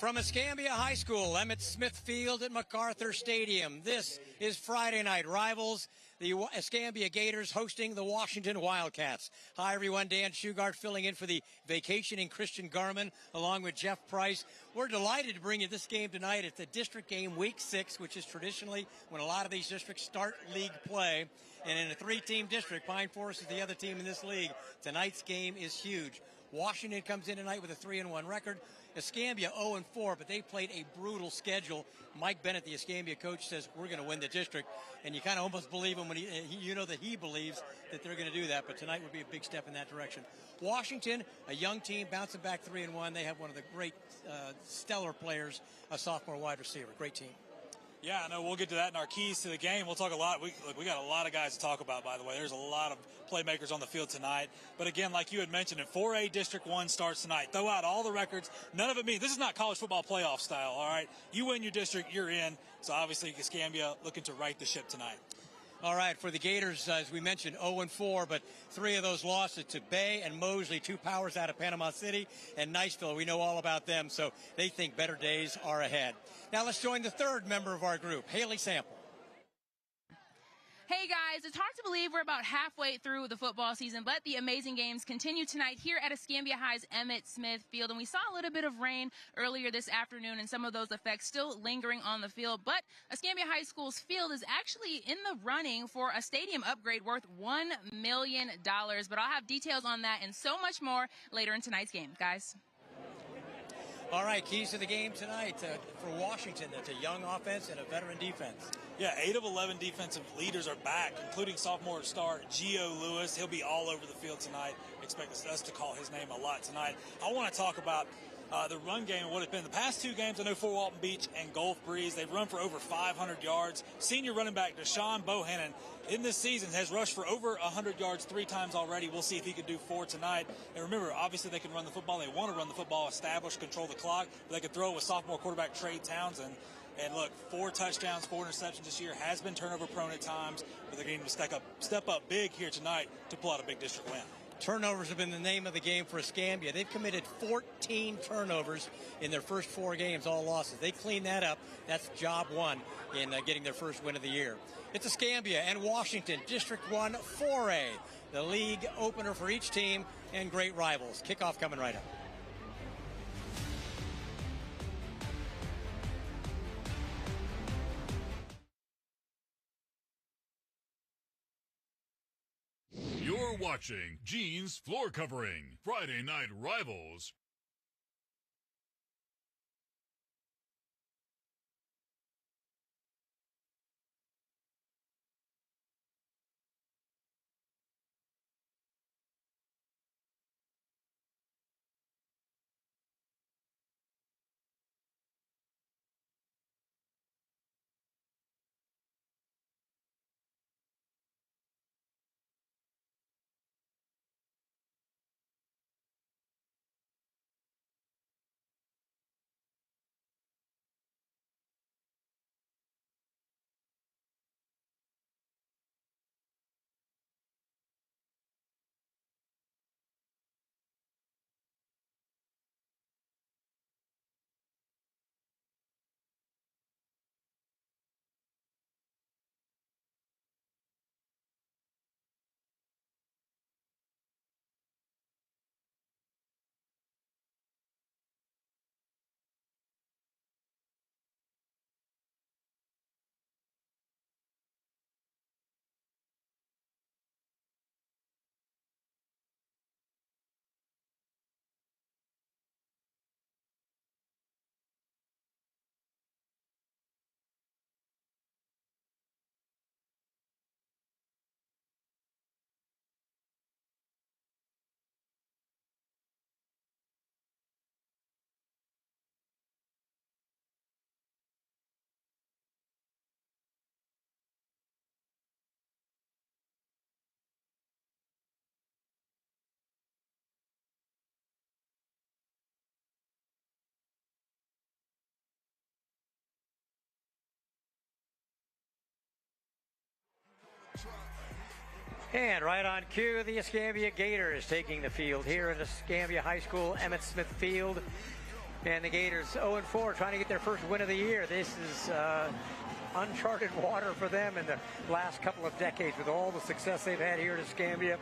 From Escambia High School, Emmett Smith Field at MacArthur Stadium. This is Friday Night Rivals. The Escambia Gators hosting the Washington Wildcats. Hi, everyone. Dan Shugart filling in for the vacationing Christian Garman, along with Jeff Price. We're delighted to bring you this game tonight. It's a district game, Week 6, which is traditionally when a lot of these districts start league play. And in a three-team district, Pine Forest is the other team in this league. Tonight's game is huge. Washington comes in tonight with a 3-1 record. Escambia 0-4, but they played a brutal schedule. Mike Bennett, the Escambia coach, says we're going to win the district, and you kind of almost believe him when you know that he believes that they're going to do that. But tonight would be a big step in that direction. Washington, a young team, bouncing back 3-1. They have one of the great stellar players, a sophomore wide receiver. Great team. Yeah, I know we'll get to that in our keys to the game. We'll talk a lot. We got a lot of guys to talk about, by the way. There's a lot of playmakers on the field tonight. But again, like you had mentioned, in 4A District 1 starts tonight. Throw out all the records. None of it means this is not college football playoff style, all right? You win your district, you're in. So obviously, Escambia looking to right the ship tonight. All right, for the Gators, as we mentioned, 0-4, but 3 of those losses to Bay and Mosley, 2 powers out of Panama City, and Niceville. We know all about them, so they think better days are ahead. Now let's join the third member of our group, Haley Sample. Hey guys, it's hard to believe we're about halfway through the football season, but the amazing games continue tonight here at Escambia High's Emmett Smith Field. And we saw a little bit of rain earlier this afternoon and some of those effects still lingering on the field. But Escambia High School's field is actually in the running for a stadium upgrade worth $1 million. But I'll have details on that and so much more later in tonight's game, guys. All right, keys to the game tonight for Washington. That's a young offense and a veteran defense. Yeah, 8 of 11 defensive leaders are back, including sophomore star Gio Lewis. He'll be all over the field tonight. Expect us to call his name a lot tonight. I want to talk about the run game and what it's been. The past 2 games, I know Fort Walton Beach and Gulf Breeze, they've run for over 500 yards. Senior running back Deshaun Bohannon in this season has rushed for over 100 yards 3 times already. We'll see if he can do 4 tonight. And remember, obviously they can run the football. They want to run the football, establish, control the clock. But they can throw with sophomore quarterback Trey Townsend. And look, 4 touchdowns, 4 interceptions this year. Has been turnover prone at times, but they're going to step up big here tonight to pull out a big district win. Turnovers have been the name of the game for Escambia. They've committed 14 turnovers in their first 4 games, all losses. They clean that up. That's job 1 in getting their first win of the year. It's Escambia and Washington, District 1 4A, the league opener for each team, and great rivals. Kickoff coming right up. You're watching Gene's Floor Covering, Friday Night Rivals. And right on cue, the Escambia Gators taking the field here at Escambia High School, Emmett Smith Field. And the Gators 0-4, trying to get their first win of the year. This is uncharted water for them in the last couple of decades with all the success they've had here at Escambia.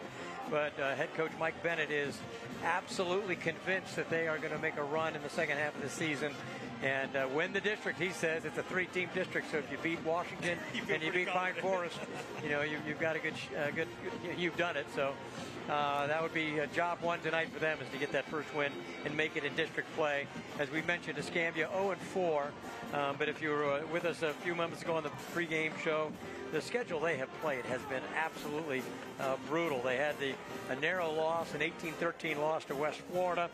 But head coach Mike Bennett is absolutely convinced that they are going to make a run in the second half of the season and win the district. He says it's a 3-team district, so if you beat Washington and you beat Pine Forest, you know, you've got a good, you've done it. So that would be job one tonight for them, is to get that first win and make it in district play. As we mentioned, Escambia 0-4, but if you were with us a few moments ago on the pregame show, the schedule they have played has been absolutely brutal. They had a narrow loss, an 18-13 loss to West Florida.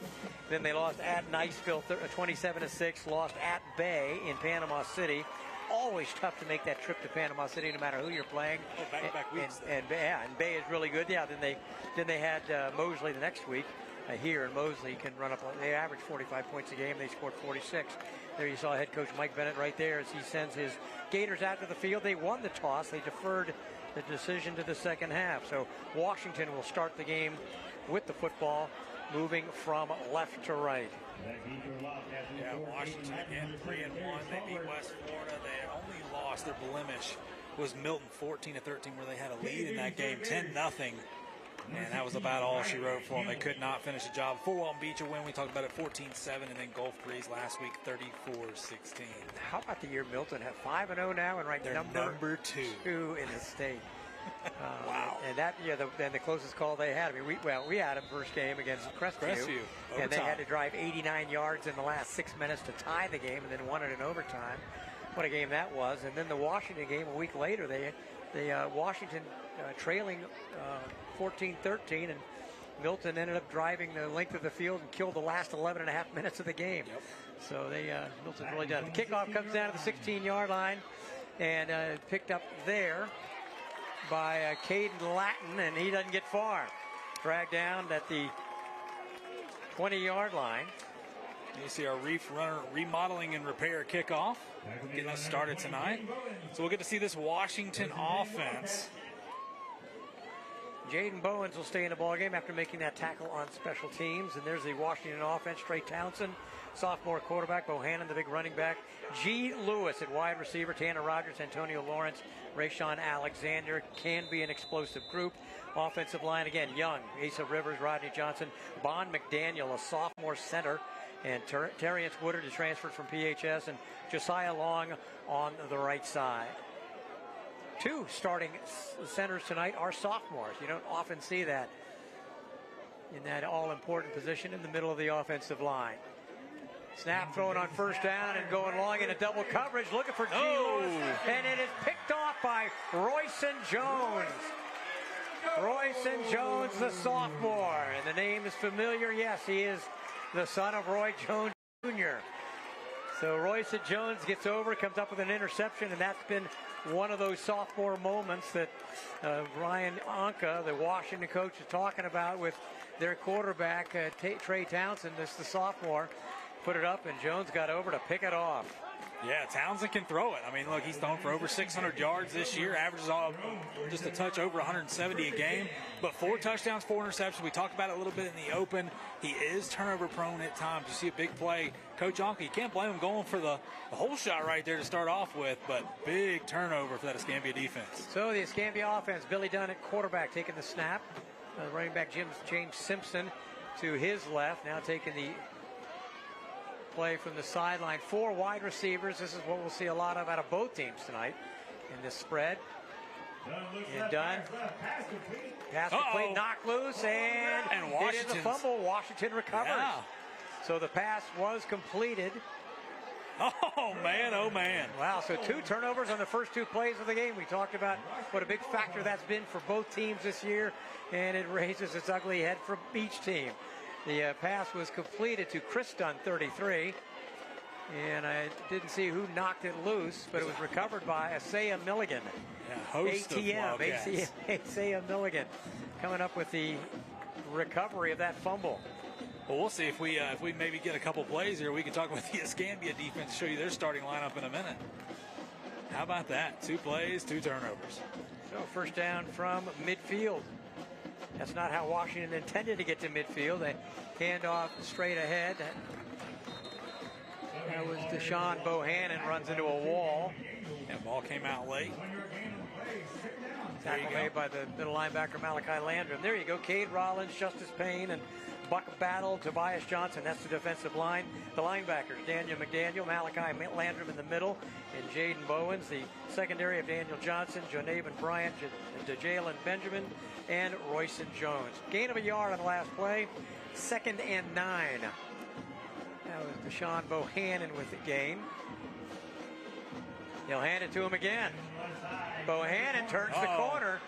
Then they lost at Niceville 27-6, lost at Bay in Panama City. Always tough to make that trip to Panama City, no matter who you're playing. Back-to-back weeks. And Bay is really good. Yeah, then they had Mosley the next week. Here in Mosley can run up. They average 45 points a game. They scored 46. There you saw head coach Mike Bennett right there as he sends his Gators out to the field. They won the toss. They deferred the decision to the second half. So Washington will start the game with the football, moving from left to right. Yeah, Washington again 3-1. They beat West Florida. They only lost, their blemish was Milton 14-13, where they had a lead in that game 10-0. And that was about all she wrote for them. They could not finish the job. Fort Walton Beach a win. We talked about it, 14-7, and then Gulf Breeze last week, 34-16. How about the year Milton have 5-0 now and ranked number two in the state? Wow! And that, then the closest call they had. I mean, we had them first game against Crestview, and they had to drive 89 yards in the last 6 minutes to tie the game, and then won it in overtime. What a game that was! And then the Washington game a week later, Washington trailing 14-13, and Milton ended up driving the length of the field and killed the last 11 and a half minutes of the game. Yep. So Milton's really done it. The kickoff comes down to the 16-yard line and picked up there by Caden Latin, and he doesn't get far. Dragged down at the 20-yard line. You see our reef runner remodeling and repair kickoff, getting us started tonight. So we'll get to see this Washington offense. Jaden Bowens will stay in the ballgame after making that tackle on special teams. And there's the Washington offense. Trey Townsend, sophomore quarterback. Bohannon, the big running back. G. Lewis at wide receiver. Tanner Rogers, Antonio Lawrence, Rayshawn Alexander. Can be an explosive group. Offensive line, again, Young, Asa Rivers, Rodney Johnson, Bon McDaniel, a sophomore center. And Terriance Woodard is transferred from PHS. And Josiah Long on the right side. Two starting centers tonight are sophomores. You don't often see that in that all-important position in the middle of the offensive line. Snap thrown on first down and going long in a double coverage, looking for G. Lewis, and it is picked off by Royson Jones. Royson Jones, the sophomore, and the name is familiar. Yes, he is the son of Roy Jones Jr. So Royson Jones gets over, comes up with an interception, and that's been one of those sophomore moments that Ryan Anka, the Washington coach, is talking about with their quarterback, Trey Townsend, the sophomore, put it up, and Jones got over to pick it off. Yeah, Townsend can throw it. I mean, look, he's thrown for over 600 yards this year, averages just a touch over 170 a game, but 4 touchdowns, 4 interceptions. We talked about it a little bit in the open. He is turnover prone at times. You see a big play. Coach Anka, you can't blame him going for the whole shot right there to start off with, but big turnover for that Escambia defense. So the Escambia offense, Billy Dunn at quarterback taking the snap. Running back James Simpson to his left, now taking the play from the sideline. 4 wide receivers. This is what we'll see a lot of out of both teams tonight in this spread. And Dunn. Pass complete, knocked loose, and it is a fumble. Washington recovers. Yeah. So the pass was completed. Oh, man, oh, man. Wow, so 2 turnovers on the first 2 plays of the game. We talked about what a big factor that's been for both teams this year, and it raises its ugly head for each team. The pass was completed to Chris Dunn, 33. And I didn't see who knocked it loose, but it was recovered by Isaiah Milligan. Yeah, Isaiah Milligan coming up with the recovery of that fumble. Well, we'll see if we maybe get a couple plays here. We can talk with the Escambia defense, show you their starting lineup in a minute. How about that? 2 plays, 2 turnovers. So first down from midfield. That's not how Washington intended to get to midfield. They hand off straight ahead. Deshaun Bohannon runs into a wall. That ball came out late. Tackle made by the middle linebacker Malachi Landrum. There you go. Cade Rollins, Justice Payne, and Buck Battle, Tobias Johnson. That's the defensive line. The linebackers, Daniel McDaniel, Malachi Landrum in the middle, and Jaden Bowens. The secondary of Daniel Johnson, Jonaven Bryant, Jalen Benjamin, and Royson Jones. Gain of a yard on the last play. 2nd and 9. That was Deshaun Bohannon with the gain. He'll hand it to him again. Bohannon turns the corner.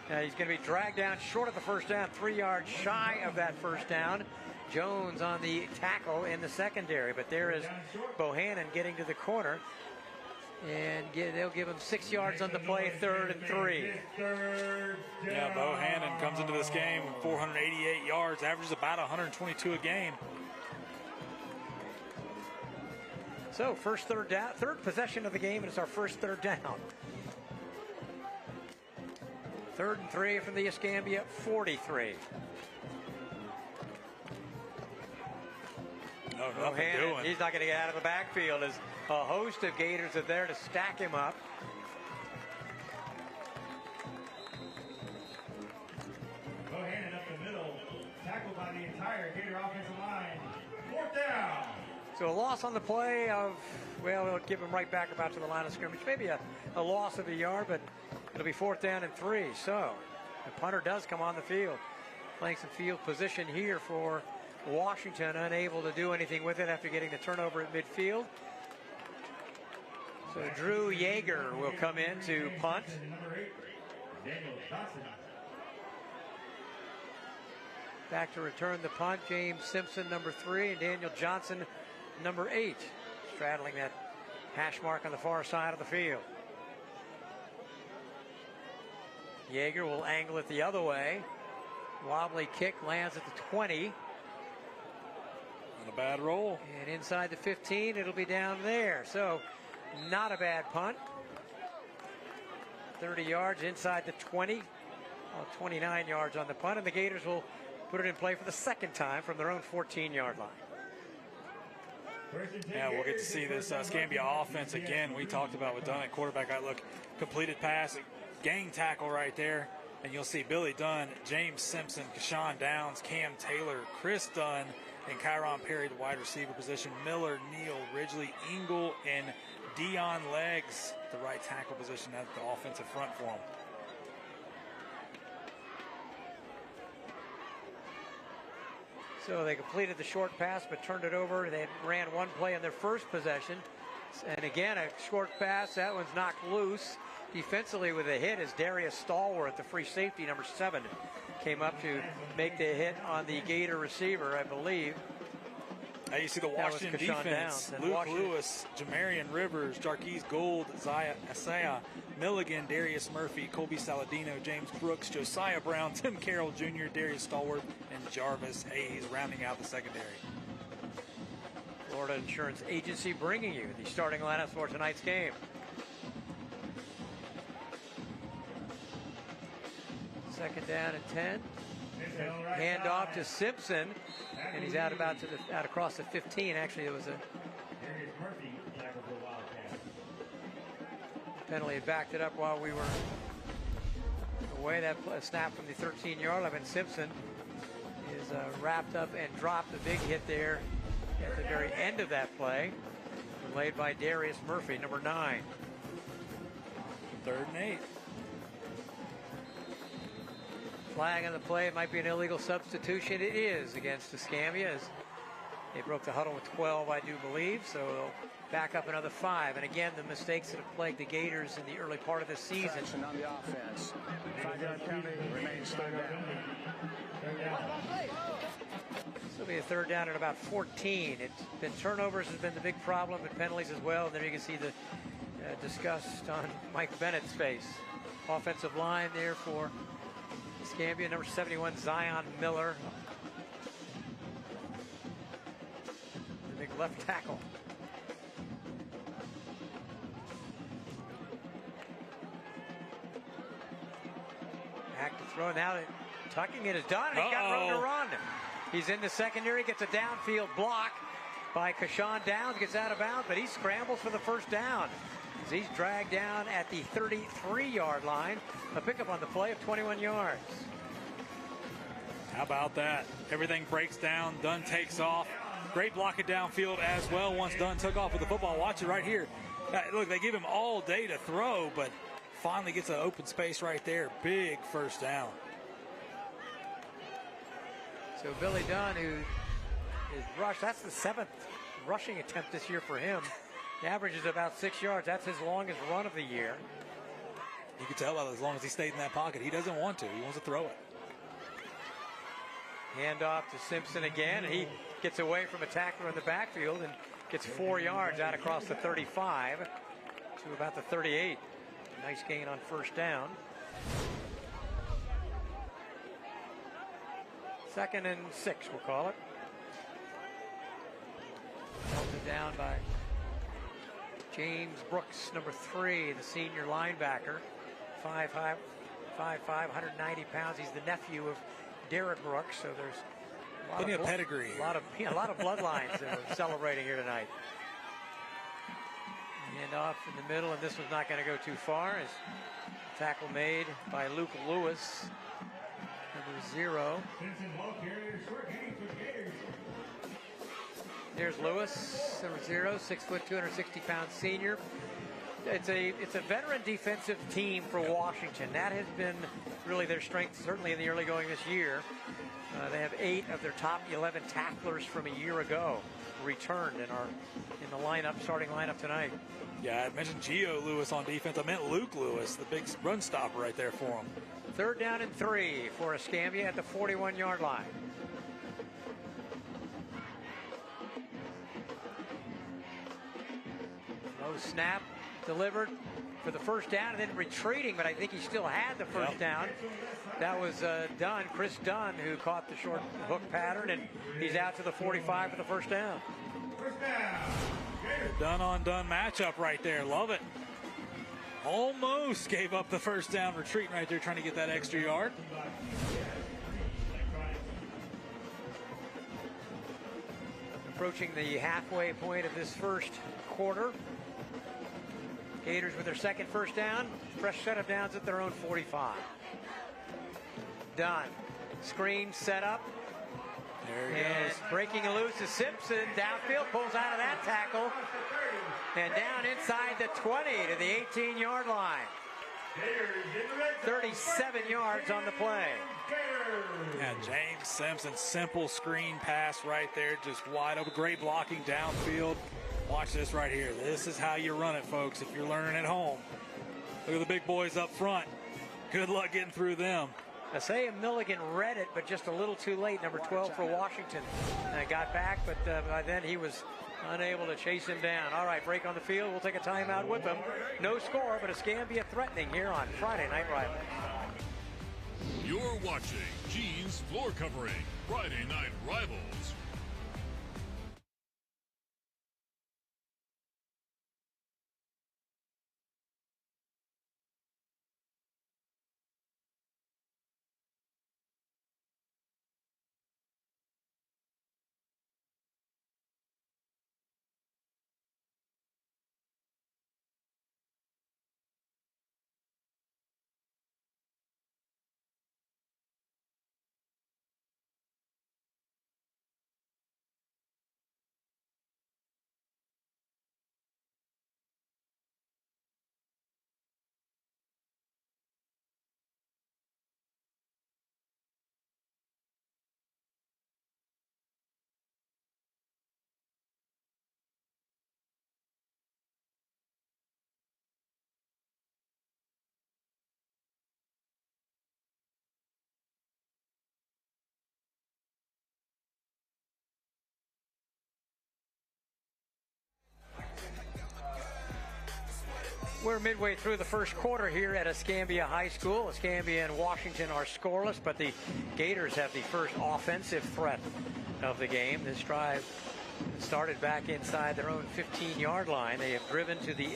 He's going to be dragged down short of the first down, 3 yards shy of that first down. Jones on the tackle in the secondary, but there is Bohannon getting to the corner. And they'll give him 6 yards on the play, 3rd and 3. Yeah, Bohannon comes into this game with 488 yards, averages about 122 a game. So third possession of the game, and it's our first 3rd down. 3rd and 3 from the Escambia 43. No, nothing doing. He's not going to get out of the backfield as a host of Gators are there to stack him up. Bohannon up the middle, tackled by the entire Gator offensive line. 4th down. So a loss on the play of, well, it'll give him right back about to the line of scrimmage. Maybe a loss of a yard, but it'll be 4th down and 3. So the punter does come on the field. Playing some field position here for Washington, unable to do anything with it after getting the turnover at midfield. So Drew Yeager will come in to punt. Back to return the punt, James Simpson, number 3, and Daniel Johnson, number 8, straddling that hash mark on the far side of the field. Yeager will angle it the other way. Wobbly kick lands at the 20. Not a bad roll. And inside the 15, it'll be down there. So not a bad punt. 30 yards inside the 20. 29 yards on the punt, and the Gators will put it in play for the 2nd time from their own 14-yard line. Yeah, we'll get to see this Escambia offense again. We talked about with Dunn at quarterback. Look, completed pass, gang tackle right there. And you'll see Billy Dunn, James Simpson, Kashawn Downs, Cam Taylor, Chris Dunn, and Kyron Perry, the wide receiver position. Miller, Neal, Ridgely, Engel, and Dion Leggs, the right tackle position at the offensive front for him. So they completed the short pass but turned it over. They ran one play in their first possession. And again, a short pass. That one's knocked loose. Defensively with a hit is Darius Stallworth, the free safety, number 7. Came up to make the hit on the Gator receiver, I believe. Now you see the Washington defense. Luke Lewis, Jamarian Rivers, Jarquez Gold, Isaiah Milligan, Darius Murphy, Colby Saladino, James Brooks, Josiah Brown, Tim Carroll Jr., Darius Stallworth, and Jarvis Hayes rounding out the secondary. Florida Insurance Agency bringing you the starting lineup for tonight's game. Second down and 10. Hand off to Simpson, and he's out across the 15. Actually, there was a penalty had backed it up while we were away. That snap from the 13-yard line. Simpson is wrapped up and dropped. A big hit there at the very end of that play, laid by Darius Murphy, number 9. 3rd and 8. Flag on the play. It might be an illegal substitution. It is against Escambia, as they broke the huddle with 12, I do believe. So they'll back up another 5. And again, the mistakes that have plagued the Gators in the early part of the season. On the offense. 5-yard penalty remains 3rd down. This will be a 3rd down at about 14. It's been turnovers has been the big problem, but penalties as well. And there you can see the disgust on Mike Bennett's face. Offensive line there for Escambia, number 71, Zion Miller. The big left tackle. Back to throw. Now tucking it is done. He's got room to run. He's in the secondary, gets a downfield block by Kashawn Downs, gets out of bounds, but he scrambles for the first down. As he's dragged down at the 33-yard line. A pickup on the play of 21 yards. How about that? Everything breaks down. Dunn takes off. Great blocking downfield as well once Dunn took off with the football. Watch it right here. Look, they give him all day to throw, but finally gets an open space right there. Big first down. So Billy Dunn, who is rushed, that's the 7th rushing attempt this year for him. The average is about 6 yards. That's his longest run of the year. You can tell as long as he stayed in that pocket. He doesn't want to. He wants to throw it. Hand off to Simpson again, and he gets away from a tackler in the backfield and gets 4 yards out across the 35 to about the 38. Nice gain on first down. 2nd and 6, we'll call it. Held down by James Brooks, number 3, the senior linebacker. 5'5", 190 pounds. He's the nephew of Derek Brooks, so there's plenty of pedigree. A lot of bloodlines that are celebrating here tonight. And off in the middle, and this was not going to go too far as tackle made by Luke Lewis, number 0. There's Lewis, number 0, 6 foot, 260-pound senior. It's a veteran defensive team for Washington. That has been really their strength, certainly in the early going this year. They have 8 of their top 11 tacklers from a year ago returned and are in the lineup, starting lineup tonight. Yeah, I mentioned Gio Lewis on defense. I meant Luke Lewis, the big run stopper right there for him. 3rd down and 3 for Escambia at the 41-yard line. Low snap delivered for the first down and then retreating, but I think he still had the first down. That was Dunn, Chris Dunn, who caught the short hook pattern, and he's out to the 45 for the first down. Dunn on Dunn matchup right there. Love it. Almost gave up the first down, retreating right there, trying to get that extra yard. Approaching the halfway point of this first quarter. Gators with their 2nd first down. Fresh set of downs at their own 45. Dunn. Screen set up. There he and goes. Breaking loose is Simpson. Downfield, pulls out of that tackle. And down inside the 20 to the 18-yard line. 37 yards on the play. Yeah, James Simpson, simple screen pass right there, just wide open. Great blocking downfield. Watch this right here. This is how you run it, folks, if you're learning at home. Look at the big boys up front. Good luck getting through them. Isaiah Milligan read it, but just a little too late. Number 12 for Washington. Got back, but by then he was unable to chase him down. All right, break on the field. We'll take a timeout with them. No score, but Escambia threatening here on Friday Night Rivals. You're watching Gene's Floor Covering, Friday Night Rivals. We're midway through the first quarter here at Escambia High School. Escambia and Washington are scoreless, but the Gators have the first offensive threat of the game. This drive started back inside their own 15-yard line. They have driven to the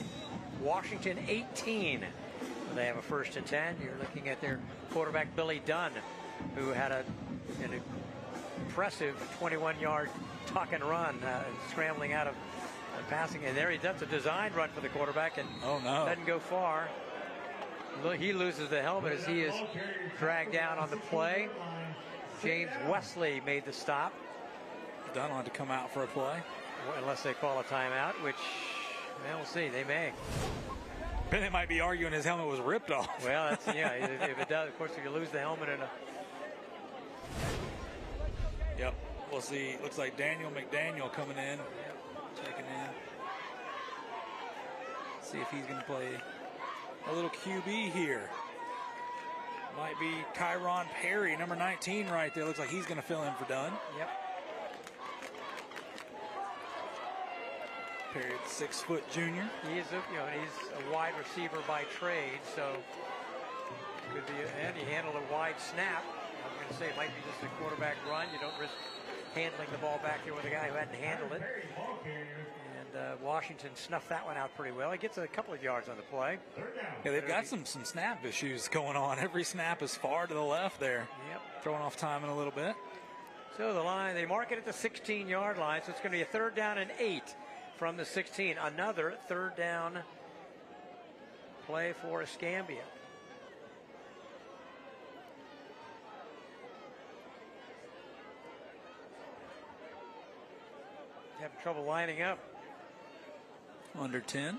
Washington 18. They have a 1st and 10. You're looking at their quarterback, Billy Dunn, who had an impressive 21-yard tuck and run, scrambling out of passing. And there that's a designed run for the quarterback, and doesn't go far. He loses the helmet as he is dragged down on the play. James Wesley made the stop. Dunn wanted to come out for a play. Well, unless they call a timeout, which, well, we'll see. They may. Bennett might be arguing his helmet was ripped off. Well, that's, yeah, if it does, of course, if you lose the helmet in a... Yep, we'll see. Looks like Daniel McDaniel coming in. Checking in. See if he's going to play a little QB here. Might be Kyron Perry, number 19 right there. Looks like he's going to fill in for Dunn. Yep. Perry, 6-foot junior. He's a wide receiver by trade, so could be. And he handled a wide snap. I'm going to say it might be just a quarterback run. You don't risk handling the ball back there with a guy who hadn't handled it. And Washington snuffed that one out pretty well. He gets a couple of yards on the play. Yeah, they've got some snap issues going on. Every snap is far to the left there. Yep. Throwing off timing a little bit. So the line, they mark it at the 16-yard line, so it's going to be a 3rd down and 8 from the 16. Another 3rd down play for Escambia. Having trouble lining up. Under 10.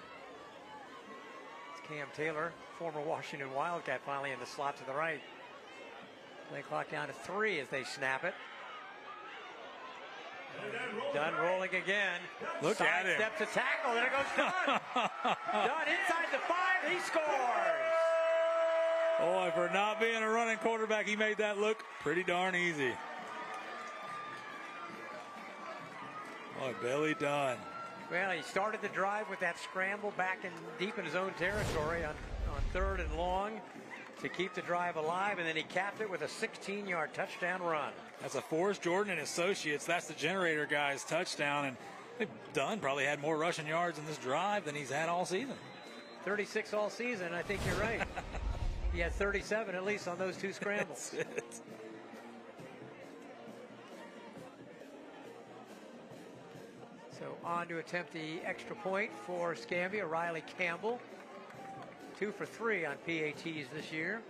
It's Cam Taylor, former Washington Wildcat, finally in the slot to the right. Play clock down to 3 as they snap it. Dunn rolling again. Look at him. Step to tackle. There goes Dunn. Dunn inside the 5. He scores. Boy, for not being a running quarterback, he made that look pretty darn easy. Boy, Billy Dunn. Well, he started the drive with that scramble back in deep in his own territory on 3rd and long to keep the drive alive, and then he capped it with a 16-yard touchdown run. That's a Forrest Jordan and Associates. That's the generator guy's touchdown, and Dunn probably had more rushing yards in this drive than he's had all season. 36 all season, I think you're right. He had 37 at least on those 2 scrambles. That's it. So on to attempt the extra point for Escambia, Riley Campbell. 2 for 3 on PATs this year.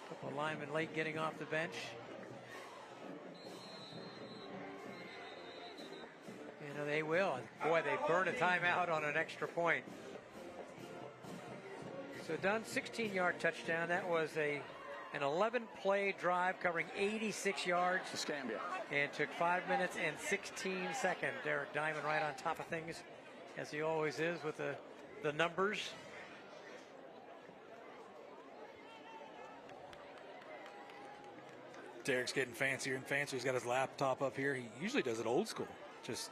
Couple of linemen late getting off the bench. You know, they will. Boy, they burn a timeout on an extra point. So Dunn, 16-yard touchdown. That was an 11-play drive covering 86 yards. Escambia. And took 5 minutes and 16 seconds. Derek Diamond right on top of things, as he always is with the numbers. Derek's getting fancier and fancier. He's got his laptop up here. He usually does it old school. Just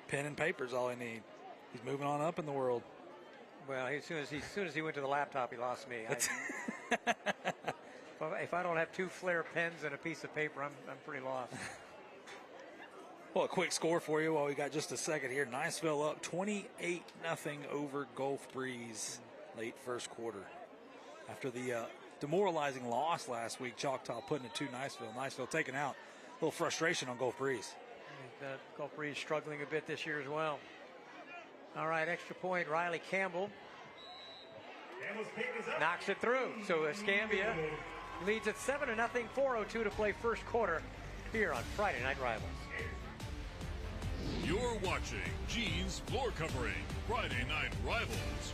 pen and paper's all he needs. He's moving on up in the world. Well, as soon as he went to the laptop, he lost me. If I don't have 2 Flair pens and a piece of paper, I'm pretty lost. Well, a quick score for you while we got just a second here. Niceville up 28-0 over Gulf Breeze late first quarter. After the demoralizing loss last week, Choctaw putting it to Niceville. Niceville taking out a little frustration on Gulf Breeze. Gulf Breeze struggling a bit this year as well. All right, extra point, Riley Campbell knocks it through. So Escambia leads at 7-0, 4:02 to play first quarter here on Friday Night Rivals. You're watching Gene's Floor Covering Friday Night Rivals.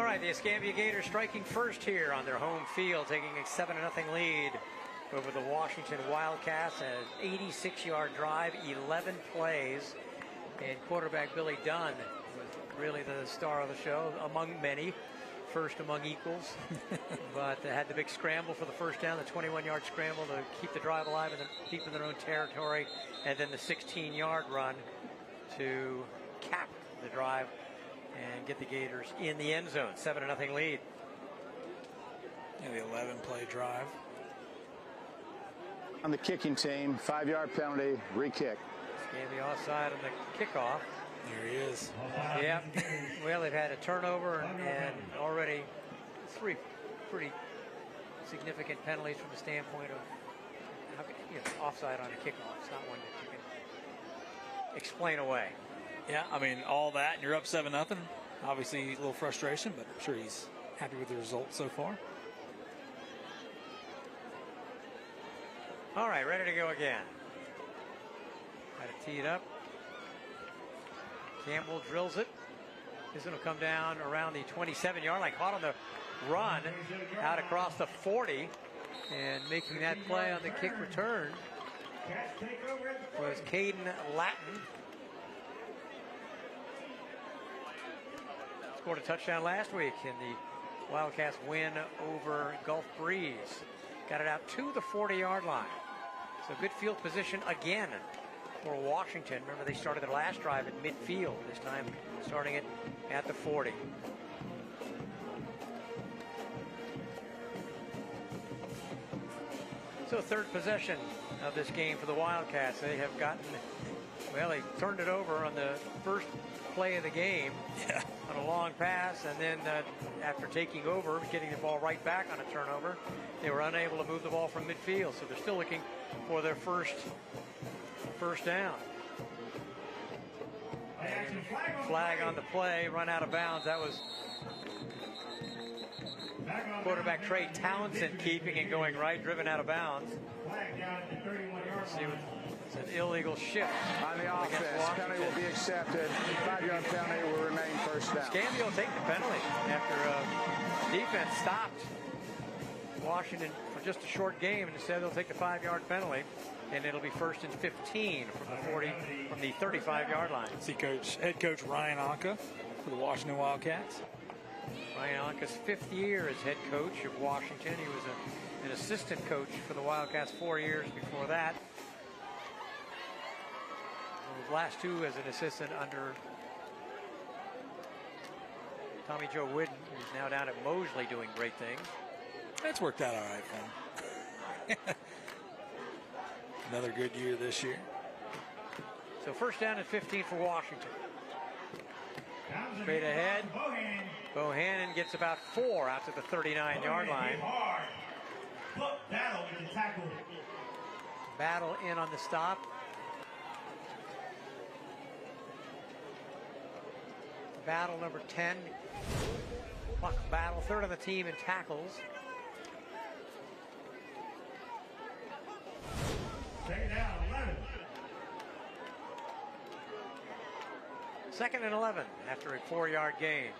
right, the Escambia Gators striking first here on their home field, taking a 7-0 lead over the Washington Wildcats. An 86-yard drive, 11 plays, and quarterback Billy Dunn was really the star of the show among many. First among equals, but they had the big scramble for the first down, the 21-yard scramble to keep the drive alive and keep in their own territory, and then the 16-yard run to cap the drive and get the Gators in the end zone. 7-0 lead. Yeah, the 11-play drive. On the kicking team, 5-yard penalty, re-kick. Escambia offside on the kickoff. There he is. Yeah. Well, they've had a turnover and already 3 pretty significant penalties from the standpoint of offside on a kickoff. It's not one that you can explain away. Yeah, I mean, all that, and you're up 7-0. Obviously, a little frustration, but I'm sure he's happy with the result so far. All right, ready to go again. Got it teed up. Campbell drills it. This one will come down around the 27-yard line. Caught on the run out across the 40. And making that play on the kick return was Caden Latin. Scored a touchdown last week in the Wildcats win over Gulf Breeze. Got it out to the 40-yard line. So good field position again for Washington. Remember, they started their last drive at midfield. This time starting it at the 40. So third possession of this game for the Wildcats. They have gotten, well, they turned it over on the first play of the game on a long pass, and then after taking over, getting the ball right back on a turnover, they were unable to move the ball from midfield. So they're still looking for their first down. Flag on the play, run out of bounds. That was quarterback Trey Townsend keeping and going right, driven out of bounds. Let's see what, it's an illegal shift on the offense. Penalty will be accepted. 5-yard penalty will remain first down. Escambia will take the penalty after defense stopped Washington for just a short game, and instead they'll take the 5-yard penalty, and it'll be 1st and 15 from the 35-yard line. See head coach Ryan Anka for the Washington Wildcats. Ryan Anka's 5th year as head coach of Washington. He was an assistant coach for the Wildcats 4 years before that. Those last 2 as an assistant under Tommy Joe Whidden, who's now down at Mosley doing great things. That's worked out all right for him. Another good year this year. So first down and 15 for Washington. Straight ahead. Bohannon gets about 4 out to the 39-yard line. Battle in on the stop. Battle number 10. Buck Battle, 3rd on the team in tackles. Second down, 11. 2nd and 11 after a 4-yard gain.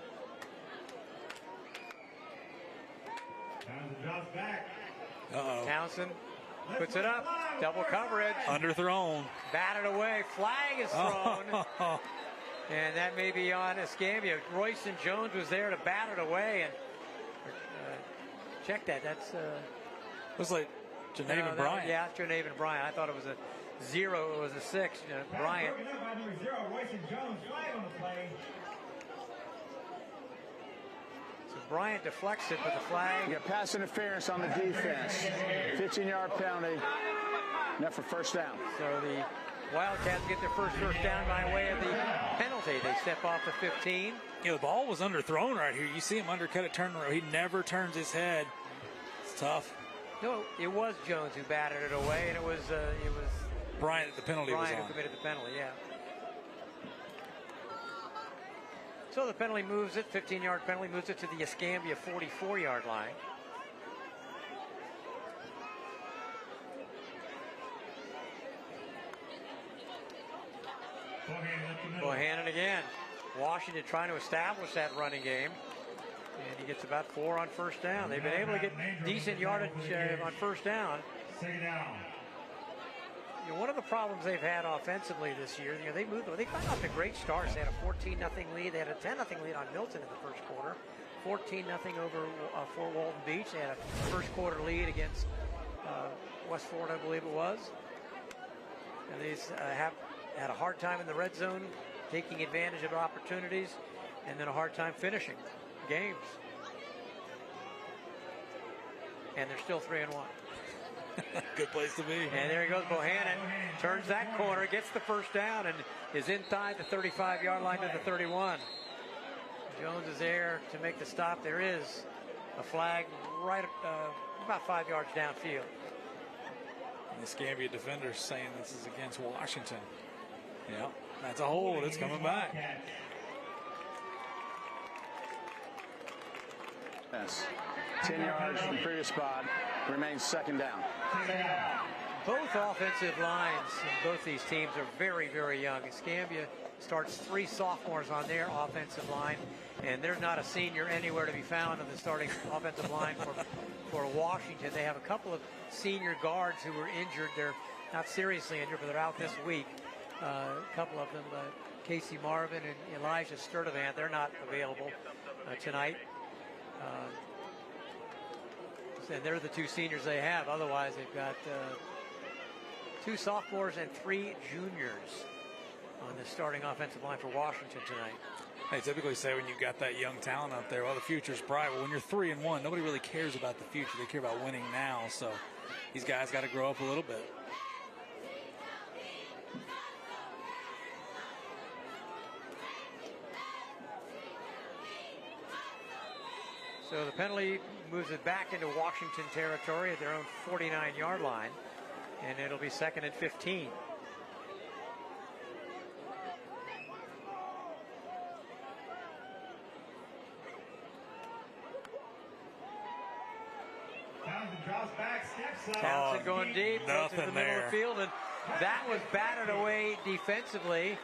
Townsend drops back. Townsend puts it up. Double coverage. Underthrown. Batted away. Flag is thrown. And that may be on Escambia. Royston Jones was there to bat it away. And check that. That's looks like Janaven Bryant. Yeah, Janaven Bryant. I thought it was a 0. It was a 6. Bryant. Broken up by number 0, Royston Jones. Flag on the play. So Bryant deflects it, but the flag. You got pass interference on the defense. 15-yard penalty. Enough for first down. So the Wildcats get their first down by way of the penalty. They step off the 15. You know, the ball was underthrown right here. You see him undercut it, turn around. He never turns his head. It's tough. No, it was Jones who batted it away, and it was Bryant that the penalty was Bryant on. who committed the penalty, yeah. So the penalty moves it, 15-yard penalty, moves it to the Escambia 44-yard line. Bohannon up the middle. Bohannon again. Washington trying to establish that running game. He gets about 4 on first down. They've been able to get decent yardage on first down. Second down. You know, one of the problems they've had offensively this year, you know, they got off to great starts. They had a 14-0 lead. They had a 10-0 lead on Milton in the first quarter. 14-0 over Fort Walton Beach. They had a first quarter lead against West Florida, I believe it was. And they have had a hard time in the red zone, taking advantage of opportunities, and then a hard time finishing games. And they're still 3-1. Good place to be. And there he goes, Bohannon turns that corner, gets the first down, and is inside the 35-yard line to the 31. Jones is there to make the stop. There is a flag right about 5 yards downfield. And the Escambia defenders saying this is against Washington. Yeah, that's a hold. It's coming back. Yes. 10 yards from the previous spot. Remains second down. Both offensive lines in both these teams are very, very young. Escambia starts 3 sophomores on their offensive line, and there's not a senior anywhere to be found on the starting offensive line for Washington. They have a couple of senior guards who were injured. They're not seriously injured, but they're out this week. A couple of them, Casey Marvin and Elijah Sturdivant, they're not available tonight. And they're the 2 seniors they have. Otherwise, they've got 2 sophomores and 3 juniors on the starting offensive line for Washington tonight. They typically say when you've got that young talent out there, well, the future's bright. Well, when you're 3-1, nobody really cares about the future. They care about winning now. So these guys got to grow up a little bit. So the penalty moves it back into Washington territory at their own 49-yard line, and it'll be 2nd and 15. Townsend drops back, steps up. Townsend going deep, goes to the middle of the field, and that was batted away defensively.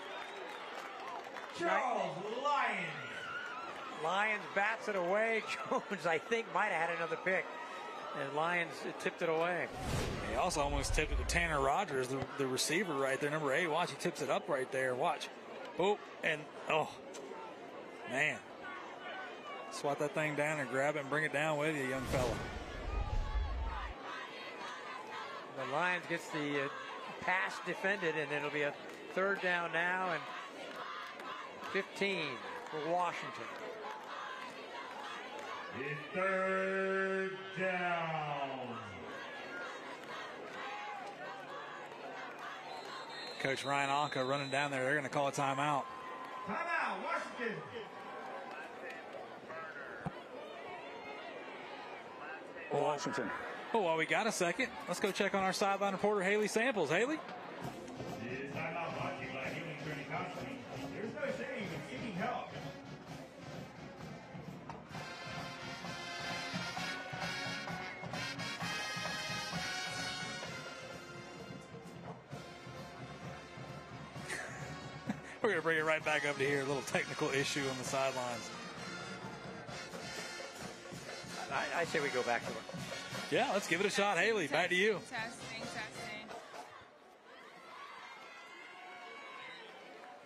Charles Lyons. Lyons bats it away. Jones, I think, might have had another pick. And Lyons tipped it away. He also almost tipped it to Tanner Rogers, the receiver right there, number 8. Watch, he tips it up right there. Watch. Oh, and, oh, man. Swat that thing down and grab it and bring it down with you, young fella. The Lions gets the pass defended, and it'll be a 3rd down now and 15 for Washington. It's 3rd down. Coach Ryan Anka running down there. They're going to call a timeout. Timeout, Washington. Washington. Oh, well, we got a second. Let's go check on our sideline reporter, Haley Samples. Haley? This is timeout brought to you by Healing Trinity Counseling. There's no shame in seeking help. We're going to bring it right back up to here. A little technical issue on the sidelines. I say we go back to it. Yeah, let's give it a shot. Haley, back to you. Testing.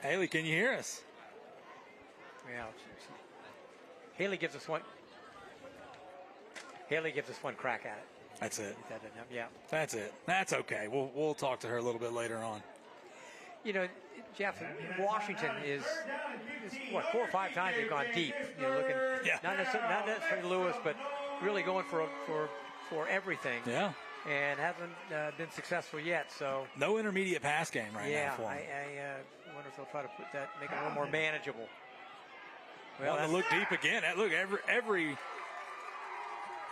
Haley, can you hear us? Yeah. Haley gives us one. Haley gives us one crack at it. That's it. Yeah. That's it. That's okay. We'll talk to her a little bit later on. You know, Jeff, Washington is what, 4 or 5 times they've gone deep. You know, looking not necessarily Lewis, but really going for everything. Yeah. And hasn't been successful yet. So no intermediate pass game now for him. I wonder if they'll try to put that, make it a little more manageable. Well, to look deep again. Look, every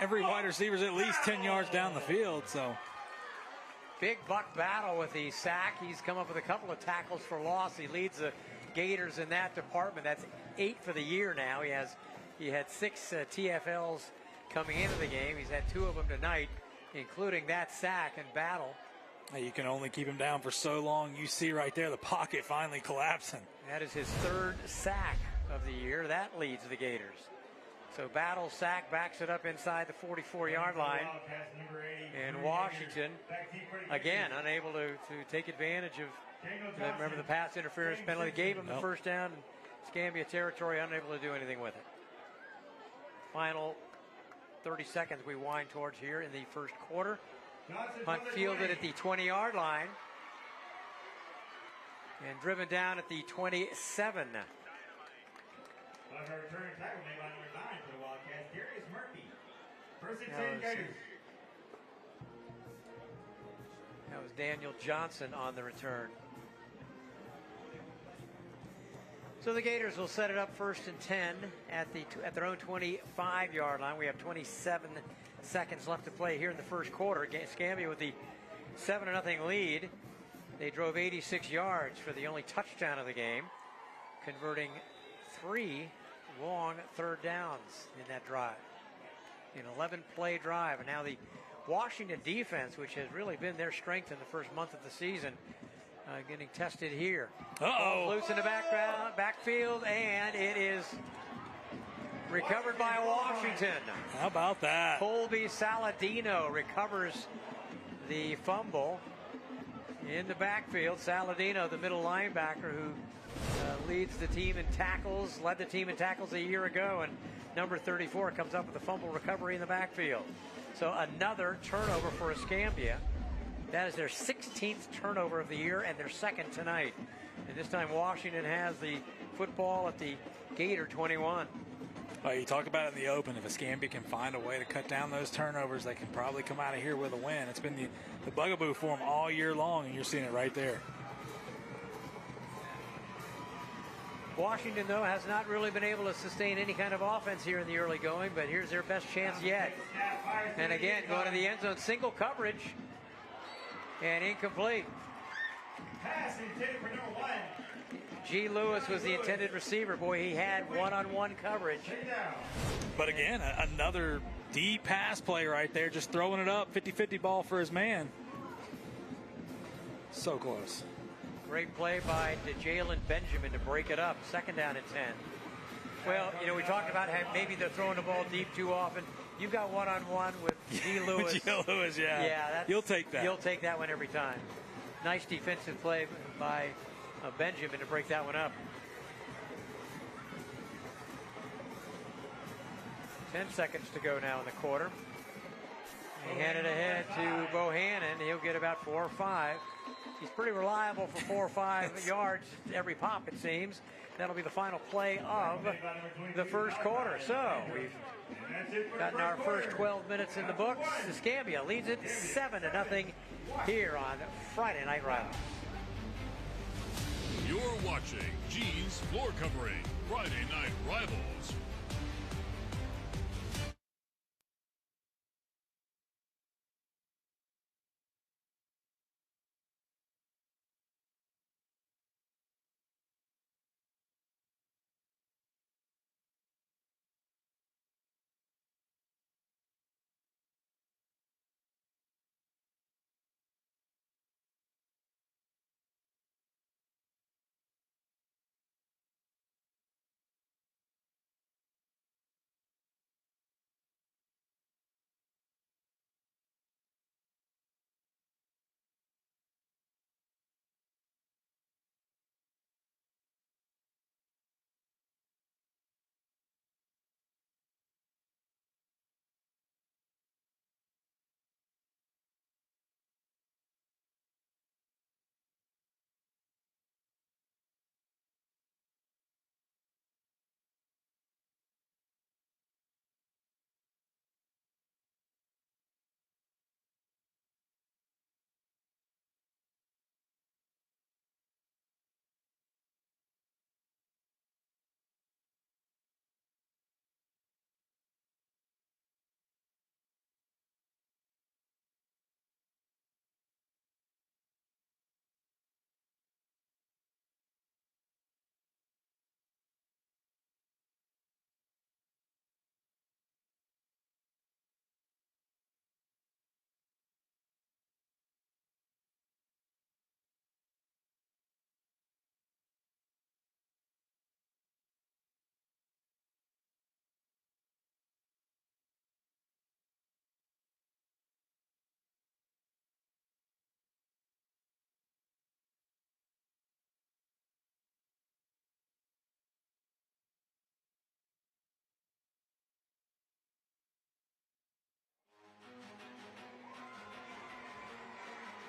wide receiver's at least 10 yards down the field. So big buck battle with the sack. He's come up with a couple of tackles for loss. He leads the Gators in that department. That's 8 for the year now. He had 6 TFLs coming into the game. He's had 2 of them tonight, including that sack and battle. You can only keep him down for so long. You see right there the pocket finally collapsing. That is his 3rd sack of the year. That leads the Gators. So Battle sack backs it up inside the 44-yard line. And Washington, again, unable to take advantage of, remember the pass interference penalty, gave him the first down. Escambia territory, unable to do anything with it. Final 30 seconds we wind towards here in the first quarter. Punt fielded at the 20-yard line. And driven down at the 27. Returning tackle made by number 9 for the Wildcats, Darius Murphy. First and 10 Gators. That was Daniel Johnson on the return. So the Gators will set it up first and 10 at their own 25-yard line. We have 27 seconds left to play here in the first quarter. Escambia with the 7-0 lead. They drove 86 yards for the only touchdown of the game, converting 3 long third downs in that drive. An 11-play drive, and now the Washington defense, which has really been their strength in the first month of the season, getting tested here. Loose in the backfield, and it is recovered by Washington. How about that? Colby Saladino recovers the fumble in the backfield. Saladino, the middle linebacker, who leads the team in tackles, led the team in tackles a year ago, and number 34 comes up with a fumble recovery in the backfield. So another turnover for Escambia. That is their 16th turnover of the year and their second tonight. And this time Washington has the football at the Gator 21. Well, you talk about it in the open. If Escambia can find a way to cut down those turnovers, they can probably come out of here with a win. It's been the bugaboo for them all year long, and you're seeing it right there. Washington, though, has not really been able to sustain any kind of offense here in the early going, but here's their best chance yet. And again, going to the end zone, single coverage, and incomplete. Pass intended for number 1. G. Lewis was the intended receiver. Boy, he had one-on-one coverage. But again, another deep pass play right there, just throwing it up, 50-50 ball for his man. So close. Great play by Jalen Benjamin to break it up. Second down and 10. Well, you know, we talked about how maybe they're throwing the ball deep too often. You've got one-on-one with G. Lewis. G. Lewis, yeah. Yeah, you'll take that. You'll take that one every time. Nice defensive play by Benjamin to break that one up. 10 seconds to go now in the quarter. He handed ahead to Bohannon. He'll get about 4 or 5. He's pretty reliable for 4 or 5 yards every pop, it seems. That'll be the final play of the first quarter. So we've gotten our first 12 minutes in the books. Escambia leads it 7-0 here on Friday Night Rivals. You're watching Gene's Floor Covering Friday Night Rivals.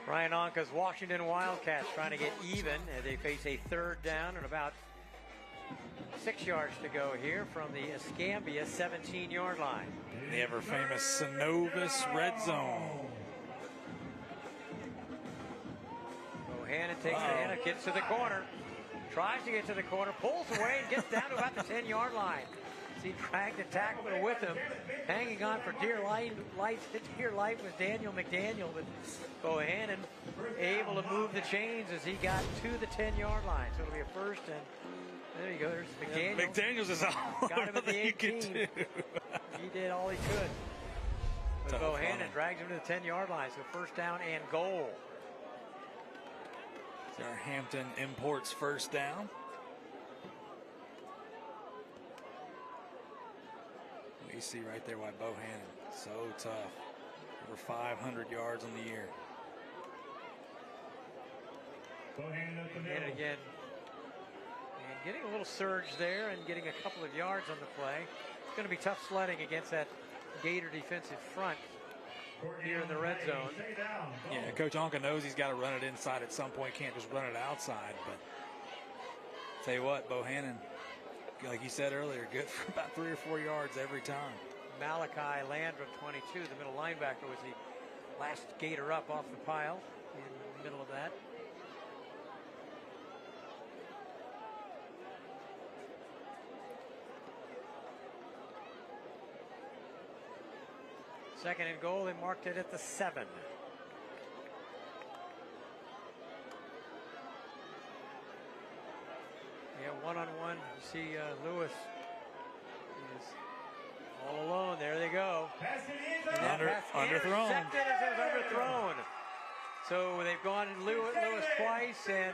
Ryan Onka's Washington Wildcats trying to get even as they face a 3rd down and about 6 yards to go here from the Escambia 17-yard line. The ever-famous Synovus red zone. Bohannon takes the hit, gets to the corner, tries to get to the corner, pulls away and gets down to about the 10-yard line. He dragged the tackler with him, hanging on for dear life. Dear life was Daniel McDaniel, but Bohannon able to move the chains as he got to the 10-yard line. So it'll be a first, and there you go. There's McDaniel. Yeah, McDaniel's is all got him at the 18. He did all he could. But Bohannon drags him to the 10-yard line. So first down and goal. It's our Hampton Imports first down. You see right there why Bohannon so tough. Over 500 yards on the year. And again, and getting a little surge there and getting a couple of yards on the play. It's going to be tough sledding against that Gator defensive front here in the red zone. Yeah, Coach Onka knows he's got to run it inside at some point. Can't just run it outside. But tell you what, Bohannon, like you said earlier, good for about 3 or 4 yards every time. Malachi Landrum, 22, the middle linebacker, was the last Gator up off the pile in the middle of that. Second and goal, they marked it at the 7. Yeah, one-on-one. You see Lewis is all alone. There they go. Underthrown. Intercepted as it was underthrown. So they've gone to Lewis twice, and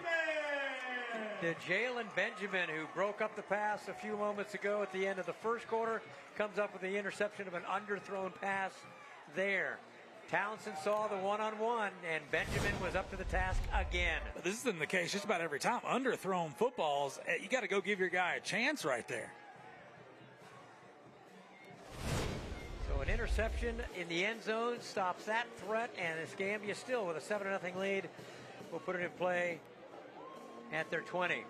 the Jalen Benjamin, who broke up the pass a few moments ago at the end of the first quarter, comes up with the interception of an underthrown pass there. Townsend saw the one-on-one, and Benjamin was up to the task again. This has been the case just about every time. Underthrown footballs, you got to go give your guy a chance right there. So an interception in the end zone stops that threat, and Escambia still with a 7-0 lead will put it in play at their 20.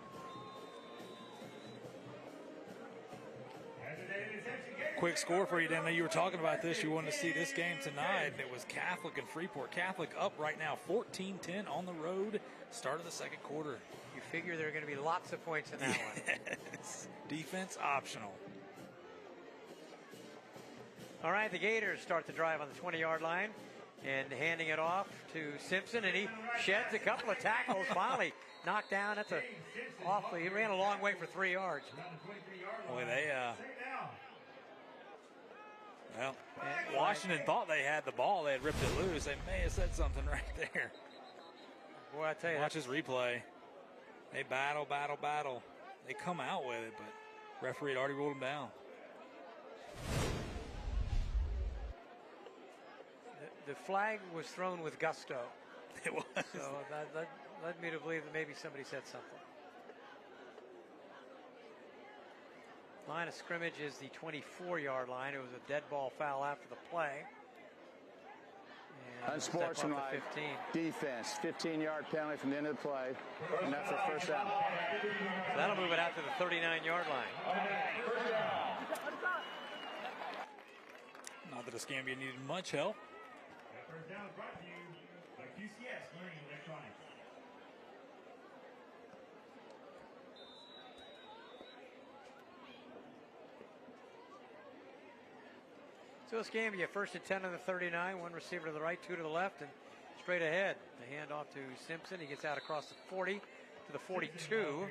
Quick score for you, Dan. You were talking about this. You wanted to see this game tonight. It was Catholic and Freeport. Catholic up right now 14-10 on the road. Start of the second quarter. You figure there are going to be lots of points in that one. Yes. Defense optional. All right, the Gators start the drive on the 20-yard line and handing it off to Simpson, and he sheds a couple of tackles. Finally knocked down. That's a awfully. He ran a long way for 3 yards. Boy, well, Washington thought they had the ball. They had ripped it loose. They may have said something right there. Boy, I tell you. Watch his replay. They battle. They come out with it, but referee had already ruled them down. The flag was thrown with gusto. It was. So that led me to believe that maybe somebody said something. Line of scrimmage is the 24-yard line. It was a dead ball foul after the play. Unsportsmanlike defense. 15-yard penalty from the end of the play. And that's our first down. So that'll move it out to the 39-yard line. Not that Escambia needed much help. That first down is brought to you by QCS Learning Electronics. So Escambia first and 10 on the 39, one receiver to the right, 2 to the left, and straight ahead. The handoff to Simpson. He gets out across the 40 to the 42. 2-yard gain.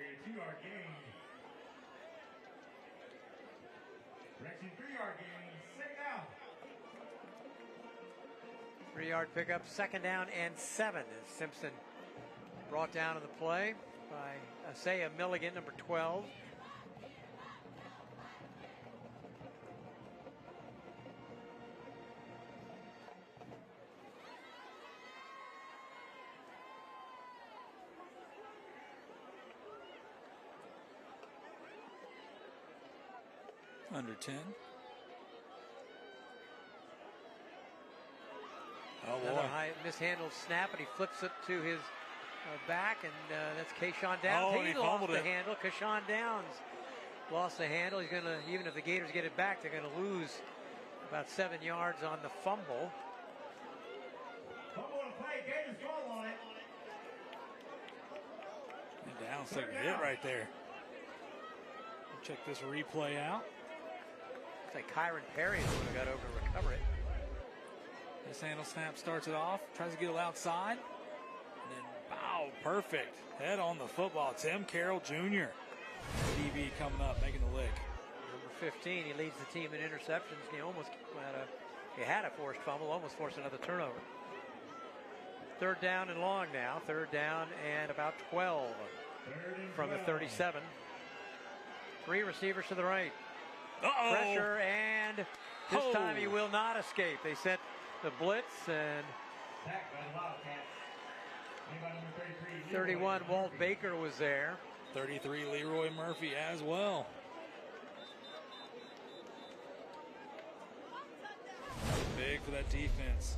Direction 3-yard gain. Second down. 3-yard pickup, second down and 7 as Simpson brought down on the play by Isaiah Milligan, number 12. Under 10. Oh, Another high mishandled snap, and he flips it to his back, and that's Kayshawn Downs. Oh, he lost the handle. Kayshawn Downs lost the handle. He's going to, even if the Gators get it back, they're going to lose about 7 yards on the fumble. Fumble to play, Gators goal on it. And Downs took a hit right there. Check this replay out. Looks like Kyron Perry would have got over to recover it. This handle snap starts it off, tries to get it outside, and then bow, perfect. Head on the football. Tim Carroll Jr. DB coming up, making the lick. Number 15, he leads the team in interceptions. He had a forced fumble, almost forced another turnover. 3rd down and long now. 3rd down and about 12 from the 37. 3 receivers to the right. Pressure, and this time he will not escape. They sent the blitz, and 31, Walt Baker was there. 33, Leroy Murphy as well. Big for that defense.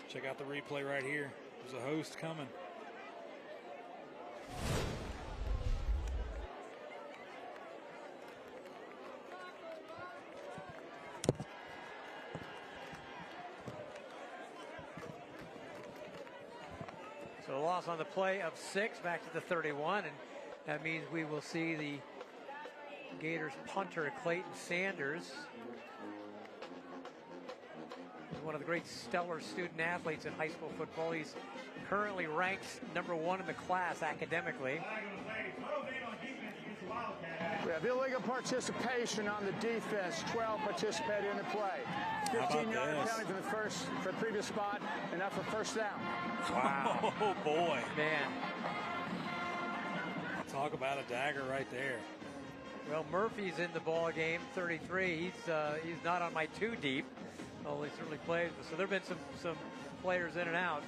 Check out the replay right here. There's a host coming. So a loss on the play of 6 back to the 31, and that means we will see the Gators punter Clayton Sanders. He's one of the great stellar student athletes in high school football. He's currently ranked number 1 in the class academically. We have illegal participation on the defense. 12 participated in the play. 15-yard penalty for the previous spot, and that for first down. Wow. Oh, boy. Man. Talk about a dagger right there. Well, Murphy's in the ball game, 33. He's not on my 2 deep. Oh, he certainly plays. So there have been some players in and out.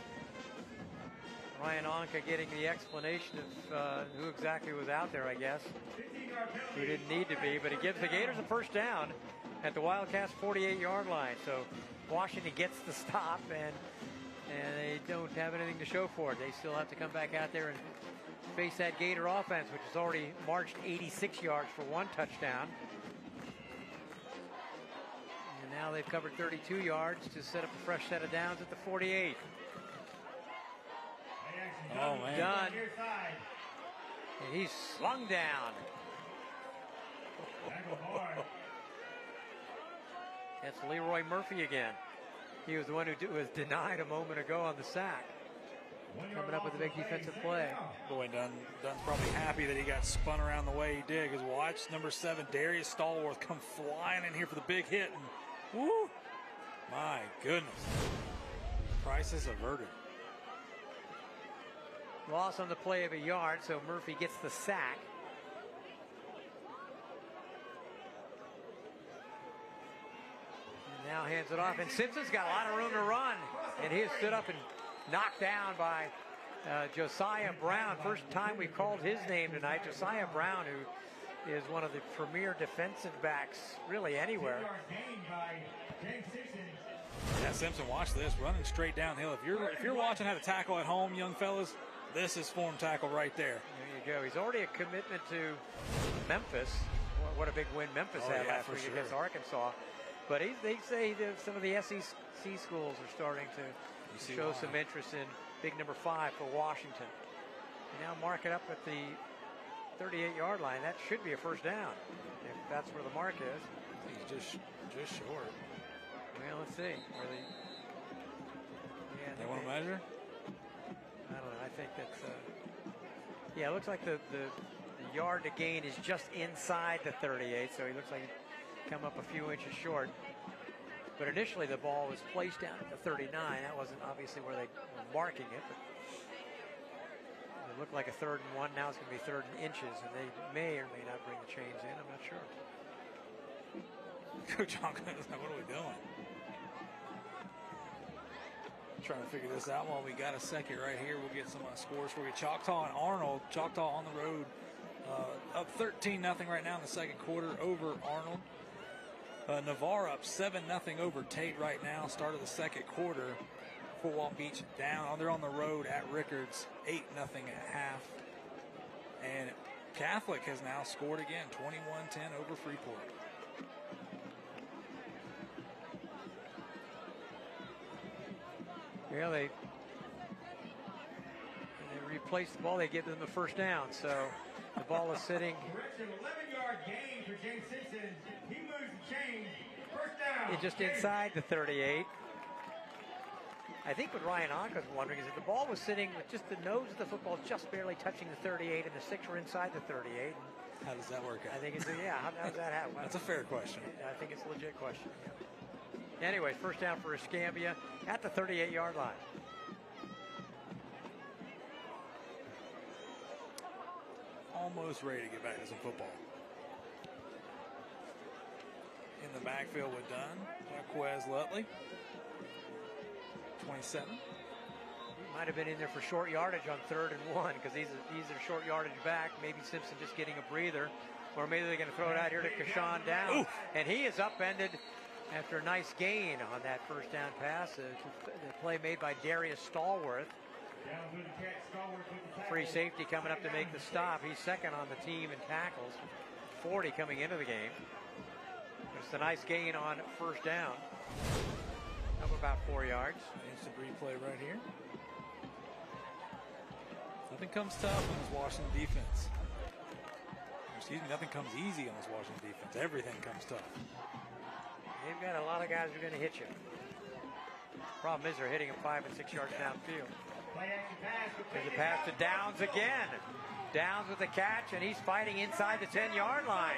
Ryan Onka getting the explanation of who exactly was out there, I guess. Who didn't need to be, but it gives the Gators a first down at the Wildcats' 48-yard line. So Washington gets the stop, and they don't have anything to show for it. They still have to come back out there and face that Gator offense, which has already marched 86 yards for 1 touchdown. And now they've covered 32 yards to set up a fresh set of downs at the 48. Oh, man. Done. And he's slung down. That's Leroy Murphy again. He was the one who was denied a moment ago on the sack. Coming up with a big defensive play. Boy, Dunn's probably happy that he got spun around the way he did, because watch number 7, Darius Stallworth, come flying in here for the big hit. And woo! My goodness. Crisis averted. Loss on the play of a yard, so Murphy gets the sack. And now hands it off, and Simpson's got a lot of room to run. And he is stood up and knocked down by Josiah Brown. First time we called his name tonight. Josiah Brown, who is one of the premier defensive backs really anywhere. Yeah, Simpson, watch this, running straight downhill. If you're watching how to tackle at home, young fellas, this is form tackle right there. There you go. He's already a commitment to Memphis. What a big win Memphis had last week against Arkansas. But they say that some of the SEC schools are starting to show some interest in big number 5 for Washington. Now mark it up at the 38-yard line. That should be a first down, if that's where the mark is. I think he's just short. Well, let's see. They want to measure? I don't know. I think that's. Yeah, it looks like the yard to gain is just inside the 38, so he looks like he come up a few inches short. But initially the ball was placed down at the 39. That wasn't obviously where they were marking it, but it looked like a 3rd and 1. Now it's going to be 3rd and inches, and they may or may not bring the chains in. I'm not sure. Coach Hawkins, what are we doing? Trying to figure this out while we got a second right here. We'll get some scores for you. Choctaw and Arnold. Choctaw on the road. Up 13-0 right now in the second quarter over Arnold. Navarre up 7-0 over Tate right now. Start of the second quarter. Fort Walton Beach down. They're on the road at Rickards, 8-0 at half. And Catholic has now scored again, 21-10 over Freeport. Yeah, they replace the ball. They give them the first down. So the ball is sitting. Correction, 11-yard gain for James Simpson. He moves the chain. First down. Just inside the 38. I think what Ryan Anka was wondering is if the ball was sitting with just the nose of the football just barely touching the 38 and the sticks were inside the 38. How does that work out? I think it's, how does that happen? That's a fair question. I think it's a legit question. Yeah. Anyways, first down for Escambia at the 38-yard line. Almost ready to get back to some football. In the backfield with Dunn, Jaquez Lutley, 27. He might have been in there for short yardage on 3rd and 1 because he's a short yardage back. Maybe Simpson just getting a breather, or maybe they're going to throw it out here to Kashawn Down. Ooh. And he is upended after a nice gain on that first down pass. The play made by Darius Stallworth. Free safety coming up to make the stop. He's second on the team in tackles, 40 coming into the game. It's a nice gain on first down. Up about 4 yards. Instant replay right here. Nothing comes tough on this Washington defense. Excuse me, nothing comes easy on this Washington defense. Everything comes tough. They've got a lot of guys who are going to hit you. Problem is they're hitting them 5 and 6 yards downfield. There's a pass to Downs again. Downs with the catch, and he's fighting inside the 10-yard line.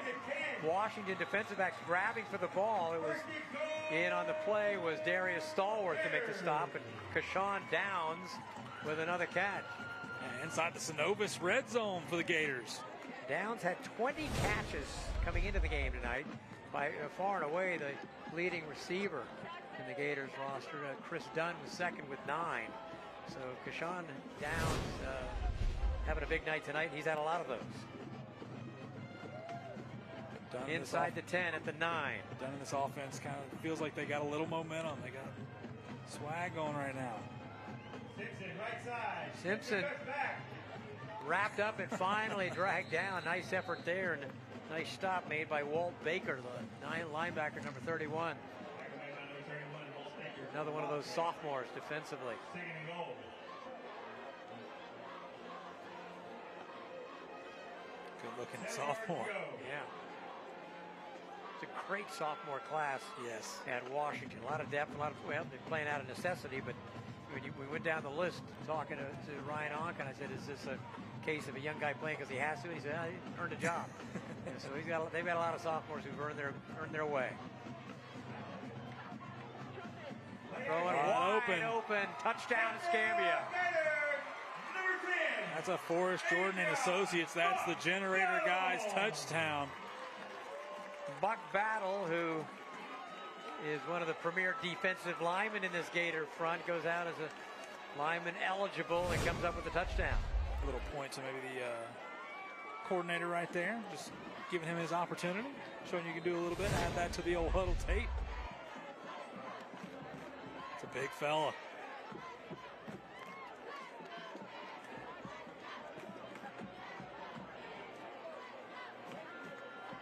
Washington defensive backs grabbing for the ball. It was in on the play was Darius Stallworth to make the stop, and Kashawn Downs with another catch. And inside the Synovus red zone for the Gators. Downs had 20 catches coming into the game tonight. By far and away the leading receiver in the Gators roster. Chris Dunn was second with 9. So Kashawn Downs having a big night tonight. He's had a lot of those. Dunn inside the 10 at the 9. Dunn in this offense kind of feels like they got a little momentum. They got swag going right now. Simpson, right side. Simpson wrapped up and finally dragged down. Nice effort there, and a nice stop made by Walt Baker, the linebacker number 31. Another one of those sophomores defensively. Second and goal. Good looking sophomore. Yeah. It's a great sophomore class. Yes. At Washington. A lot of depth, well, they're playing out of necessity, but when we went down the list talking to Ryan Onk, and I said, is this a case of a young guy playing because he has to? And he said, he earned a job. And so they've got a lot of sophomores who've earned their way. Throwing wide open. Touchdown Escambia. That's a Forrest Jordan and Associates. That's the generator guy's touchdown. Buck Battle, who is one of the premier defensive linemen in this Gator front, goes out as a lineman eligible and comes up with a touchdown. A little point to maybe the coordinator right there. Just giving him his opportunity. Showing you can do a little bit. Add that to the old huddle tape. It's a big fella.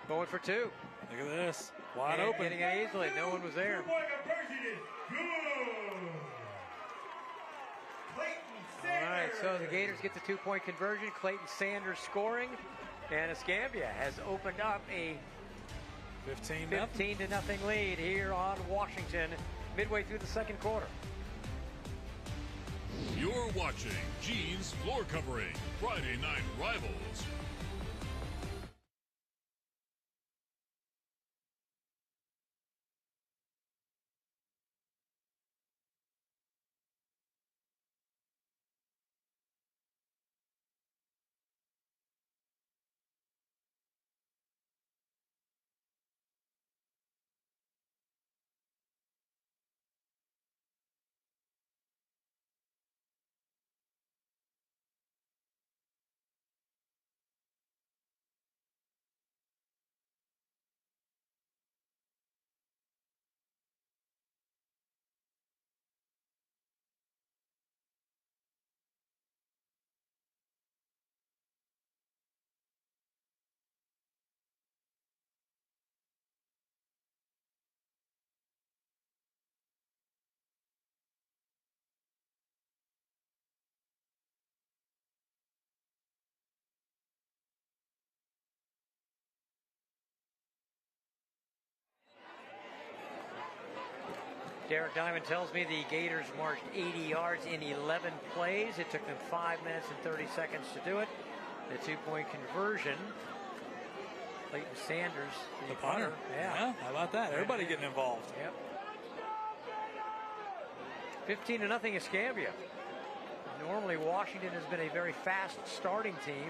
Going for 2. Look at this. Wide open. Getting it easily. No one was there. All right, so the Gators get the 2-point conversion. Clayton Sanders scoring. And Escambia has opened up a 15-0 lead here on Washington midway through the second quarter. You're watching Gene's Floor Covering Friday Night Rivals. Derek Diamond tells me the Gators marched 80 yards in 11 plays. It took them 5 minutes and 30 seconds to do it. The 2-point conversion. Clayton Sanders, the punter. Yeah, how about that? Everybody getting involved. Yep. 15-0 Escambia. Normally Washington has been a very fast starting team.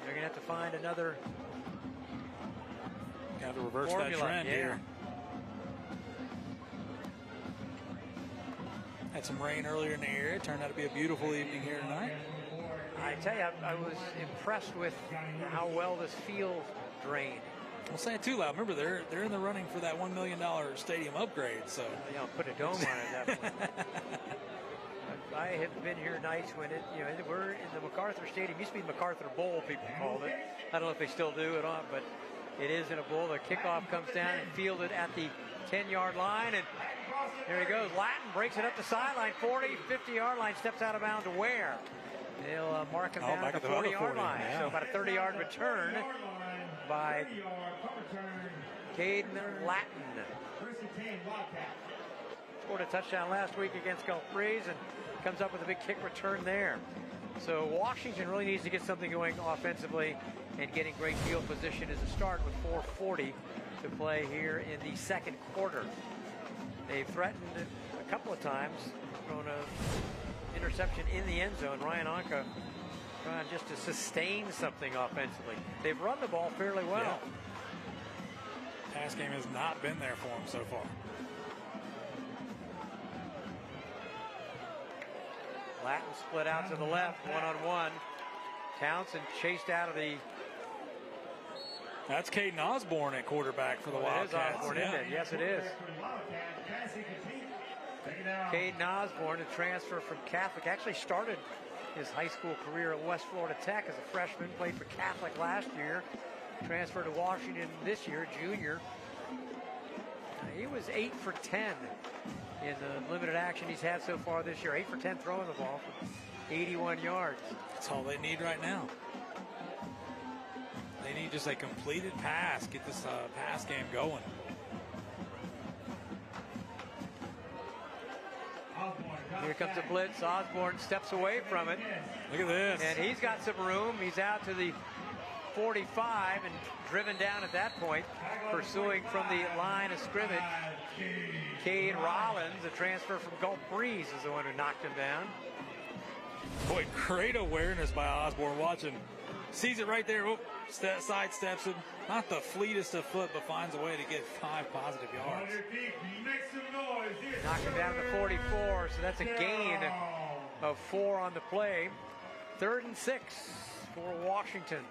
They're going to have to find another Got to reverse formula. that trend here. Had some rain earlier in the area. It turned out to be a beautiful evening here tonight. I tell you, I was impressed with how well this field drained. I'll say it too loud. Remember, they're in the running for that $1 million stadium upgrade. So I'll put a dome on it at that point. I have been here nights when we're in the MacArthur Stadium. It used to be MacArthur Bowl, people called it. I don't know if they still do it on, but it is in a bowl. The kickoff comes down and fielded at the 10-yard line, and there he goes. Latin breaks it up the sideline, 40, 50-yard line, steps out of bounds to Ware. They'll mark him down at the 40-yard line. Yeah. So about a 30-yard return by Caden Latin. Scored a touchdown last week against Gulf Breeze and comes up with a big kick return there. So Washington really needs to get something going offensively, and getting great field position is a start with 4:40 to play here in the second quarter. They've threatened a couple of times, thrown an interception in the end zone. Ryan Anka trying just to sustain something offensively. They've run the ball fairly well. Yeah. Pass game has not been there for them so far. Latin split out to the left, one-on-one. Townsend chased out of the... That's Caden Osborne at quarterback for the Wildcats. It is Osborne, isn't it? Yes, it is. Caden Osborne, a transfer from Catholic, actually started his high school career at West Florida Tech as a freshman, played for Catholic last year, transferred to Washington this year, junior. He was 8 for 10 in the limited action he's had so far this year. 8 for 10 throwing the ball for 81 yards. That's all they need right now. They need just a completed pass, get this pass game going. Here comes a blitz. Osborne steps away from it. Look at this. And he's got some room. He's out to the 45 and driven down at that point, pursuing from the line of scrimmage. Cade Rollins, a transfer from Gulf Breeze, is the one who knocked him down. Boy, great awareness by Osborne. Watching, sees it right there. Oh, sidesteps it. Not the fleetest of foot, but finds a way to get 5 positive yards. Knocked him down to 44, so that's a gain of 4 on the play. 3rd and 6 for Washington.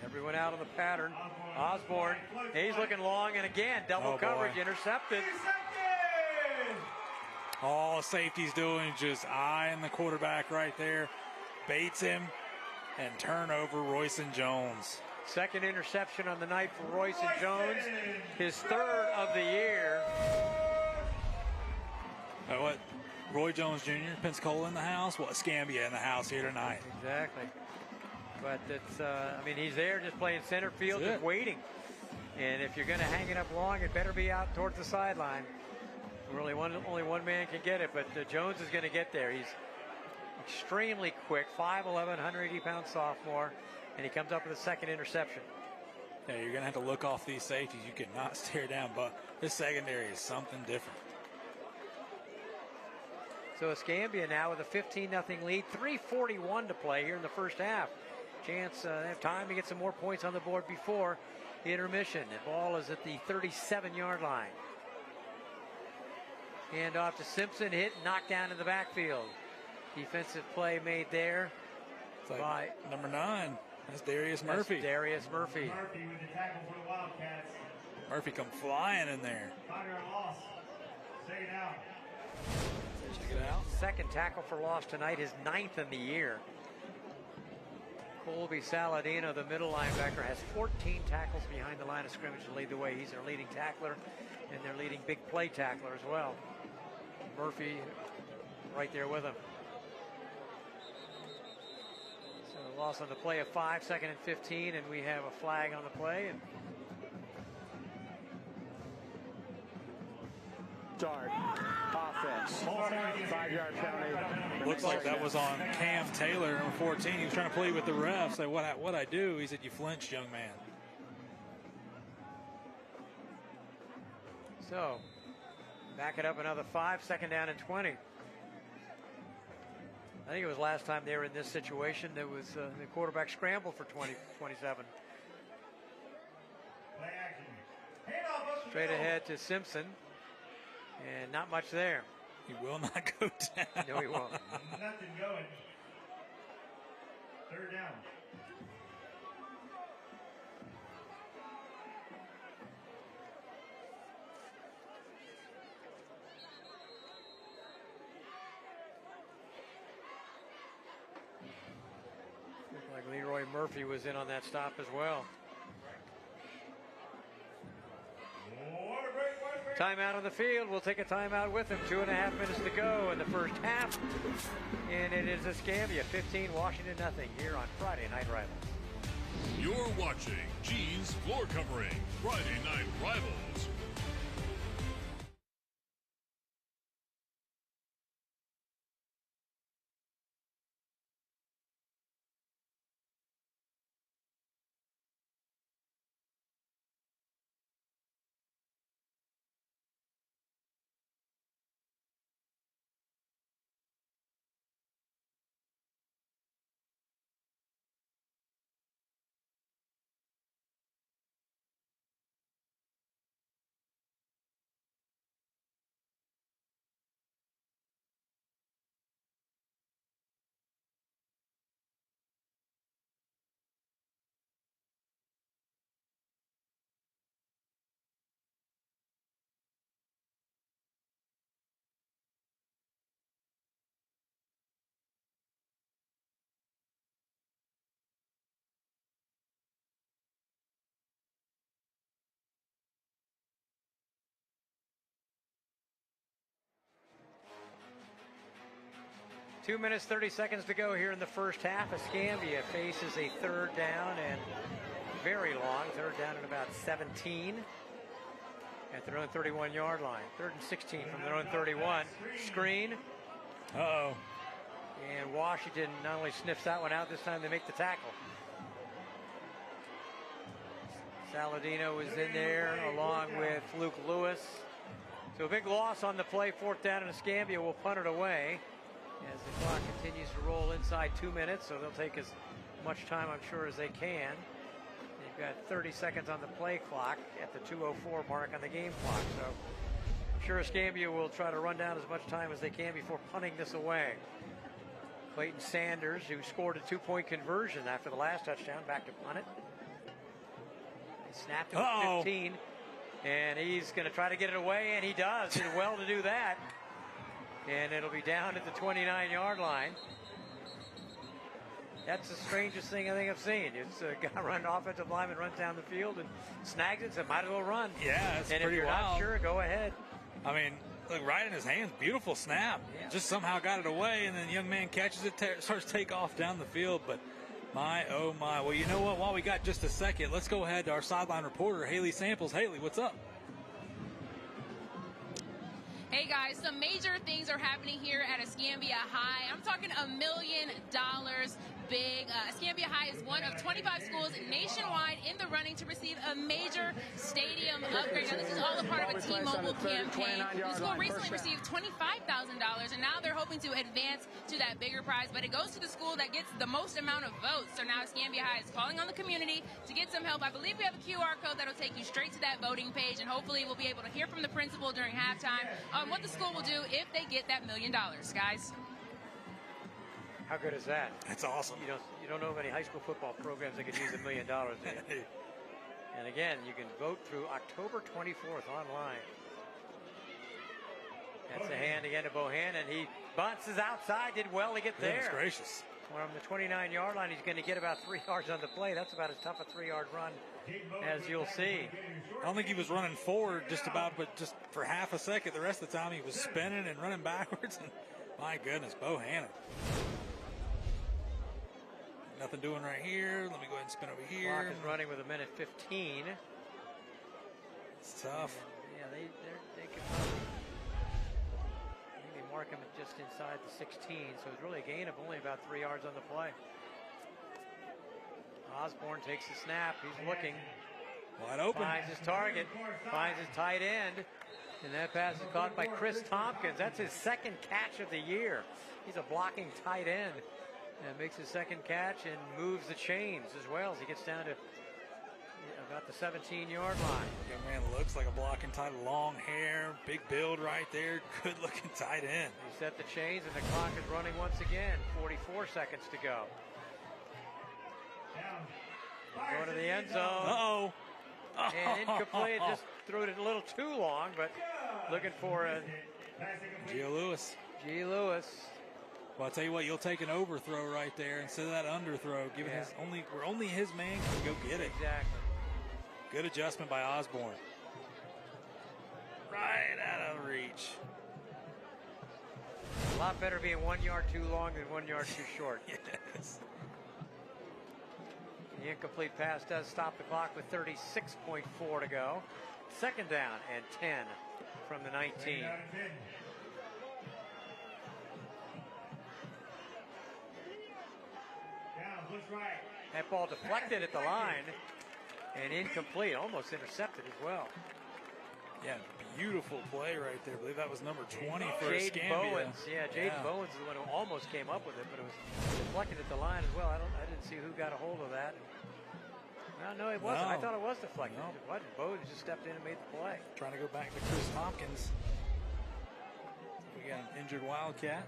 Everyone out on the pattern. Osborne, he's looking long, and again, double coverage, intercepted. All safety's doing is just eyeing the quarterback right there. Baits him, and turnover, Royson Jones. Second interception on the night for Royson Jones. His 3rd of the year. What? Roy Jones Jr., Pensacola in the house. Well, Escambia in the house here tonight. Exactly. But it's, I mean, he's there just playing center field, just waiting. And if you're going to hang it up long, it better be out towards the sideline. Really, only one man can get it, but Jones is going to get there. He's extremely quick, 5'11", 180-pound sophomore, and he comes up with a second interception. Yeah, you're going to have to look off these safeties. You cannot stare down, but this secondary is something different. So Escambia now with a 15-0 lead, 3:41 to play here in the first half. Chance they have time to get some more points on the board before intermission. The ball is at the 37-yard line. Hand off to Simpson, hit, knocked down in the backfield. Defensive play made there by number 9. That's Darius Murphy. Darius Murphy. Murphy with the tackle for the Wildcats. Murphy come flying in there. Fire loss. Second out. Check it out. Second tackle for loss tonight, his 9th in the year. Colby Saladino, the middle linebacker, has 14 tackles behind the line of scrimmage to lead the way. He's their leading tackler and their leading big play tackler as well. Murphy right there with him. A loss on the play of 5, 2nd and 15, and we have a flag on the play. And Start offense. 5-yard penalty. Looks like that was on Cam Taylor, number 14. He was trying to plead with the ref, say, what I do? He said, you flinched, young man. so, back it up another 5, 2nd down and 20. I think it was last time they were in this situation. There was the quarterback scramble for 27. Straight ahead to Simpson. And not much there. He will not go down. No, he won't. Nothing going. 3rd down. Looked like Leroy Murphy was in on that stop as well. Timeout on the field. We'll take a timeout with him. 2.5 minutes to go in the first half. And it is Escambia 15, Washington nothing here on Friday Night Rivals. You're watching Gene's Floor Covering, Friday Night Rivals. Two minutes, 30 seconds to go here in the first half. Escambia faces a 3rd down and very long. 3rd down and about 17 at their own 31-yard line. 3rd and 16 from their own 31. Screen. Uh-oh. And Washington not only sniffs that one out, this time they make the tackle. Saladino is in there along with Luke Lewis. So a big loss on the play. 4th down, and Escambia will punt it away as the clock continues to roll inside 2 minutes, so they'll take as much time, I'm sure, as they can. They've got 30 seconds on the play clock at the 2:04 mark on the game clock, so I'm sure Escambia will try to run down as much time as they can before punting this away. Clayton Sanders, who scored a 2-point conversion after the last touchdown, back to punt it. He snapped it at 15, and he's going to try to get it away, and he does. Did well to do that. And it'll be down at the 29-yard line. That's the strangest thing I think I've seen. It's a guy running offensive lineman, runs down the field and snags it, so might as well run. Yeah, it's and pretty if you're wild. not sure, go ahead. I mean, look, right in his hands, beautiful snap. Yeah. Just somehow got it away, and then the young man catches it, starts to take off down the field. But my, oh my. Well, you know what? While we got just a second, let's go ahead to our sideline reporter, Haley Samples. Haley, what's up? Hey guys, some major things are happening here at Escambia High. I'm talking $1 million big. Escambia High is one of 25 schools nationwide in the running to receive a major stadium upgrade. Now, this is all a part of a T-Mobile campaign. The school recently received $25,000, and now they're hoping to advance to that bigger prize, but it goes to the school that gets the most amount of votes. So now Escambia High is calling on the community to get some help. I believe we have a QR code that'll take you straight to that voting page, and hopefully we'll be able to hear from the principal during halftime on what the school will do if they get that $1 million, guys. How good is that? That's awesome. You don't know of any high school football programs that could use $1 million. And again, you can vote through October 24th online. That's a hand again to Bohannon. He bounces outside, did well to get there. Goodness gracious. From the 29-yard line, he's going to get about 3 yards on the play. That's about as tough a 3-yard run as you'll see. I don't think he was running forward just about, but just for half a second. The rest of the time he was spinning and running backwards. And my goodness, Bohannon. nothing doing right here. Let me go ahead and spin over here. Clock is running with 1:15. It's tough. Yeah, they could probably maybe mark him at just inside the 16. So it's really a gain of only about 3 yards on the play. Osborne takes the snap. He's looking. Wide open. Finds his target. Finds his tight end. And that pass is caught by Chris Tompkins. That's his second catch of the year. He's a blocking tight end. And makes his second catch and moves the chains as well as he gets down to about the 17-yard line. Young man looks like a blocking tight end. Long hair, big build right there. Good looking tight end. He set the chains and the clock is running once again. 44 seconds to go. Going to the end zone. Uh-oh. And incomplete. Just threw it a little too long, but looking for a Gio Lewis. G. Lewis. Well, I'll tell you what, you'll take an overthrow right there instead of that underthrow. Given where only his man can go get it. Exactly. Good adjustment by Osborne. Right out of reach. A lot better being 1 yard too long than 1 yard too short. Yes. The incomplete pass does stop the clock with 36.4 to go. Second down and 10 from the 19. That ball deflected at the line and incomplete, almost intercepted as well. Yeah, beautiful play right there. I believe that was number 20 for Jaden Escambia. Bowens. Yeah, Jaden Bowens is the one who almost came up with it, but it was deflected at the line as well. I didn't see who got a hold of that. No, it wasn't. No. I thought it was deflected. No. It wasn't. Bowens just stepped in and made the play. Trying to go back to Chris Tompkins. We got an injured Wildcat.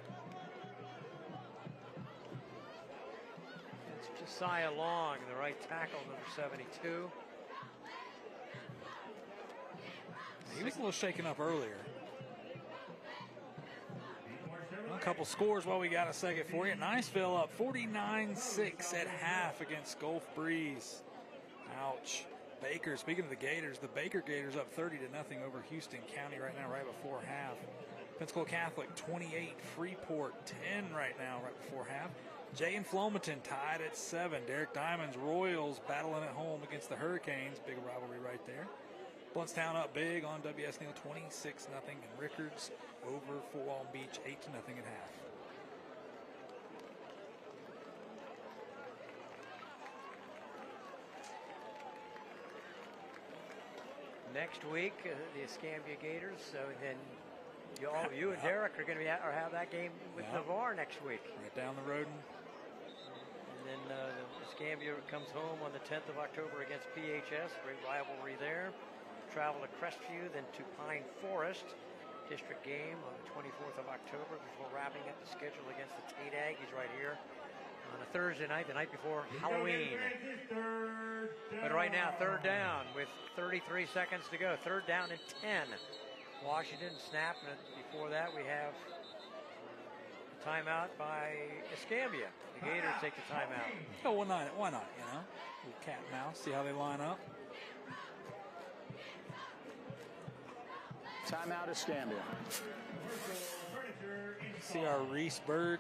It's Josiah Long, the right tackle, number 72. He was a little shaken up earlier. A couple scores while we got a second for you. Niceville up 49-6 at half against Gulf Breeze. Ouch. Baker, speaking of the Gators, the Baker Gators up 30-0 over Houston County right now, right before half. Pensacola Catholic 28, Freeport 10 right now, right before half. Jay and Flomaton tied at 7. Derek Diamond's Royals battling at home against the Hurricanes. Big rivalry right there. Bluntstown up big on W.S. Neal 26-0. And Rickards over Fort Walton Beach 8-0 at half. Next week, the Escambia Gators. So then you and Derek are going to have that game with Navarre next week. Right down the road. And then Escambia comes home on the 10th of October against PHS. Great rivalry there. Travel to Crestview, then to Pine Forest. District game on the 24th of October before wrapping up the schedule against the Tate Aggies right here on a Thursday night, the night before Halloween. But right now, third down with 33 seconds to go. Third down and 10. Washington snap, and before that we have a timeout by Escambia. The Gators take the timeout. Oh, why not, you know? Little cat and mouse, see how they line up. Timeout Escambia. See our Reeseburg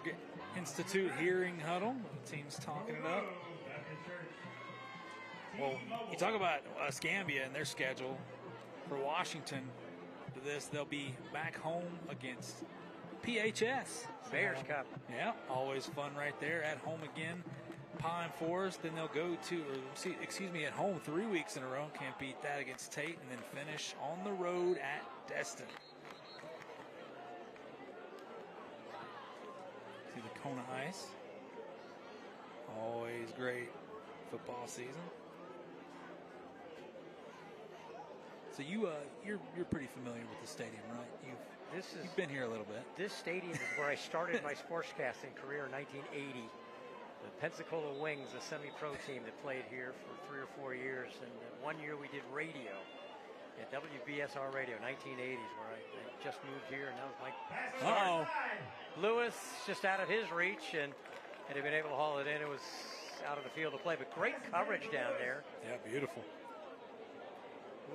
Institute hearing huddle. The team's talking it up. Well, you talk about Escambia and their schedule. For Washington, to this, they'll be back home against PHS. Bears Cup. Yeah, always fun right there. At home again, Pine Forest. Then they'll go to, at home 3 weeks in a row. Can't beat that against Tate. And then finish on the road at Destin. See the Kona Ice. Always great football season. So you're pretty familiar with the stadium, right? You've been here a little bit. This stadium is where I started my sportscasting career in 1980. The Pensacola Wings, a semi-pro team that played here for 3 or 4 years, and 1 year we did radio at WBSR Radio, 1980s, where I just moved here, and that was my start. Lewis just out of his reach, and had he been able to haul it in, it was out of the field of play. But great coverage down there. Yeah, beautiful.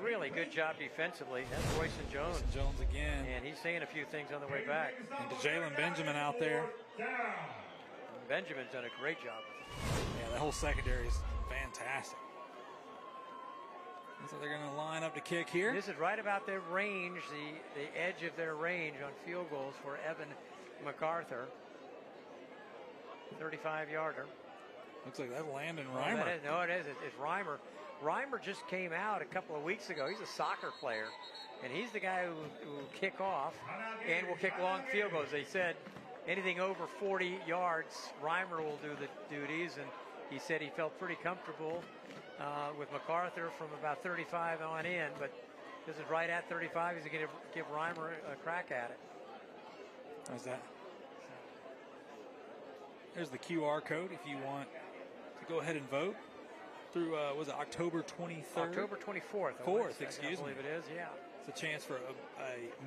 Really good job defensively. That's Royson Jones. Royson Jones again. And he's saying a few things on the way back. And to Jalen Benjamin out there. Benjamin's done a great job with it. Yeah, the whole secondary is fantastic. So they're going to line up to kick here. This is right about their range, the edge of their range on field goals for Evan MacArthur. 35-yarder. Looks like that's Landon Reimer. No, it is. It's Reimer. Reimer just came out a couple of weeks ago. He's a soccer player, and he's the guy who will kick off and will kick long field goals. They said anything over 40 yards, Reimer will do the duties, and he said he felt pretty comfortable with MacArthur from about 35 on in, but this is right at 35. He's going to give Reimer a crack at it. How's that? There's the QR code if you want to go ahead and vote through, was it October 23rd? October 24th. 4th, excuse me. I believe it is, yeah. It's a chance for a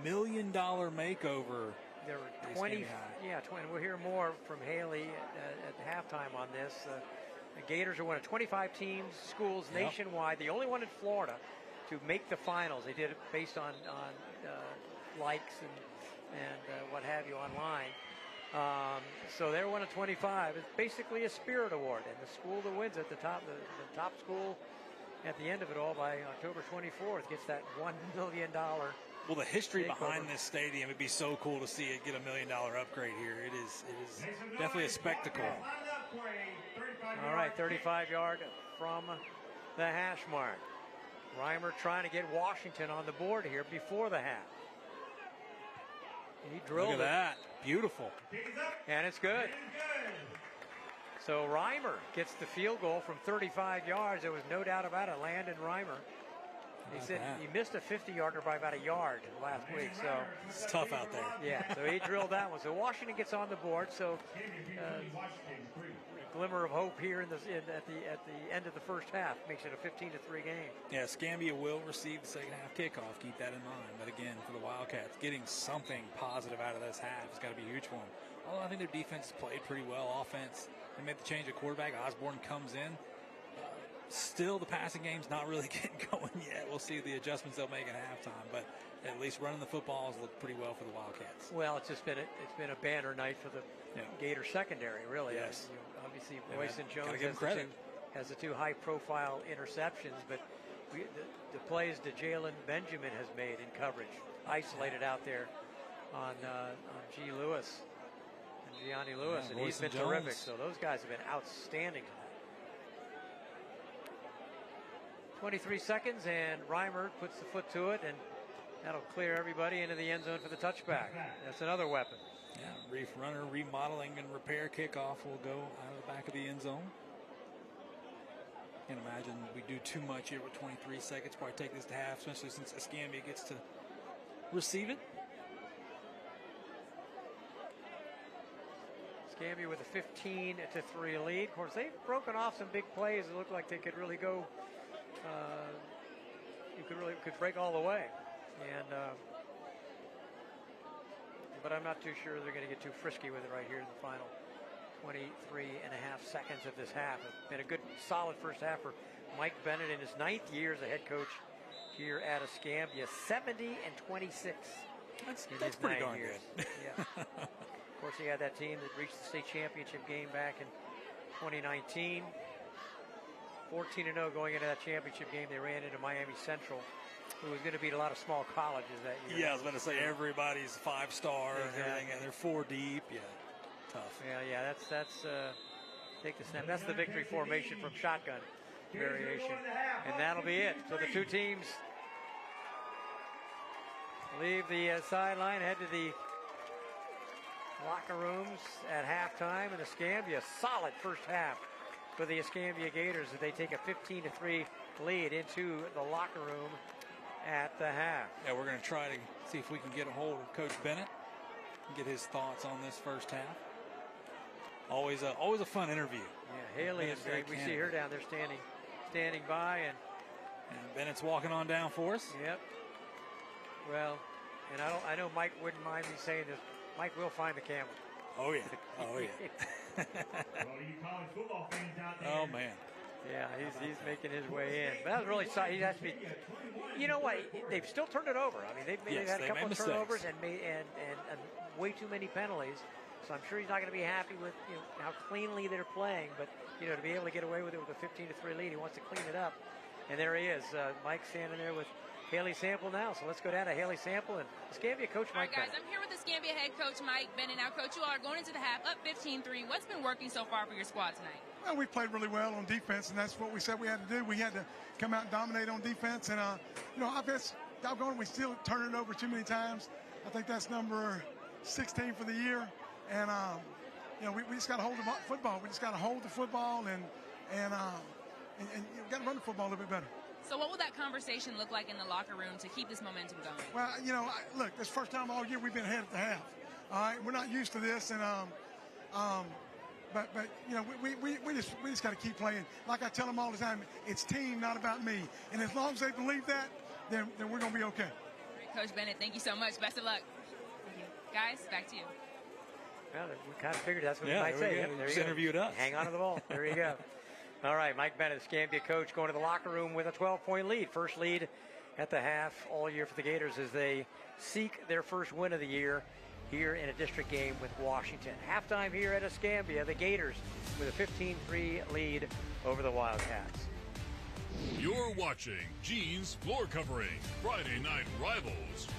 $1 million makeover. There were 20, yeah, 20. We'll hear more from Haley at halftime on this. The Gators are one of 25 teams, schools nationwide, the only one in Florida to make the finals. They did it based on likes and what have you online. So they're one of 25. It's basically a spirit award, and the school that wins at the top school at the end of it all by October 24th gets that $1 million. Well, the history behind this stadium, it'd be so cool to see it get $1 million upgrade here. It is definitely a spectacle. All right, 35-yard from the hash mark. Reimer trying to get Washington on the board here before the half. He drilled Look at that. Beautiful. And it's good. So Reimer gets the field goal from 35 yards. There was no doubt about it. Landon Reimer. He said he missed a 50-yarder by about a yard last week. So it's tough out there. Yeah, so he drilled that one. So Washington gets on the board. So a glimmer of hope here at the end of the first half makes it a 15-3 game. Yeah, Escambia will receive the second half kickoff. Keep that in mind. But again, for the Wildcats, getting something positive out of this half has got to be huge for them. Although I think their defense has played pretty well. Offense, they made the change of quarterback. Osborne comes in. Still, the passing game's not really getting going yet. We'll see the adjustments they'll make at halftime, but at least running the footballs look pretty well for the Wildcats. Well, it's been a banner night for the Gator secondary, really. Yes. Obviously, Royce and Jones has the two high-profile interceptions, but the plays that Jalen Benjamin has made in coverage, isolated out there on G. Lewis and Gianni Lewis, and he's been terrific. So those guys have been outstanding tonight. 23 seconds, and Reimer puts the foot to it, and that'll clear everybody into the end zone for the touchback. That's another weapon. Yeah, Reef Runner remodeling and repair kickoff will go out of the back of the end zone. Can't imagine we do too much here with 23 seconds. Probably take this to half, especially since Escambia gets to receive it. Escambia with a 15-3 lead. Of course, they've broken off some big plays. It looked like they could really go. You could break all the way, and but I'm not too sure they're going to get too frisky with it right here in the final 23 and a half seconds of this half. It's been a good, solid first half for Mike Bennett in his 9th year as a head coach here at Escambia. 70-26. That's pretty darn good. Yeah. Of course, he had that team that reached the state championship game back in 2019. 14-0 going into that championship game. They ran into Miami Central, who was going to beat a lot of small colleges that year. Yeah, I was going to say everybody's 5-star and everything, and they're 4 deep. Yeah, tough. Yeah. That's take the snap. That's the victory formation from shotgun variation, and that'll be it. So the two teams leave the sideline, head to the locker rooms at halftime, and Escambia solid first half for the Escambia Gators as they take a 15-3 lead into the locker room at the half. Yeah, we're going to try to see if we can get a hold of Coach Bennett and get his thoughts on this first half. Always a fun interview. Yeah, Haley is great. We see her down there standing by, and Bennett's walking on down for us. Yep. Well, and I know Mike wouldn't mind me saying this. Mike will find the camera. Oh yeah. Oh yeah. Oh man. Yeah, he's making his way in. But that was really solid. He has to be. You know what? They've still turned it over. I mean, they've had a couple of turnovers and way too many penalties. So I'm sure he's not going to be happy with how cleanly they're playing. But to be able to get away with it with a 15-3 lead, he wants to clean it up. And there he is, Mike standing there with Haley Sample now. So let's go down to Haley Sample and Escambia coach Mike All right, guys, Bennett. I'm here with Escambia head coach Mike Bennett. Now, Coach, you all are going into the half up 15-3. What's been working so far for your squad tonight? Well, we played really well on defense, and that's what we said we had to do. We had to come out and dominate on defense. And, offense, doggone, we still turn it over too many times. I think that's number 16 for the year. And, we just got to hold the football. We just got to hold the football and got to run the football a little bit better. So what will that conversation look like in the locker room to keep this momentum going? Well, look, this first time all year we've been ahead at the half. All right, we're not used to this, and but we just got to keep playing. Like I tell them all the time, it's team, not about me. And as long as they believe that, then we're gonna be okay. All right, Coach Bennett, thank you so much. Best of luck. Thank you, guys. Back to you. Well, we kind of figured that's what he might say. There Just interviewed us. Hang on to the ball. There you go. All right, Mike Bennett, Escambia coach, going to the locker room with a 12-point lead. First lead at the half all year for the Gators as they seek their first win of the year here in a district game with Washington. Halftime here at Escambia, the Gators with a 15-3 lead over the Wildcats. You're watching Gene's Floor Covering, Friday Night Rivals.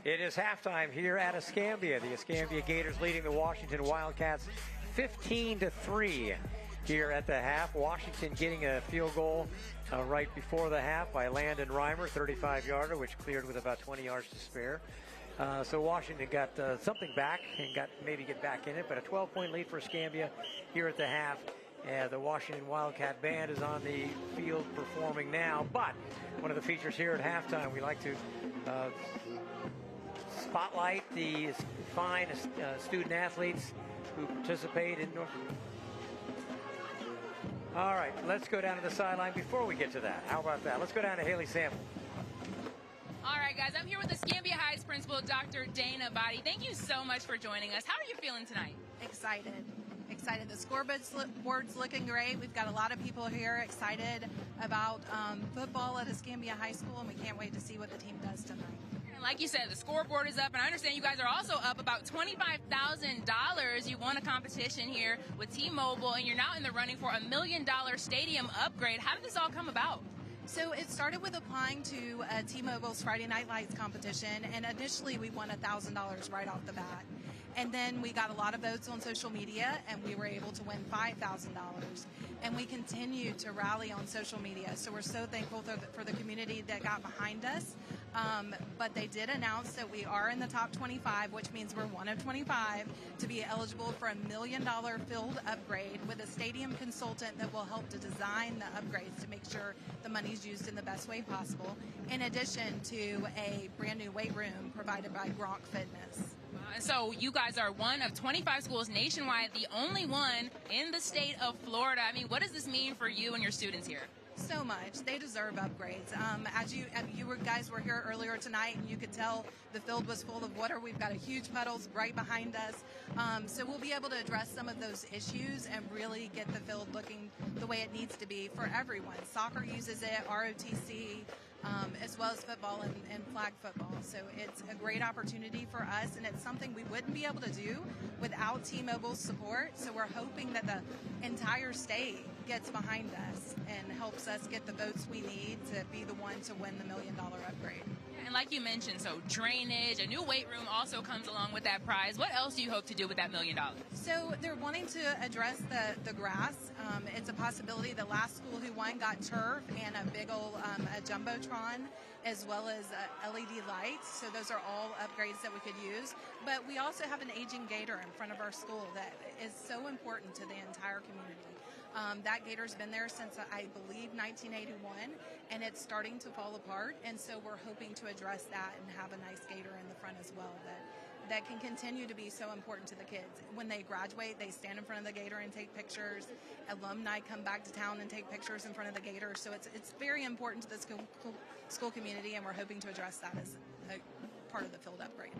It is halftime here at Escambia. The Escambia Gators leading the Washington Wildcats 15-3 here at the half. Washington getting a field goal right before the half by Landon Reimer, 35-yarder, which cleared with about 20 yards to spare. So Washington got something back and maybe get back in it, but a 12-point lead for Escambia here at the half. The Washington Wildcat Band is on the field performing now, but one of the features here at halftime, we like to spotlight the fine student athletes who participate in North. All right, let's go down to the sideline before we get to that. How about that? Let's go down to Haley Sample. All right, guys, I'm here with Escambia High's principal, Dr. Dana Body. Thank you so much for joining us. How are you feeling tonight? Excited. The scoreboard's looking great. We've got a lot of people here excited about football at Escambia High School, and we can't wait to see what the team does tonight. And like you said, the scoreboard is up, and I understand you guys are also up about $25,000. You won a competition here with T-Mobile, and you're now in the running for $1 million stadium upgrade. How did this all come about? So it started with applying to T-Mobile's Friday Night Lights competition, and initially we won $1,000 right off the bat. And then we got a lot of votes on social media, and we were able to win $5,000. And we continue to rally on social media. So we're so thankful for the community that got behind us. But they did announce that we are in the top 25, which means we're one of 25 to be eligible for $1 million field upgrade with a stadium consultant that will help to design the upgrades to make sure the money's used in the best way possible, in addition to a brand new weight room provided by Gronk Fitness. So you guys are one of 25 schools nationwide, the only one in the state of Florida. I mean, what does this mean for you and your students here? So much. They deserve upgrades. As you guys were here earlier tonight, and you could tell the field was full of water. We've got a huge puddles right behind us. So we'll be able to address some of those issues and really get the field looking the way it needs to be for everyone. Soccer uses it, ROTC, as well as football and flag football. So it's a great opportunity for us, and it's something we wouldn't be able to do without T-Mobile's support. So we're hoping that the entire state gets behind us and helps us get the votes we need to be the one to win the $1 million upgrade. And like you mentioned, so drainage, a new weight room also comes along with that prize. What else do you hope to do with that $1 million? So they're wanting to address the grass. It's a possibility. The last school who won got turf and a big old a jumbotron, as well as LED lights. So those are all upgrades that we could use. But we also have an aging gator in front of our school that is so important to the entire community. That gator's been there since, I believe, 1981, and it's starting to fall apart. And so we're hoping to address that and have a nice gator in the front as well that can continue to be so important to the kids. When they graduate, they stand in front of the gator and take pictures. Alumni come back to town and take pictures in front of the gator. So it's very important to the school community, and we're hoping to address that as a part of the field upgrade.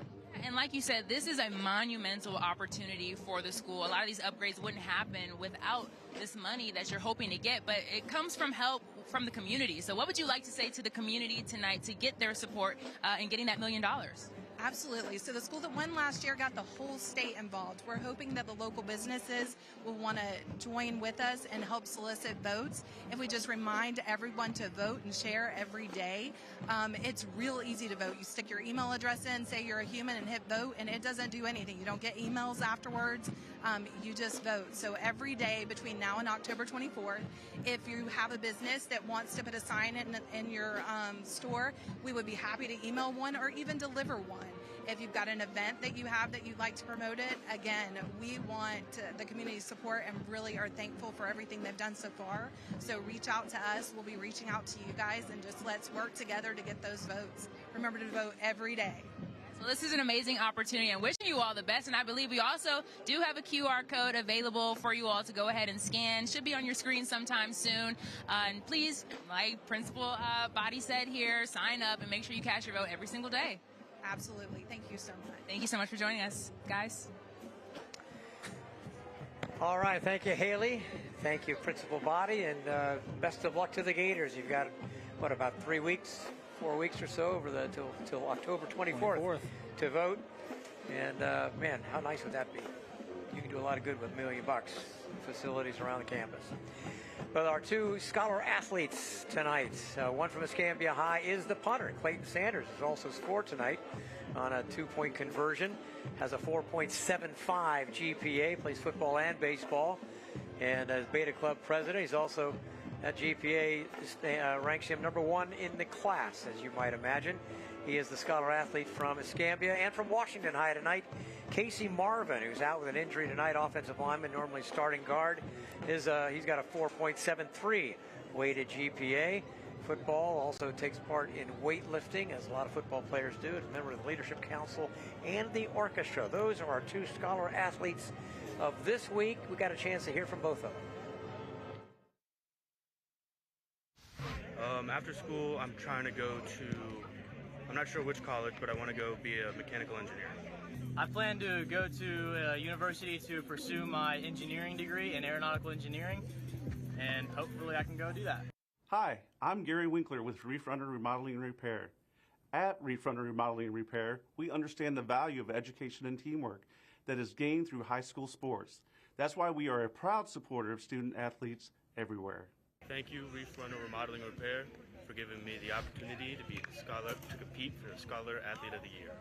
And like you said, this is a monumental opportunity for the school. A lot of these upgrades wouldn't happen without this money that you're hoping to get, but it comes from help from the community. So what would you like to say to the community tonight to get their support in getting that $1 million? Absolutely. So the school that won last year got the whole state involved. We're hoping that the local businesses will want to join with us and help solicit votes. If we just remind everyone to vote and share every day, it's real easy to vote. You stick your email address in, say you're a human, and hit vote, and it doesn't do anything. You don't get emails afterwards. You just vote. So every day between now and October 24th, if you have a business that wants to put a sign in your store, we would be happy to email one or even deliver one. If you've got an event that you have that you'd like to promote it, again, we want the community support and really are thankful for everything they've done so far. So reach out to us. We'll be reaching out to you guys, and just let's work together to get those votes. Remember to vote every day. So this is an amazing opportunity. I'm wishing you all the best, and I believe we also do have a QR code available for you all to go ahead and scan. Should be on your screen sometime soon. And please, like Principal Body said here, sign up and make sure you cast your vote every single day. Absolutely. Thank you so much. Thank you so much for joining us, guys. All right. Thank you, Haley. Thank you, Principal Body, and best of luck to the Gators. You've got, what, about 3 weeks, 4 weeks or so over till October 24th to vote. And, man, how nice would that be? You can do a lot of good with $1 million facilities around the campus. But our two scholar athletes tonight, one from Escambia High is the punter. Clayton Sanders has also scored tonight on a 2-point conversion, has a 4.75 GPA, plays football and baseball, and as Beta Club president, he's also, that GPA ranks him number 1 in the class, as you might imagine. He is the scholar athlete from Escambia, and from Washington High tonight, Casey Marvin, who's out with an injury tonight, offensive lineman, normally starting guard. He's got a 4.73 weighted GPA. Football, also takes part in weightlifting, as a lot of football players do, as a member of the Leadership Council and the orchestra. Those are our two scholar athletes of this week. We got a chance to hear from both of them. After school, I'm trying to go to, I'm not sure which college, but I want to go be a mechanical engineer. I plan to go to university to pursue my engineering degree in aeronautical engineering, and hopefully I can go do that. Hi, I'm Gary Winkler with Reef Runner Remodeling and Repair. At Reef Runner Remodeling and Repair, we understand the value of education and teamwork that is gained through high school sports. That's why we are a proud supporter of student athletes everywhere. Thank you, Reef Runner Remodeling and Repair, for giving me the opportunity to be to compete for the Scholar Athlete of the Year.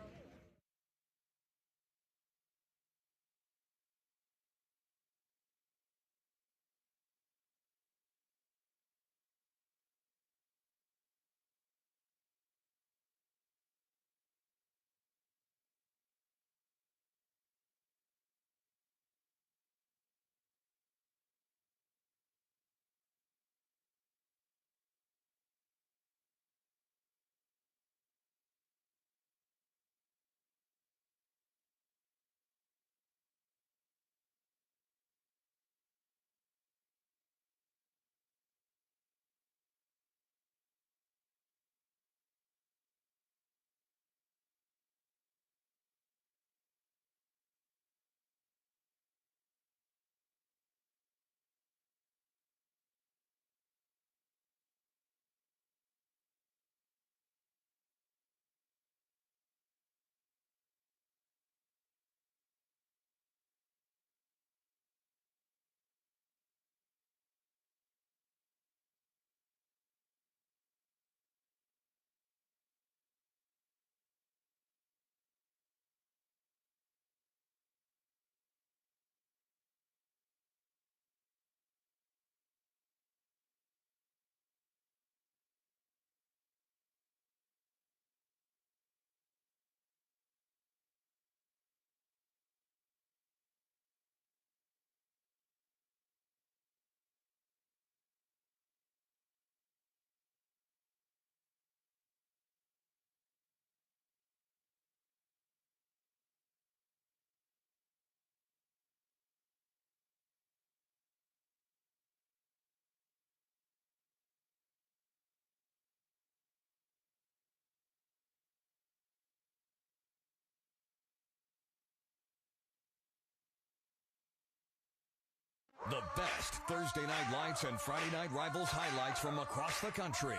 The best Thursday night lights and Friday night rivals highlights from across the country.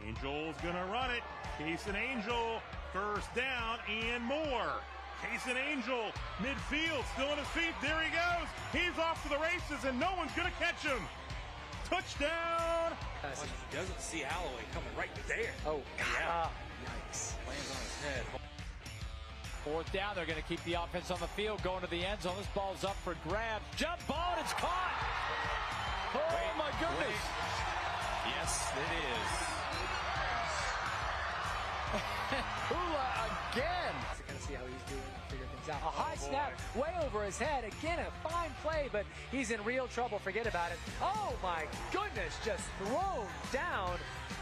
Angel's gonna run it. Case and Angel, first down and more. Case and Angel, midfield, still on his feet. There he goes. He's off to the races, and no one's gonna catch him. Touchdown. He doesn't see Holloway coming right there. Oh, yeah. Yikes. Lands on his head. Fourth down, they're going to keep the offense on the field, going to the end zone. This ball's up for grabs. Jump ball, and it's caught. Oh, my goodness. Yes, it is. Hula again. To kind of see how he's doing and figure things out. A high snap way over his head. Again, a fine play, but he's in real trouble. Forget about it. Oh, my goodness, just thrown down.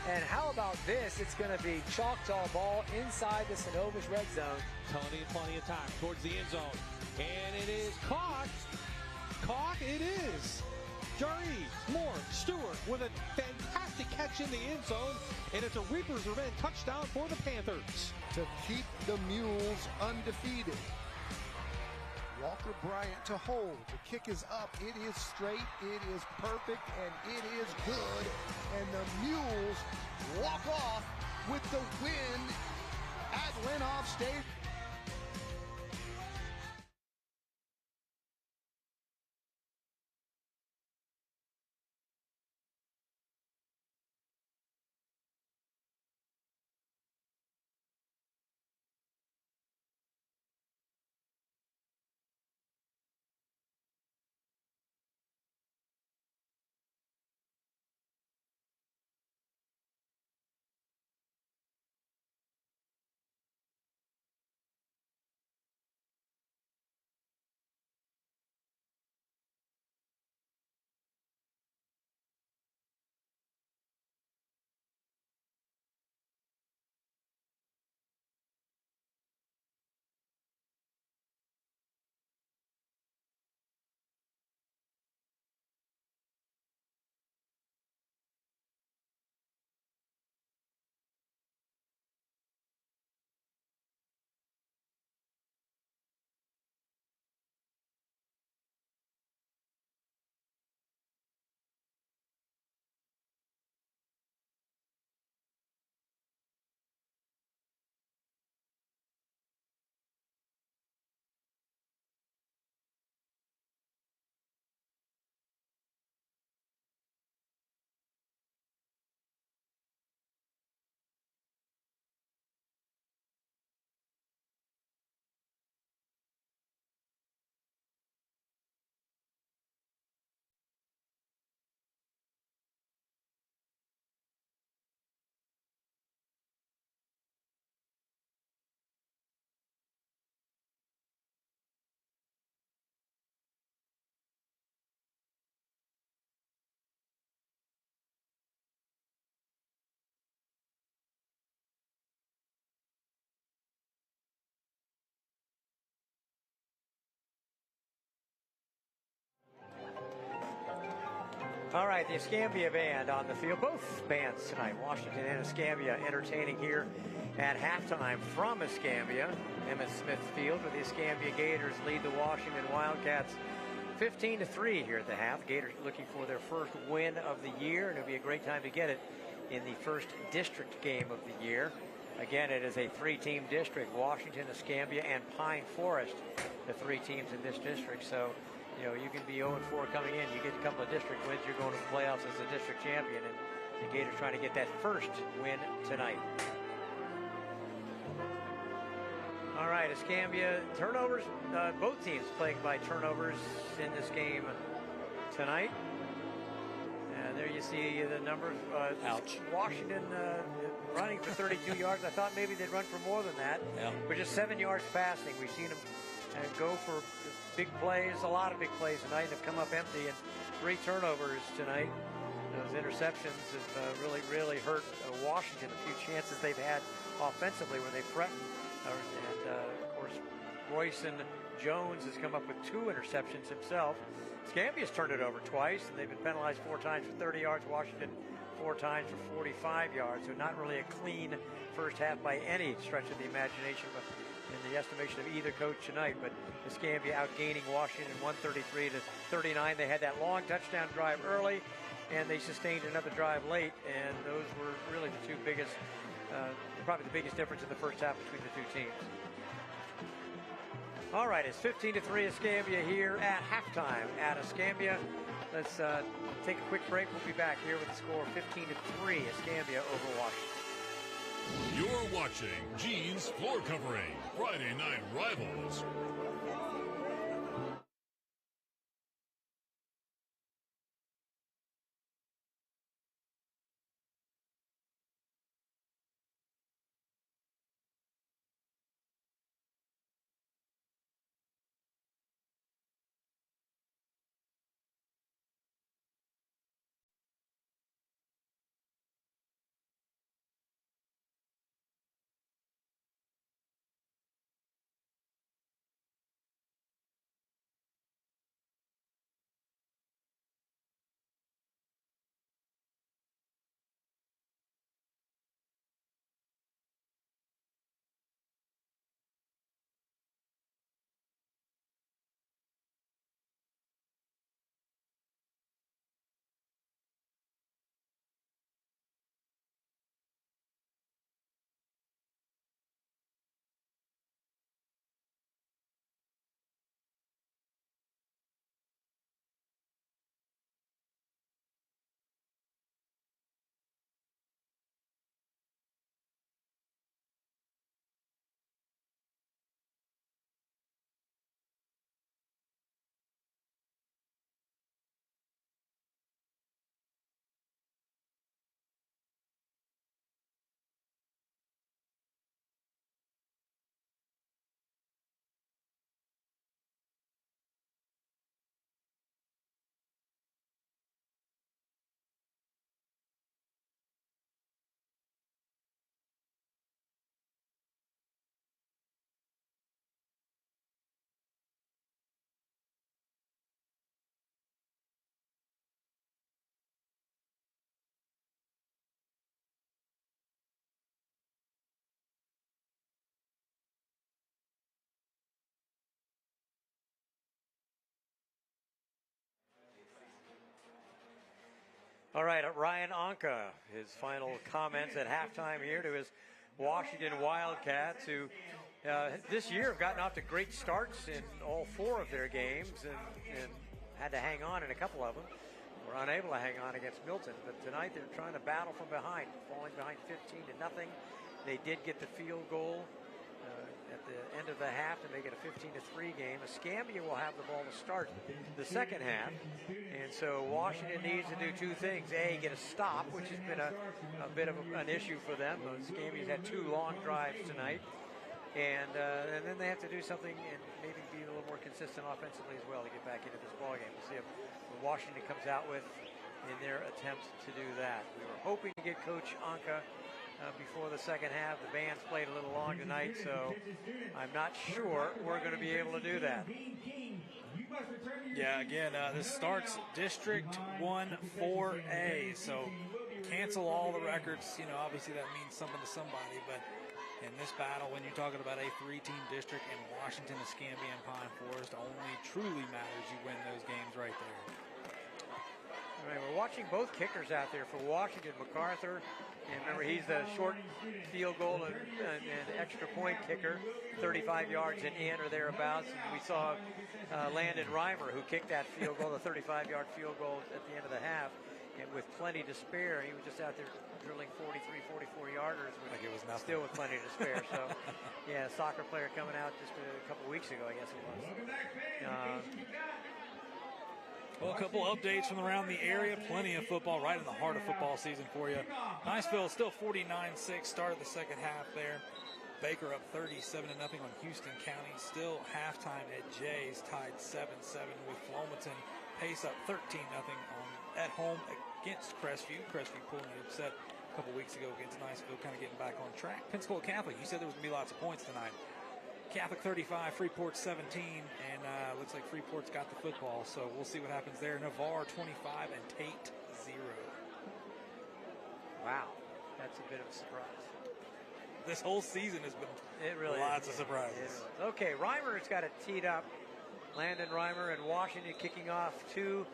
And how about this? It's going to be chalk-all ball inside the Synovus red zone. Plenty of time towards the end zone. And it is caught. Caught it is. Jarry, Moore, Stewart with a fantastic catch in the end zone. And it's a Reaper's Revenge touchdown for the Panthers. To keep the Mules undefeated. Walker Bryant to hold. The kick is up. It is straight. It is perfect. And it is good. And the Mules walk off with the win at Lenox Stadium. All right, the Escambia band on the field. Both bands tonight, Washington and Escambia, entertaining here at halftime from Escambia. Emmett Smith Field, where the Escambia Gators lead the Washington Wildcats 15-3 here at the half. Gators looking for their first win of the year, and it'll be a great time to get it in the first district game of the year. Again, it is a three-team district: Washington, Escambia, and Pine Forest, the three teams in this district. So, you know, you can be 0-4 coming in. You get a couple of district wins, you're going to the playoffs as a district champion, and the Gators trying to get that first win tonight. All right, Escambia turnovers. Both teams plagued by turnovers in this game tonight. And there you see the numbers. Ouch. Washington running for 32 yards. I thought maybe they'd run for more than that. Yeah. But just 7 yards passing. We've seen them go for big plays, a lot of big plays tonight, and have come up empty. And 3 turnovers tonight. Those interceptions have really hurt Washington. A few chances they've had offensively where they threatened. Of course, Royson Jones has come up with 2 interceptions himself. Escambia's turned it over twice, and they've been penalized 4 times for 30 yards. Washington 4 times for 45 yards. So not really a clean first half by any stretch of the imagination, but in the estimation of either coach tonight. But Escambia outgaining Washington 133-39. They had that long touchdown drive early, and they sustained another drive late, and those were really the 2 biggest, probably the biggest difference in the first half between the 2 teams. All right, it's 15-3 Escambia here at halftime at Escambia. Let's take a quick break. We'll be back here with the score 15-3 Escambia over Washington. You're watching Gene's Floor Covering, Friday Night Rivals. All right, Ryan Anka, his final comments at halftime here to his Washington Wildcats, who this year have gotten off to great starts in all 4 of their games and had to hang on in a couple of them. Were unable to hang on against Milton, but tonight they're trying to battle from behind, falling behind 15-0. They did get the field goal at the end of the half to make it a 15-3 game. Escambia will have the ball to start the second half, and so Washington needs to do 2 things. A, get a stop, which has been a bit of an issue for them. Escambia's had 2 long drives tonight, and then they have to do something and maybe be a little more consistent offensively as well to get back into this ballgame. We'll see what Washington comes out with in their attempt to do that. We were hoping to get Coach Anka before the second half. The band's played a little long tonight, so I'm not sure we're going to be able to do that. Yeah, again, this starts District 1 4A, so cancel all the records. You know, obviously that means something to somebody, but in this battle, when you're talking about a 3-team district in Washington, Escambia, and Pine Forest, only truly matters you win those games right there. All right, we're watching both kickers out there for Washington. MacArthur, and remember, he's the short field goal and extra point kicker, 35 yards and in or thereabouts. And we saw Landon Reimer, who kicked that field goal, the 35-yard field goal at the end of the half, and with plenty to spare. He was just out there drilling 43, 44-yarders. Like it was nothing. Still with plenty to spare. So, yeah, a soccer player coming out just a couple weeks ago, I guess it was. Well, a couple updates from around the area. Plenty of football right in the heart of football season for you. Niceville still 49-6. Started the second half there. Baker up 37-0 on Houston County. Still halftime at Jay's, tied 7-7 with Flomaton. Pace up 13-0 at home against Crestview. Crestview pulling the upset a couple weeks ago against Niceville, kind of getting back on track. Pensacola Catholic, you said there was going to be lots of points tonight. Catholic 35, Freeport 17, and looks like Freeport's got the football, so we'll see what happens there. Navarre 25 and Tate 0. Wow, that's a bit of a surprise. This whole season has been lots of surprises. Okay, Reimer's got it teed up. Landon Reimer and Washington kicking off to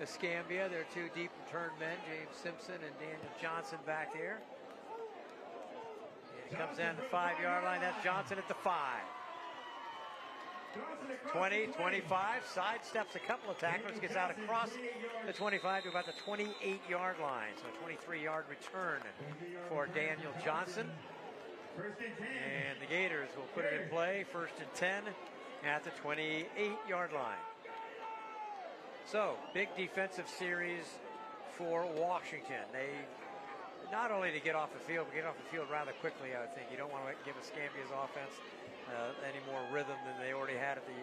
Escambia. Their two deep return men, James Simpson and Daniel Johnson back there. And it comes down to the 5-yard line. That's Johnson at the 5. 20, 25, sidesteps a couple of tacklers, gets out across the 25 to about the 28-yard line. So a 23-yard return for Daniel Johnson. And the Gators will put it in play, 1st and 10 at the 28-yard line. So, big defensive series for Washington. They, not only to get off the field, but get off the field rather quickly, I would think. You don't want to give Escambia's offense any more rhythm than they already had at the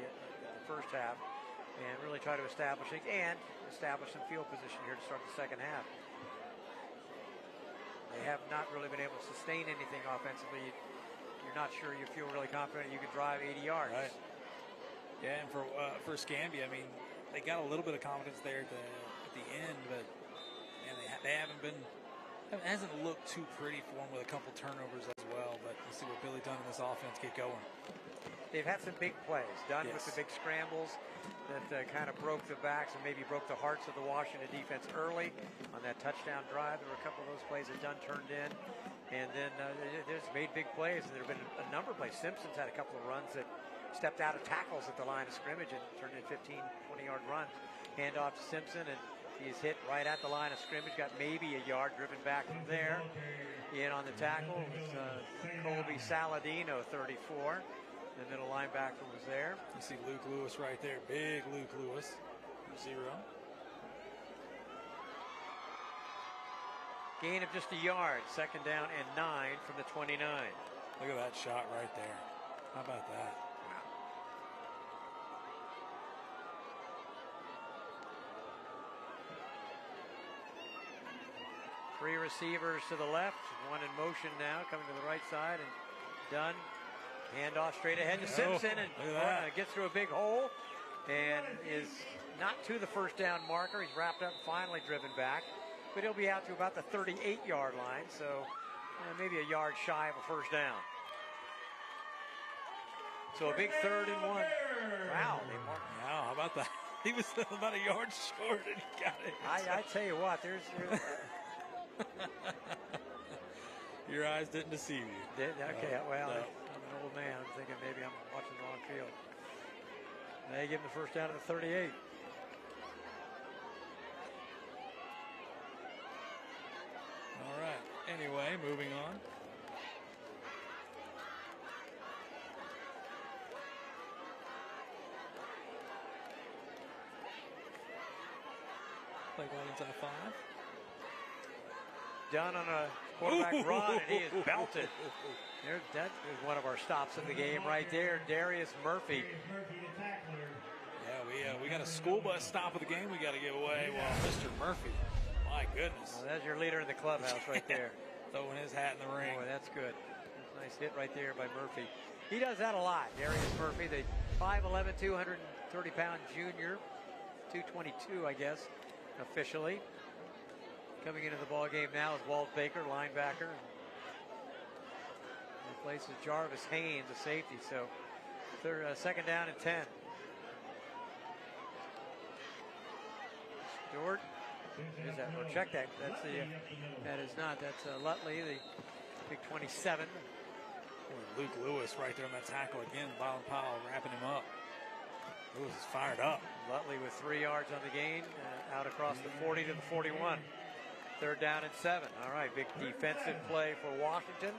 first half, and really try to establish things and establish some field position here to start the second half. They have not really been able to sustain anything offensively. You're not sure you feel really confident you can drive 80 yards. Right. Yeah, and for Escambia, I mean, they got a little bit of confidence there at the end, but man, they haven't been. It hasn't looked too pretty for them with a couple turnovers as well, but we'll see what Billy Dunn and this offense get going. They've had some big plays. Dunn with the big scrambles that kind of broke the backs and maybe broke the hearts of the Washington defense early on that touchdown drive. There were a couple of those plays that Dunn turned in. And then they just made big plays, and there have been a number of plays. Simpson's had a couple of runs that stepped out of tackles at the line of scrimmage and turned in 15, 20-yard runs. Hand off to Simpson, and he's hit right at the line of scrimmage, got maybe a yard driven back from there. In on the tackle was Colby Saladino, 34. The middle linebacker was there. You see Luke Lewis right there, big Luke Lewis, 0. Gain of just a yard, 2nd down and 9 from the 29. Look at that shot right there. How about that? Three receivers to the left, one in motion now, coming to the right side, and Dunn. Handoff straight ahead to Simpson, and gets through a big hole, and is not to the 1st down marker. He's wrapped up and finally driven back, but he'll be out to about the 38-yard line, so maybe a yard shy of a 1st down. So a big 3rd and 1. Wow, they marked. Wow, how about that? He was about a yard short and he got it. I tell you what, there's your eyes didn't deceive you. Okay, well, I'm an old man. I'm thinking maybe I'm watching the wrong field. They give him the 1st down at the 38. All right. Anyway, moving on. Play going inside 5. Dunn on a quarterback run, and he is belted. That is one of our stops of the game right there, Darius Murphy. Yeah, we got a school bus stop of the game we got to give away. Well, Mr. Murphy, my goodness. Well, that's your leader in the clubhouse right there. Throwing his hat in the ring. Boy, that's good. That's a nice hit right there by Murphy. He does that a lot, Darius Murphy, the 5'11", 200 30-pound junior, 222, I guess, officially. Coming into the ball game now is Walt Baker, linebacker. Replaces Jarvis Haynes, a safety. So second down and 10. Stewart. Is that? Or check that. That's the. That is not. That's Lutley, the big 27. Luke Lewis right there on that tackle again. Byron Powell wrapping him up. Lewis is fired up. Lutley with 3 yards on the gain, out across the 40 to the 41. Third down and 7. All right, big defensive play for Washington.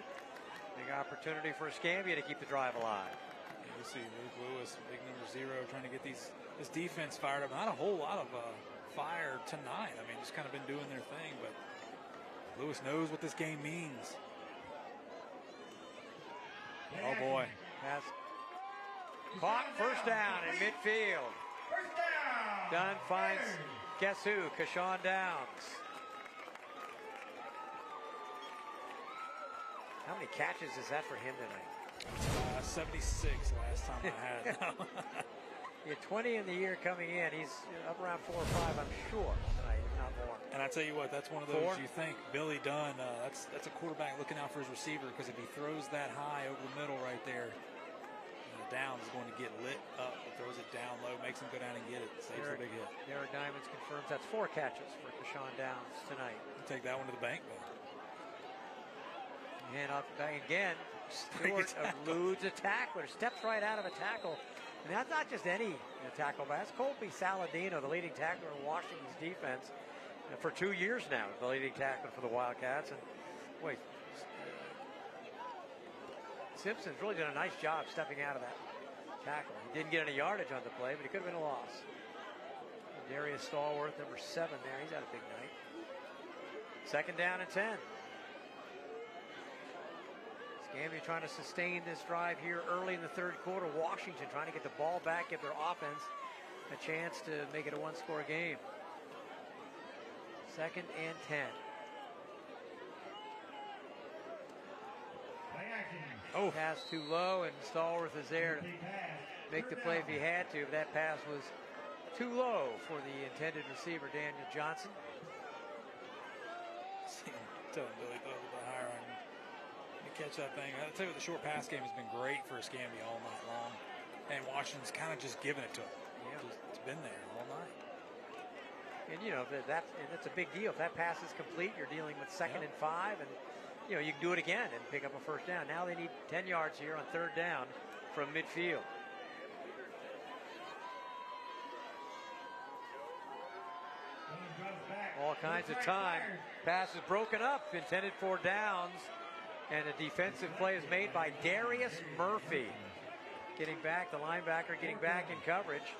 Big opportunity for Escambia to keep the drive alive. You see Luke Lewis, big number 0, trying to get this defense fired up. Not a whole lot of fire tonight. I mean, just kind of been doing their thing, but Lewis knows what this game means. Oh boy. Pass caught, first down in midfield. Dunn finds, guess who? Kashawn Downs. How many catches is that for him tonight? 76 last time I had. He had 20 in the year coming in. He's up around 4 or 5, I'm sure, tonight, if not more. And I tell you what, that's one of those you think Billy Dunn, that's a quarterback looking out for his receiver, because if he throws that high over the middle right there, Downs is going to get lit up. He throws it down low, makes him go down and get it. Saves a big hit. Derek Diamonds confirms that's 4 catches for Kashawn Downs tonight. We'll take that one to the bank, man. Hand off the back again. Stewart eludes a tackler, steps right out of a tackle. And that's not just any tackle, but that's Colby Saladino, the leading tackler in Washington's defense for 2 years now, the leading tackler for the Wildcats. And boy, Simpson's really done a nice job stepping out of that tackle. He didn't get any yardage on the play, but he could have been a loss. Darius Stallworth, number 7 there. He's had a big night. Second down and 10. Escambia trying to sustain this drive here early in the third quarter. Washington trying to get the ball back, give their offense a chance to make it a 1-score game. Second and 10. Oh, pass too low, and Stallworth is there to make the play if he had to. But that pass was too low for the intended receiver, Daniel Johnson. Tell him Billy throw a little bit higher on him. Catch that thing. I'll tell you what, the short pass game has been great for Escambia all night long. And Washington's kind of just giving it to him. Yeah. It's been there all night. And, you know, that's a big deal. If that pass is complete, you're dealing with second and 5. And, you know, you can do it again and pick up a first down. Now they need 10 yards here on third down from midfield. All kinds of time. Pass is broken up, intended for Downs. And a defensive play is made by Darius Murphy. Getting back, the linebacker getting back in coverage.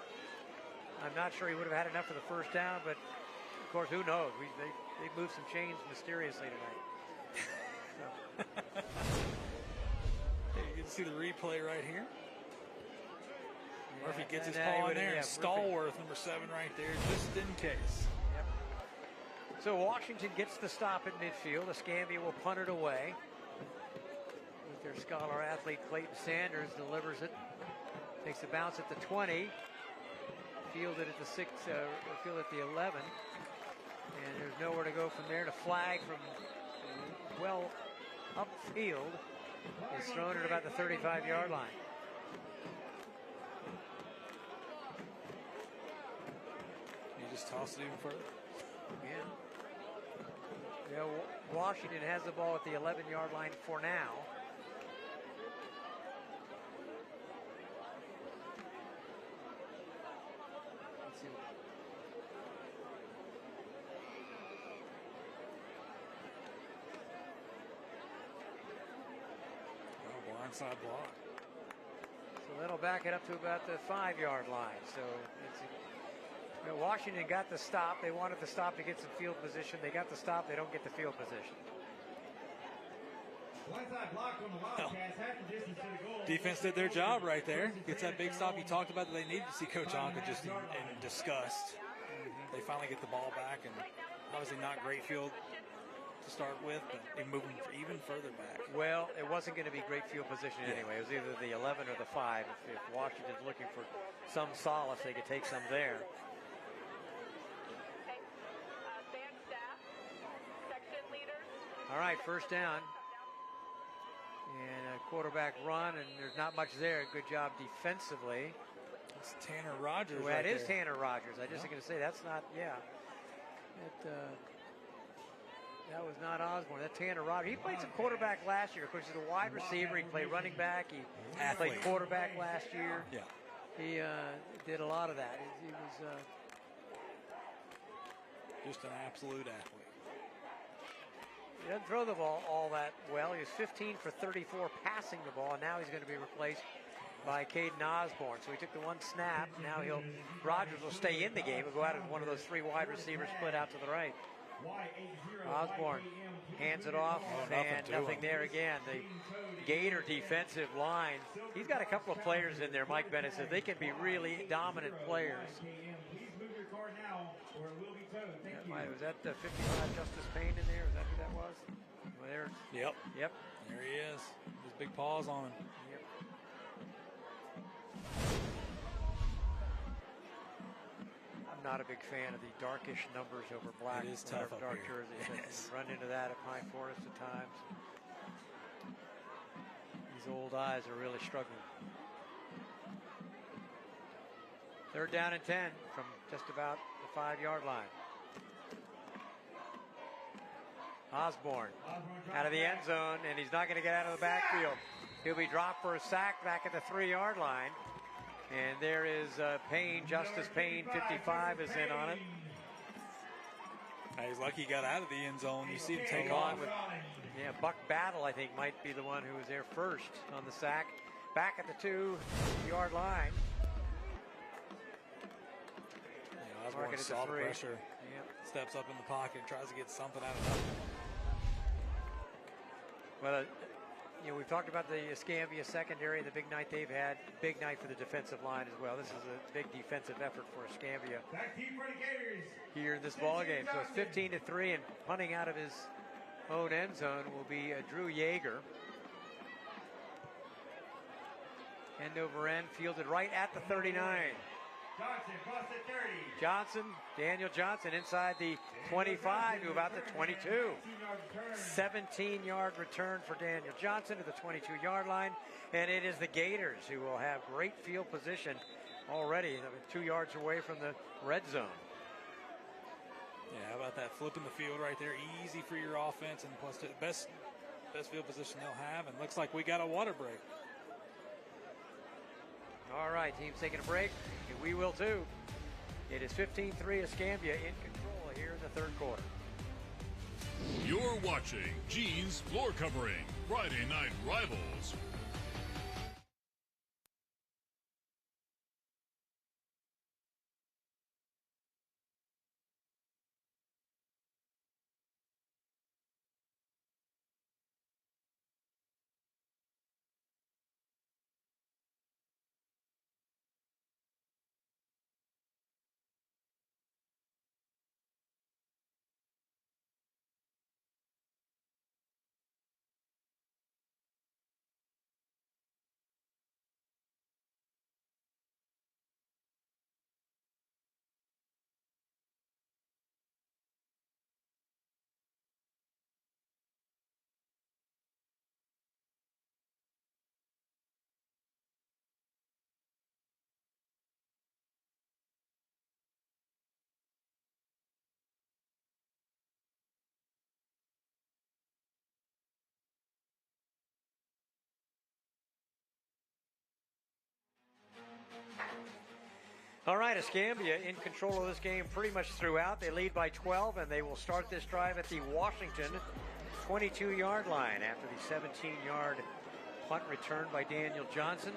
I'm not sure he would have had enough for the first down, but of course, who knows? They moved some chains mysteriously tonight. You can see the replay right here. Murphy gets his paw in there, and Stallworth, number 7 right there, just in case. Yep. So Washington gets the stop at midfield. Escambia will punt it away. Their scholar athlete Clayton Sanders delivers it, takes a bounce at the 20, fielded at the 6, fielded at the 11, and there's nowhere to go from there. To flag from well upfield is thrown at about the 35-yard line. You just toss it even further. Yeah. Washington has the ball at the 11-yard line for now. Blindside block. So that'll back it up to about the 5-yard line. So Washington got the stop. They wanted the stop to get some field position. They got the stop. They don't get the field position. Blindside block on the Wildcats, half the distance to the goal. Defense did their job right there. Gets that big stop. You talked about that they needed to see Coach Anka just in disgust. They finally get the ball back, and obviously not great field to start with, but they move them even further back. Well, it wasn't going to be great field position anyway. It was either the 11 or the 5. If Washington's looking for some solace, they could take some there. All right, first down. And a quarterback run, and there's not much there. Good job defensively. It's Tanner Rogers. Well, right that is there. Tanner Rogers. I just going to say that's not, that was not Osborne. That's Tanner Rogers. He played some quarterback last year. Of course, he's a wide receiver. He played running back. He played quarterback last year. Yeah. He did a lot of that. He was just an absolute athlete. He doesn't throw the ball all that well. He was 15 for 34 passing the ball, and now he's going to be replaced by Caden Osborne. So he took the one snap. Now Rogers will stay in the game. He'll go out as one of those 3 wide receivers split out to the right. Osborne hands it off, and nothing there again. The Gator defensive line, he's got a couple of players in there, Mike Bennett says. They can be really dominant players. Was that the 55 Justice Payne in there? Is that who that was? Well, there. Yep. Yep. There he is. His big paws on him. Yep. I'm not a big fan of the darkish numbers over black. It is tough up dark here. jerseys. Yes. Run into that at Pine Forest at times. These old eyes are really struggling. Third down and 10 from just about the 5-yard line. Osborne out of the end zone, and he's not going to get out of the backfield. He'll be dropped for a sack back at the 3-yard line. And there is Payne, Justice Payne, 55 is in on it. He's lucky he got out of the end zone. You see him take off. Buck Battle, I think, might be the one who was there first on the sack. Back at the 2-yard line. Osborne saw the pressure. Steps up in the pocket, tries to get something out of it. Well, we've talked about the Escambia secondary, the big night they've had. Big night for the defensive line as well. This is a big defensive effort for Escambia here in this ball game. So it's 15-3, and punting out of his own end zone will be Drew Yeager. End over end, fielded right at the 39. Johnson, Daniel Johnson inside the 25 to about the 22. 17-yard return for Daniel Johnson to the 22-yard line. And it is the Gators who will have great field position already 2 yards away from the red zone. Yeah, how about that? Flipping the field right there. Easy for your offense, and plus the best field position they'll have. And looks like we got a water break. All right, team's taking a break, and we will too. It is 15-3 Escambia in control here in the third quarter. You're watching Gene's Floor Covering, Friday Night Rivals. All right, Escambia in control of this game pretty much throughout. They lead by 12, and they will start this drive at the Washington 22-yard line after the 17-yard punt return by Daniel Johnson.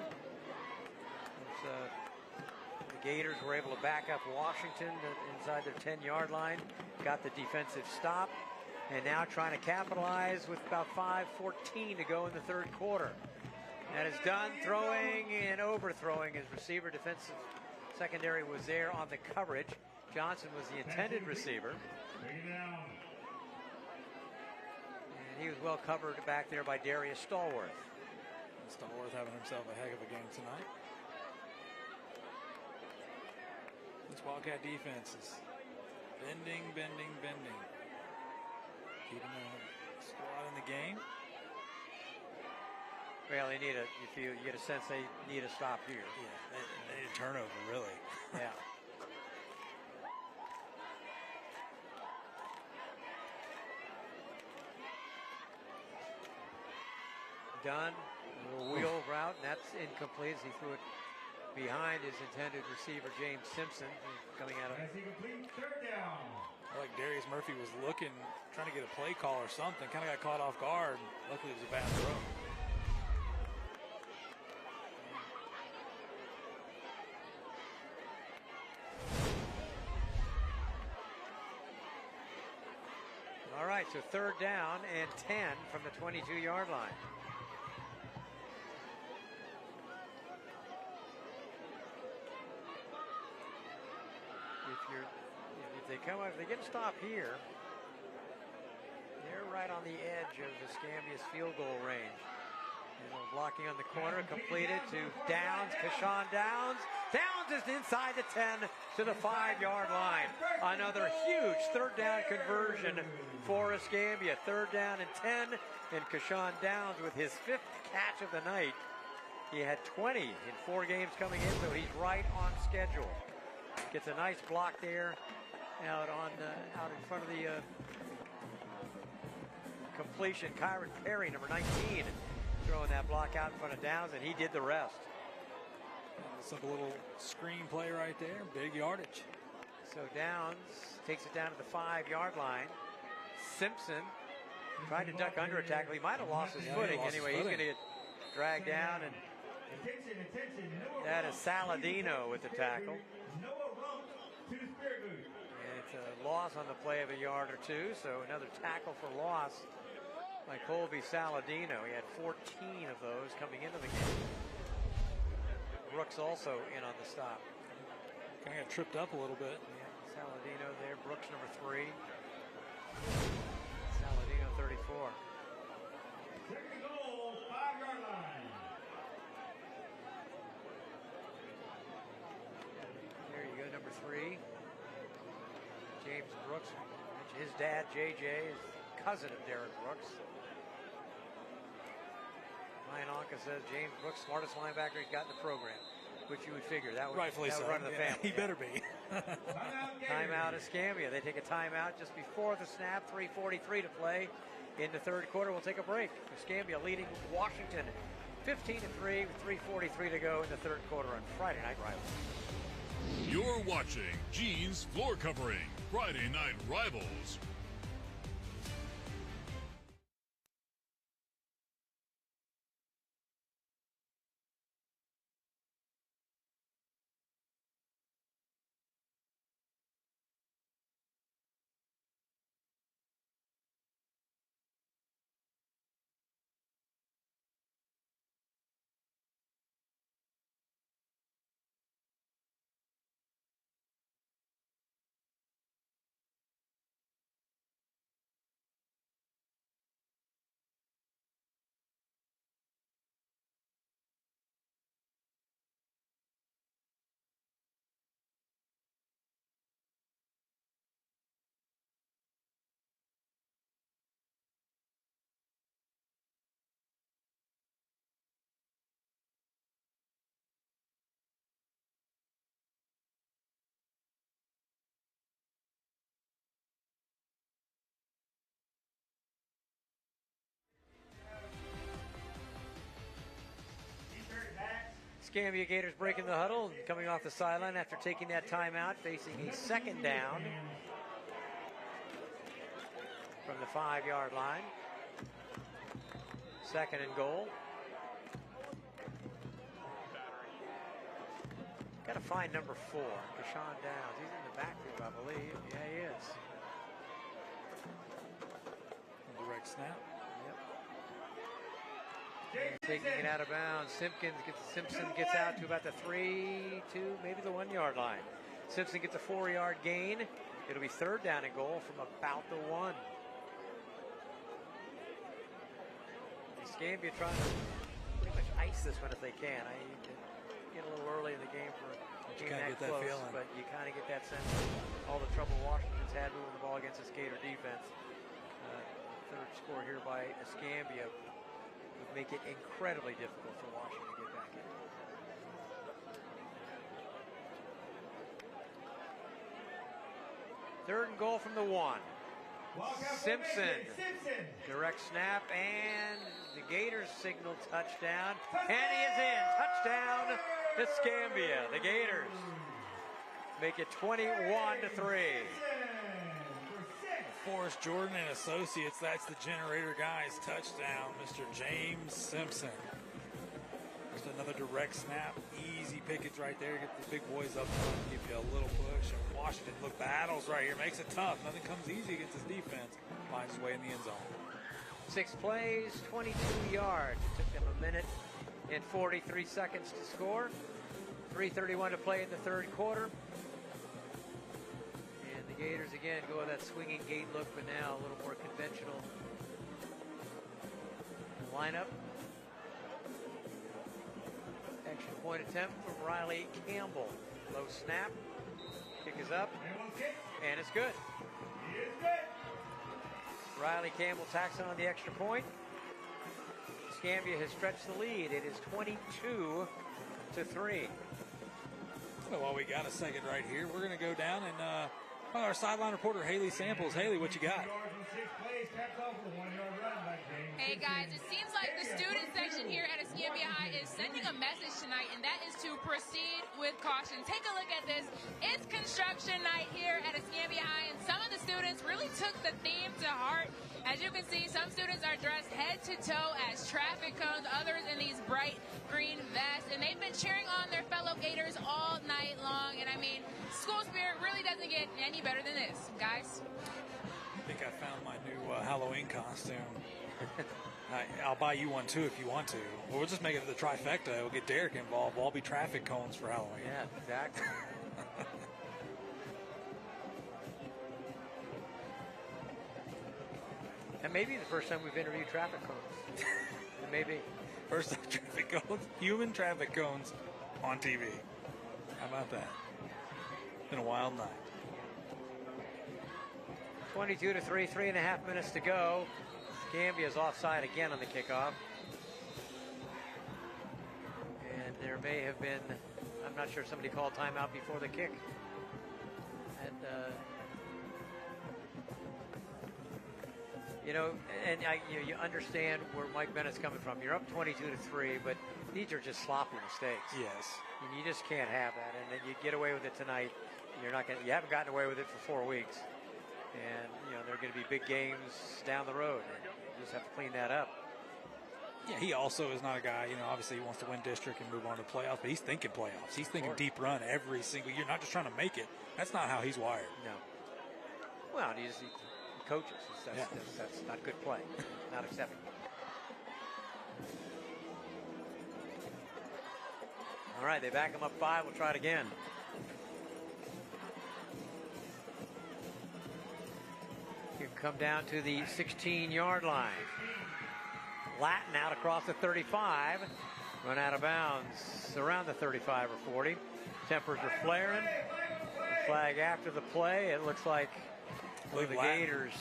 The Gators were able to back up Washington inside their 10-yard line, got the defensive stop, and now trying to capitalize with about 5:14 to go in the third quarter. That is done, throwing and overthrowing his receiver. Defensive secondary was there on the coverage. Johnson was the intended receiver. And he was well covered back there by Darius Stallworth. Stallworth having himself a heck of a game tonight. This Wildcat defense is bending. Keeping the squad in the game. Well, they need you get a sense they need a stop here. Yeah, they need a turnover, really. Yeah. Dunn, a little wheel route, and that's incomplete as he threw it behind his intended receiver, James Simpson, coming out of. Third down. I like Darius Murphy was looking, trying to get a play call or something, kind of got caught off guard. Luckily, it was a bad throw. All right, so third down and 10 from the 22-yard line. If they get a stop here, they're right on the edge of Escambia's field goal range. Blocking on the corner, completed to Downs, Kashawn Downs. Downs is inside the 10 to the 5-yard line. Another huge third down conversion for Escambia. Third down and 10, and Kashawn Downs with his 5th catch of the night. He had 20 in 4 games coming in, so he's right on schedule. Gets a nice block there out in front of the completion. Kyron Perry, number 19, throwing that block out in front of Downs, and he did the rest. Simple little screen play right there, big yardage. So Downs takes it down to the 5-yard line. Simpson tried to duck under a tackle. He might have lost his footing. Anyway, he's going to get dragged down, and that is Saladino with the tackle. And it's a loss on the play of a yard or two, so another tackle for loss by Colby Saladino. He had 14 of those coming into the game. Brooks also in on the stop. Kind of got tripped up a little bit. Yeah, Saladino there. Brooks number 3. Saladino 34. Second goal, 5-yard line. There you go, number 3. James Brooks. His dad, JJ, is cousin of Derek Brooks. Ryan Anka says James Brooks, smartest linebacker he's got in the program, which you would figure that would, rightfully that would so. run the family. He better be. Timeout Escambia. They take a timeout just before the snap. 3:43 to play in the third quarter. We'll take a break. Escambia leading Washington 15-3 with 3:43 to go in the third quarter on Friday Night Rivals. You're watching Gene's Floor Covering Friday Night Rivals. Escambia Gators breaking the huddle, coming off the sideline after taking that timeout, facing a second down from the 5-yard line. Second and goal. Got to find number 4, Kashawn Downs. He's in the backfield, I believe. Yeah, he is. Direct snap. Taking it out of bounds. Simpson gets out to about the 3, 2, maybe the 1-yard line. Simpson gets a 4-yard gain. It'll be third down and goal from about the 1. Escambia trying to pretty much ice this one if they can. You can get a little early in the game for a game that close, but you kind of get that sense of all the trouble Washington's had moving the ball against this Gator defense. Third score here by Escambia would make it incredibly difficult for Washington to get back in. Third and goal from the 1. Simpson, direct snap, and the Gators signal touchdown, and he is in. Touchdown, Escambia. The Gators make it 21-3. Forrest Jordan and Associates, that's the generator guy's touchdown, Mr. James Simpson. Just another direct snap, easy pickets right there, get the big boys up front, give you a little push. And Washington, look, battles right here, makes it tough. Nothing comes easy against this defense. Finds his way in the end zone. 6 plays, 22 yards. It took them a minute and 43 seconds to score. 3:31 to play in the third quarter. The Gators again go with that swinging gate look, but now a little more conventional lineup. Extra point attempt from Riley Campbell. Low snap. Kick is up. And it's good. Riley Campbell tacks on the extra point. Escambia has stretched the lead. It is 22-3. Well, while we got a second right here, we're going to go down and our sideline reporter, Haley Samples. Haley, what you got? Hey, guys, it seems like the student section here at Escambia High is sending a message tonight, and that is to proceed with caution. Take a look at this. It's construction night here at Escambia High, and some of the students really took the theme to heart. As you can see, some students are dressed head to toe as traffic cones, others in these bright green vests, and they've been cheering on their fellow Gators all night long. And I mean, school spirit really doesn't get any better than this, guys. I think I found my new Halloween costume. I'll buy you one too if you want to. We'll just make it the trifecta. We'll get Derek involved. We'll all be traffic cones for Halloween. Yeah, exactly. And maybe the first time we've interviewed traffic cones. Maybe. First time traffic cones, human traffic cones on TV. How about that? It's been a wild night. 22-3, 3.5 minutes to go. Escambia's offside again on the kickoff. And there may have been, I'm not sure, somebody called timeout before the kick. And, you understand where Mike Bennett's coming from. You're up 22-3, but these are just sloppy mistakes. Yes. And you just can't have that. And then you get away with it tonight. You haven't gotten away with it for 4 weeks. And, there are going to be big games down the road. And you just have to clean that up. Yeah, he also is not a guy, obviously he wants to win district and move on to playoffs, but he's thinking playoffs. He's thinking deep run every single year, not just trying to make it. That's not how he's wired. No. Well, he coaches. That's not good play. Not acceptable. All right, they back him up 5. We'll try it again. You come down to the 16-yard line. Latin out across the 35. Run out of bounds around the 35 or 40. Tempers are flaring. Flag after the play. It looks like the Gators.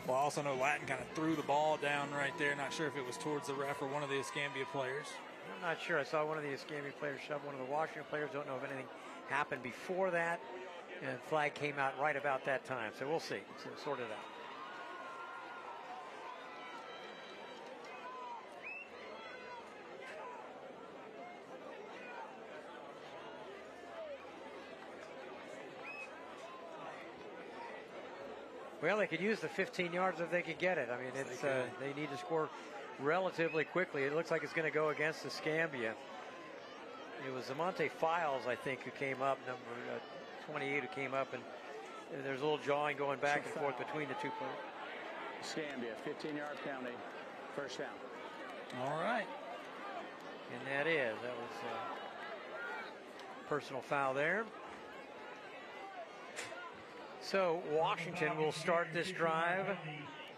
Well, I also know Latin kind of threw the ball down right there. Not sure if it was towards the ref or one of the Escambia players. I'm not sure. I saw one of the Escambia players shove one of the Washington players. Don't know if anything happened before that. And the flag came out right about that time. So we'll see. So sort it out. Well, they could use the 15 yards if they could get it. I mean, it's they need to score relatively quickly. It looks like it's going to go against Escambia. It was Zamonte Files, I think, who came up, number 28, who came up, and there's a little jawing going back and forth between the two players. Escambia, 15-yard penalty, first down. All right. And that was a personal foul there. So Washington will start this drive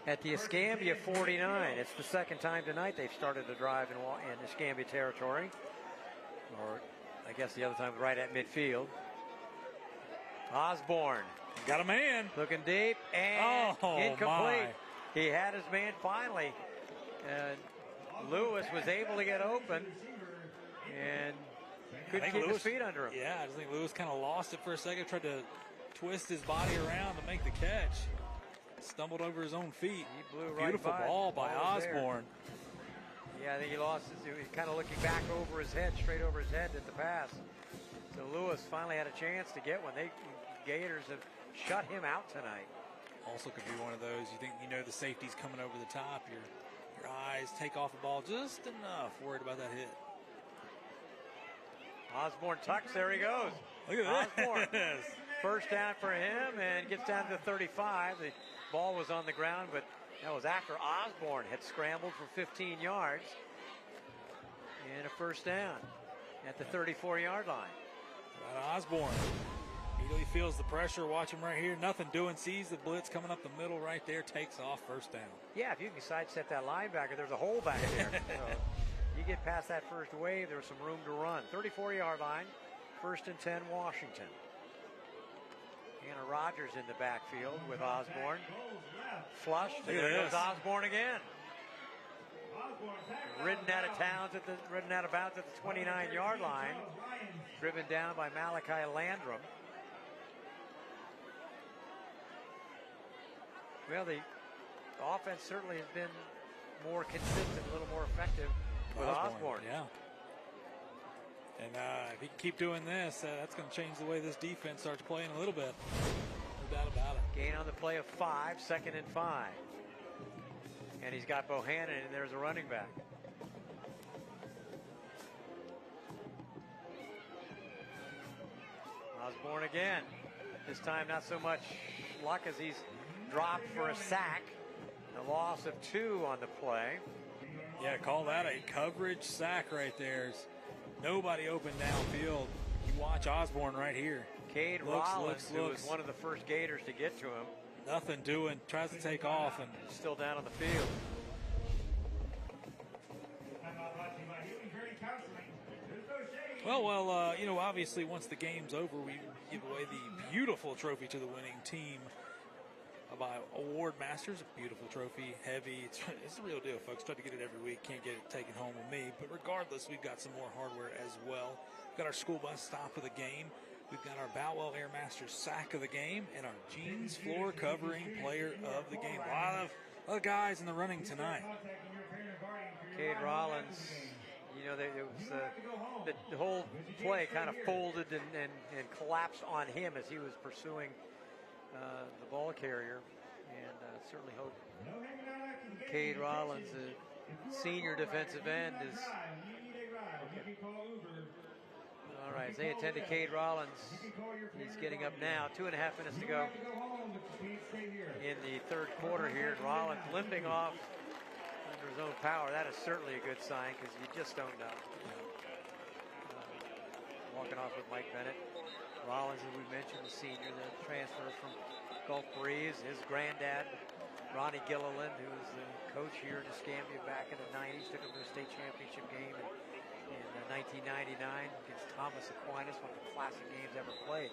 at the Escambia 49. It's the second time tonight they've started a drive in Escambia territory. Or I guess the other time right at midfield. Osborne. Got a man. Looking deep and incomplete. My. He had his man finally. Lewis was able to get open and couldn't keep his feet under him. Yeah, I just think Lewis kind of lost it for a second, tried to twist his body around to make the catch. Stumbled over his own feet. He blew Beautiful right by ball by Osborne. Yeah, I think he lost his, he was kind of looking back over his head, straight over his head at the pass. So Lewis finally had a chance to get one. Gators have shut him out tonight. Also could be one of those, you think, the safety's coming over the top. Your eyes take off the ball just enough, worried about that hit. Osborne tucks, there he goes. Look at Osborne. First down for him and gets down to the 35. The ball was on the ground, but that was after Osborne had scrambled for 15 yards. And a first down at the 34-yard line. Right, Osborne. He feels the pressure. Watch him right here. Nothing doing. Sees the blitz coming up the middle right there. Takes off. First down. Yeah, if you can sidestep that linebacker, there's a hole back there. So you get past that first wave, there's some room to run. 34-yard line. First and 10, Washington. Anna Rogers in the backfield with Osborne. Flushed. And there goes Osborne again. Ridden out of bounds at the 29-yard line. Driven down by Malachi Landrum. Well, the offense certainly has been more consistent, a little more effective with Osborne. Yeah. And if he can keep doing this, that's going to change the way this defense starts playing a little bit. No doubt about it. Gain on the play of 5, 2nd and 5. And he's got Bohannon, and there's a running back. Osborne again. This time not so much luck as he's dropped for a sack. A loss of 2 on the play. Yeah, call that a coverage sack right there. There's nobody open downfield. You watch Osborne right here. Cade Rollins, who was one of the first Gators to get to him. Nothing doing. Tries to take off and still down on the field. Well, obviously once the game's over, we give away the beautiful trophy to the winning team by Award Masters. A beautiful trophy, heavy. It's the real deal, folks. Try to get it every week. Can't get it taken home with me. But regardless, we've got some more hardware as well. We've got our school bus stop of the game. We've got our Boutwell Air Masters sack of the game and our jeans floor covering player of the game. A lot of guys in the running tonight. Cade Rollins, the whole play kind of folded and collapsed on him as he was pursuing the ball carrier. And certainly hope Cade Rollins, the senior defensive end, is okay. All right, as they attend to Cade Rollins, he's getting up now. 2.5 minutes to go in the third quarter here. Rollins limping off under his own power. That is certainly a good sign because you just don't know. Walking off with Mike Bennett. Rollins, as we mentioned, the senior, the transfer from Gulf Breeze. His granddad, Ronnie Gilliland, who was the coach here in Escambia back in the 90s, took him to a state championship game in 1999 against Thomas Aquinas, one of the classic games ever played.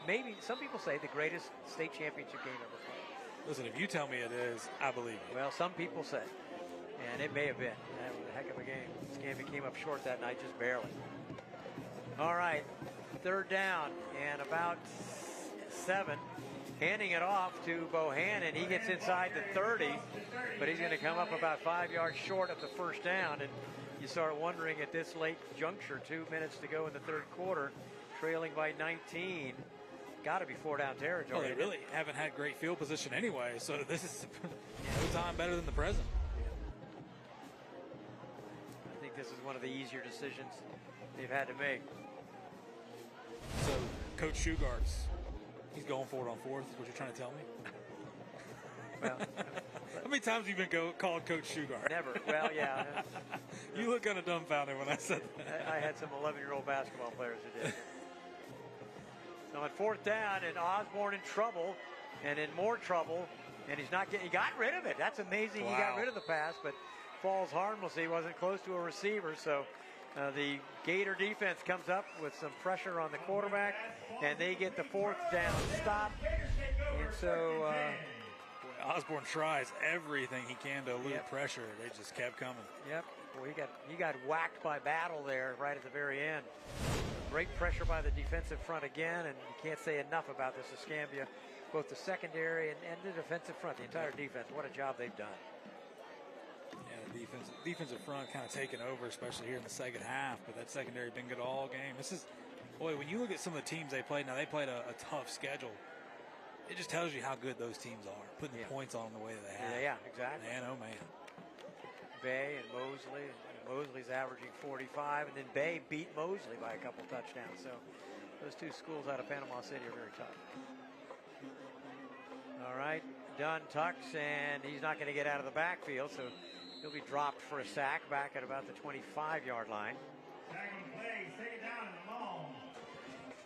Maybe, some people say, the greatest state championship game ever played. Listen, if you tell me it is, I believe you. Well, some people say, and it may have been. That was a heck of a game. Escambia came up short that night, just barely. All right, third down and about 7. Handing it off to Bohannon. He gets inside the 30, but he's going to come up about 5 yards short of the first down. And you start wondering at this late juncture, 2 minutes to go in the third quarter, trailing by 19. Got to be 4-down territory. Well, they really haven't had great field position anyway, so this is no time better than the present. I think this is one of the easier decisions they've had to make. So, Coach Shugarts, he's going for it on 4th, is what you're trying to tell me? Well, how many times have you been called Coach Shugart? Never. Well, yeah. You look kind of dumbfounded when I said that. I had some 11-year-old basketball players who did. So on 4th down, and Osborne in trouble, and in more trouble And he got rid of it. That's amazing. Wow. He got rid of the pass, but falls harmlessly. He wasn't close to a receiver. So the Gator defense comes up with some pressure on the quarterback, and they get the 4th down stop. And so Osborne tries everything he can to elude pressure. They just kept coming. Yep. Well, he got whacked by Battle there right at the very end. Great pressure by the defensive front again, and you can't say enough about this Escambia, both the secondary and the defensive front, the entire defense. What a job they've done. Yeah, the defensive front kind of taken over, especially here in the second half, but that secondary been good all game. This is, boy, when you look at some of the teams they played, now they played a tough schedule. It just tells you how good those teams are, putting the points on the way that they have. Yeah, exactly. Man, oh man. Bay and Mosley. Mosley's averaging 45, and then Bay beat Mosley by a couple touchdowns. So those two schools out of Panama City are very tough. All right, Dunn tucks, and he's not going to get out of the backfield, so he'll be dropped for a sack back at about the 25-yard line.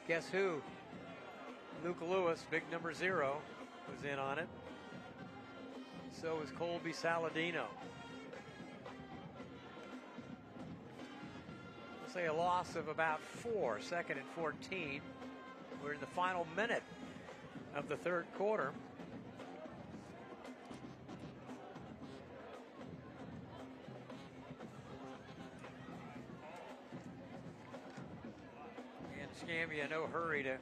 Guess who? Luke Lewis, big number 0, was in on it. So is Colby Saladino. We'll say a loss of about 4, 2nd and 14. We're in the final minute of the 3rd quarter. And Escambia, no hurry to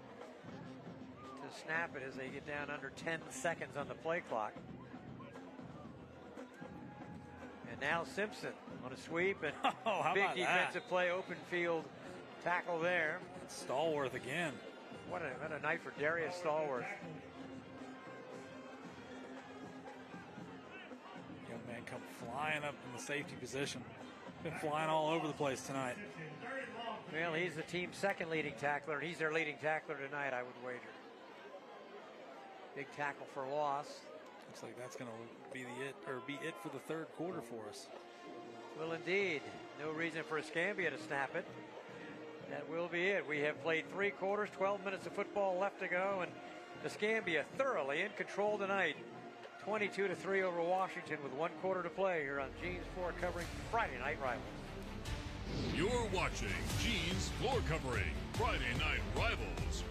snap it as they get down under 10 seconds on the play clock. And now Simpson on a sweep, and big defensive play, open field tackle there. Stallworth again. What a night for Darius Stallworth. Young man come flying up in the safety position. Been flying all over the place tonight. Well, he's the team's 2nd leading tackler, and he's their leading tackler tonight, I would wager. Big tackle for loss. Looks like that's going to be it for the 3rd quarter for us. Well, indeed. No reason for Escambia to snap it. That will be it. We have played 3 quarters, 12 minutes of football left to go, and Escambia thoroughly in control tonight. 22-3 over Washington with 1 quarter to play here on Gene's Floor covering Friday Night Rivals. You're watching Gene's Floor covering Friday Night Rivals.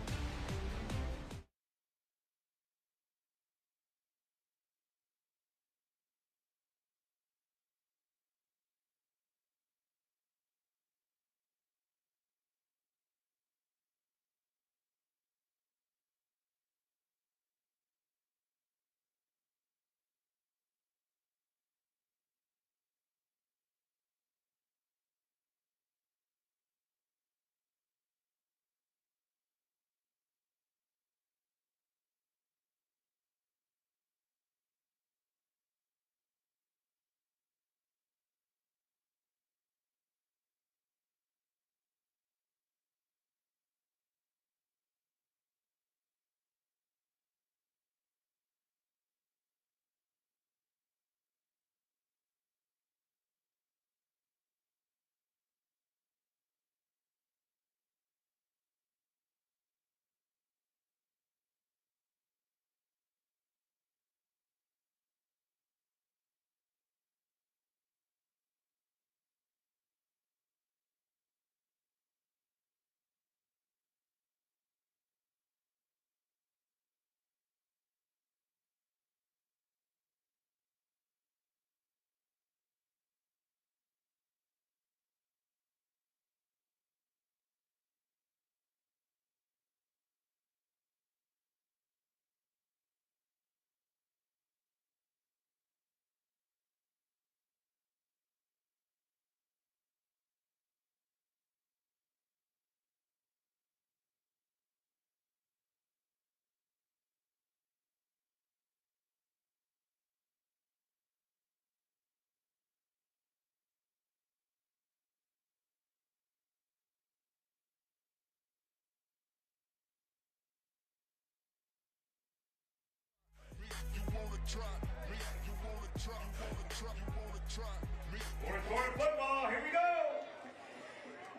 Fourth football, here we go.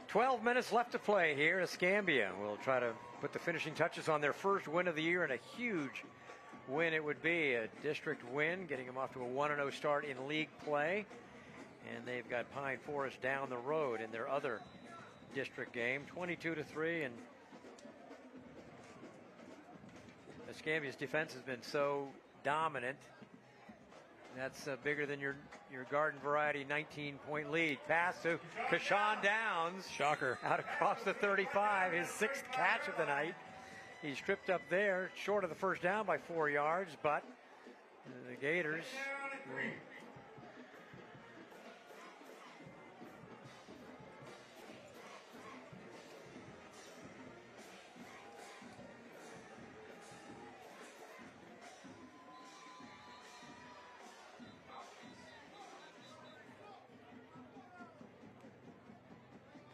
12 minutes left to play here. Escambia will try to put the finishing touches on their first win of the year and a huge win it would be, a district win, getting them off to a 1-0 start in league play. And they've got Pine Forest down the road in their other district game, 22-3. And Escambia's defense has been so dominant. That's bigger than your garden variety 19-point lead. Pass to Kashawn Downs. Shocker. Out across the 35, his 6th catch of the night. He's tripped up there, short of the first down by 4 yards, but the Gators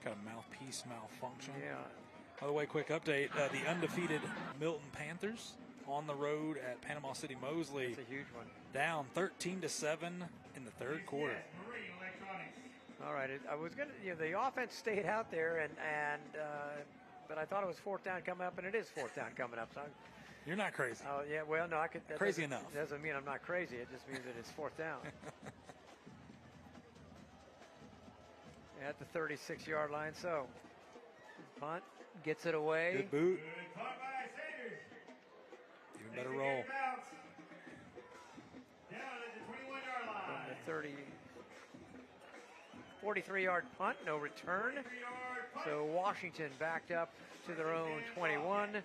got a mouthpiece malfunction. Yeah. By the way, quick update, the undefeated Milton Panthers on the road at Panama City Mosley. That's a huge one. Down 13-7 in the third quarter. All right, I was gonna, the offense stayed out there, but I thought it was 4th down coming up, and it is 4th down coming up. So you're not crazy. Oh yeah, well no, I could. Crazy enough. Doesn't mean I'm not crazy. It just means that it's 4th down. At the 36-yard line, so punt gets it away. Good boot. Good punt by Sanders. Even better roll. Down at the 21-yard line. From the 43-yard punt, no return. So Washington backed up to their own 21,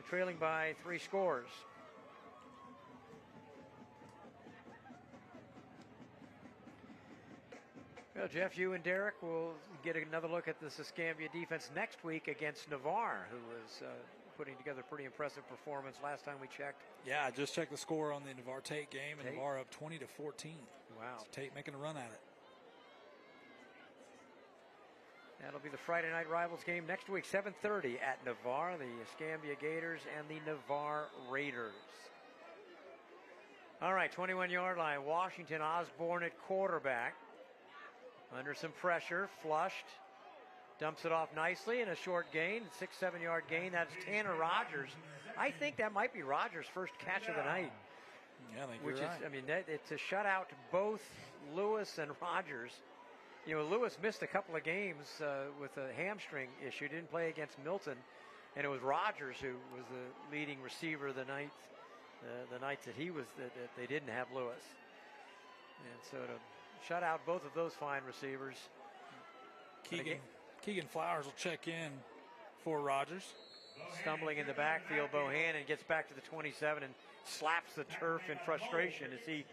trailing by 3 scores. Well, Jeff, you and Derek will get another look at this Escambia defense next week against Navarre, who was putting together a pretty impressive performance last time we checked. Yeah, I just checked the score on the Navarre Tate game, and Navarre up 20-14. Wow. So Tate making a run at it. That'll be the Friday Night Rivals game next week, 7:30 at Navarre, the Escambia Gators and the Navarre Raiders. All right, 21-yard line, Washington. Osborne at quarterback. Under some pressure, flushed, dumps it off nicely in a short gain, 6-7 yard gain. That's Tanner Rogers. I think that might be Rogers' first catch of the night. Yeah, I think you're right. I mean, it's a shutout to both Lewis and Rogers. Lewis missed a couple of games with a hamstring issue, didn't play against Milton, and it was Rogers who was the leading receiver the nights that he was that they didn't have Lewis. And so to shut out both of those fine receivers. Keegan Flowers will check in for Rogers. Stumbling in the backfield, Bohannon gets back to the 27 and slaps the turf in frustration as he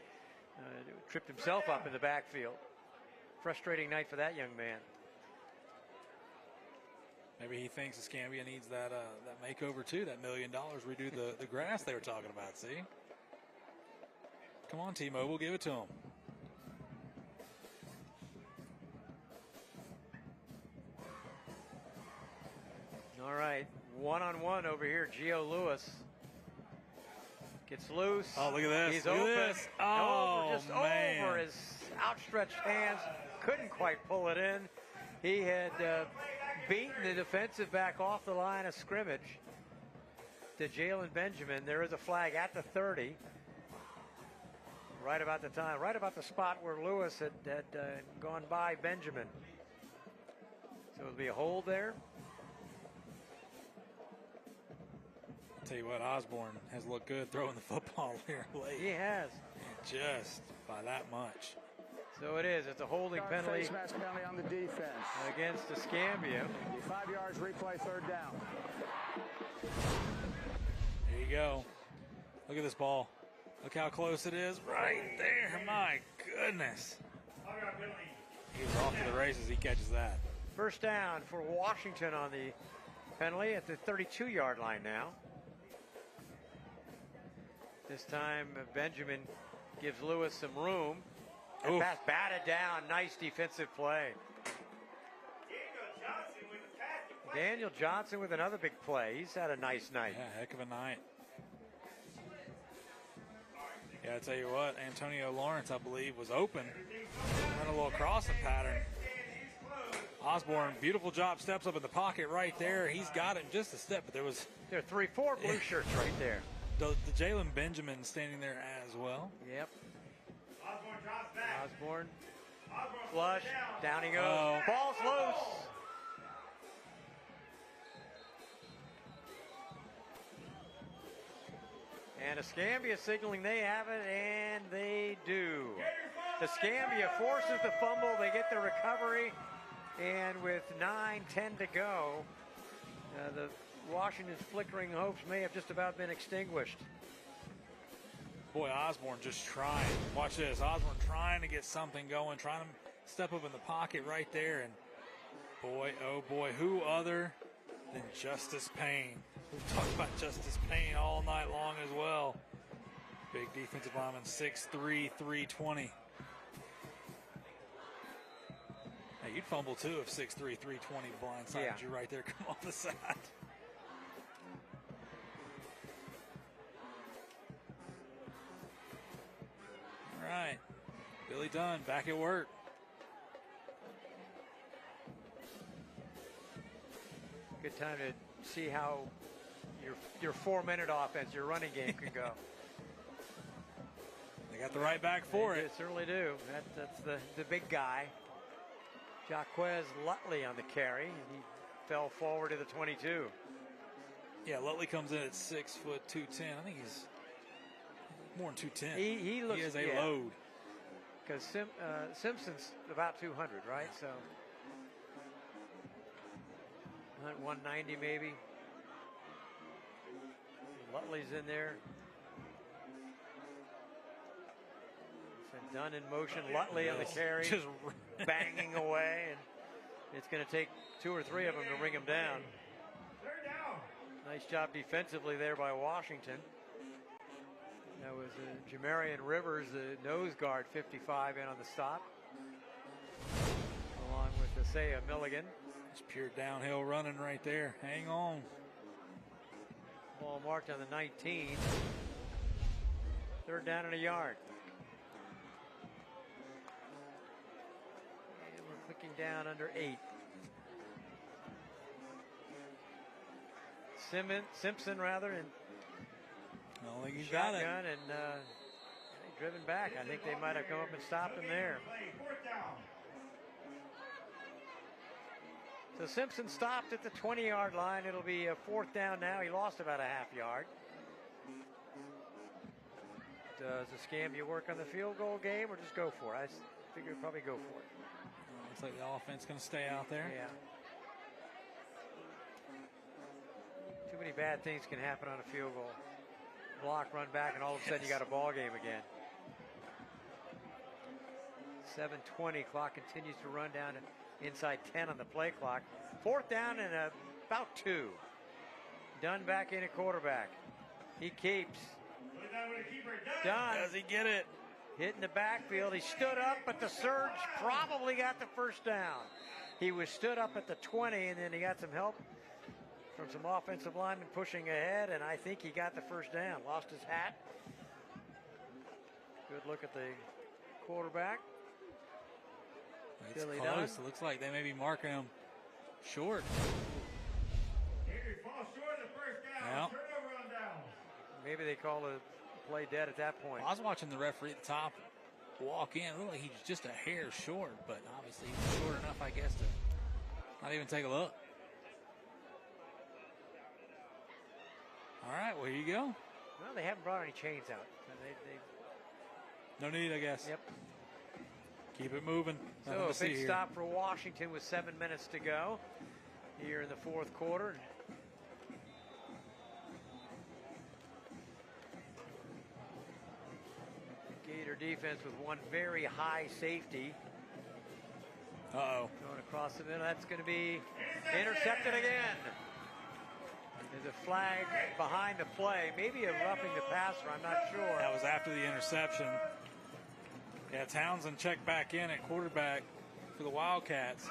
tripped himself up in the backfield. Frustrating night for that young man. Maybe he thinks Escambia needs that makeover too, that $1 million redo the grass they were talking about, see? Come on, T-Mobile, give it to him. All right, one-on-one over here. Gio Lewis gets loose. Oh, look at this. He's look open. At this. Oh, man. Over his outstretched hands. Couldn't quite pull it in. He had beaten the defensive back off the line of scrimmage to Jalen Benjamin. There is a flag at the 30. Right about the spot where Lewis had gone by Benjamin. So it'll be a hold there. Tell you what, Osborne has looked good throwing the football here late. He has. And just by that much. So it is. It's a holding penalty. Face mask penalty on the defense. Against Escambia. 5 yards, replay, 3rd down. There you go. Look at this ball. Look how close it is. Right there. My goodness. He's off to the races. He catches that. First down for Washington on the penalty at the 32-yard line now. This time, Benjamin gives Lewis some room. And pass batted down. Nice defensive play. Daniel Johnson with another big play. He's had a nice night. Yeah, heck of a night. Yeah, I tell you what, Antonio Lawrence, I believe, was open. Run a little crossing pattern. Osborne, beautiful job, steps up in the pocket right there. He's got it in just a step, but there are 4 blue shirts right there. The Jalen Benjamin standing there as well. Yep. Osborne drops back. Osborne. Osborne Flush. Down he goes. Oh. Ball's loose. And Escambia signaling they have it, and they do. Escambia forces the fumble. They get the recovery. And with 9:10 to go, the Washington's flickering hopes may have just about been extinguished. Boy, Osborne just trying. Watch this. Osborne trying to get something going, trying to step up in the pocket right there. And boy, oh boy, who other than Justice Payne? We've talked about Justice Payne all night long as well. Big defensive lineman, 6'3", 320. Hey, you'd fumble too if 6'3", 320 blindsided you right there. Come off the side. All right, Billy Dunn back at work. Good time to see how your 4-minute offense, your running game can go. They got the right back for it. They certainly do. That's the big guy. Jaquez Lutley on the carry. He fell forward to the 22. Yeah, Lutley comes in at 6 foot 210. I think he's more than 210. He looks. He is a load. Because Simpson's about 200, right? So 190 maybe. Lutley's in there. Done in motion. Lutley on the carry. Just banging away. And it's going to take 2 or 3 of them to bring him down. Nice job defensively there by Washington. That was Jamarian Rivers, the nose guard, 55 in on the stop. Along with Isaiah Milligan. It's pure downhill running right there. Hang on. Ball marked on the 19. 3rd down and a yard. And we're clicking down under 8. Simpson rather, and I don't think he's got it. Shotgun and driven back. I think they might have come up and stopped him there. So Simpson stopped at the 20-yard line. It'll be a 4th down now. He lost about a half yard. Does Escambia work on the field goal game or just go for it? I figure he'll probably go for it. Looks like the offense going to stay out there. Yeah. Too many bad things can happen on a field goal. Block, run back, and all of a sudden you got a ball game again. 7:20, clock continues to run down to inside 10 on the play clock. 4th down and about 2. Dunn back in at quarterback. He keeps. Dunn. Does he get it? Hitting the backfield. He stood up, but the surge probably got the 1st down. He was stood up at the 20, and then he got some help from some offensive linemen pushing ahead, and I think he got the 1st down. Lost his hat. Good look at the quarterback. It's close. It looks like they may be marking him short. Henry falls short of the 1st down. Yep. Turnover on down. Maybe they call the play dead at that point. I was watching the referee at the top walk in. It looked like he was just a hair short, but obviously he was short enough, I guess, to not even take a look. All right, well, here you go. Well, they haven't brought any chains out. No need, I guess. Yep. Keep it moving. So a big stop for Washington with 7 minutes to go here in the 4th quarter. Gator defense with one very high safety. Uh-oh. Going across the middle. That's going to be intercepted again. There's a flag behind the play. Maybe a roughing the passer. I'm not sure. That was after the interception. Yeah, Townsend checked back in at quarterback for the Wildcats.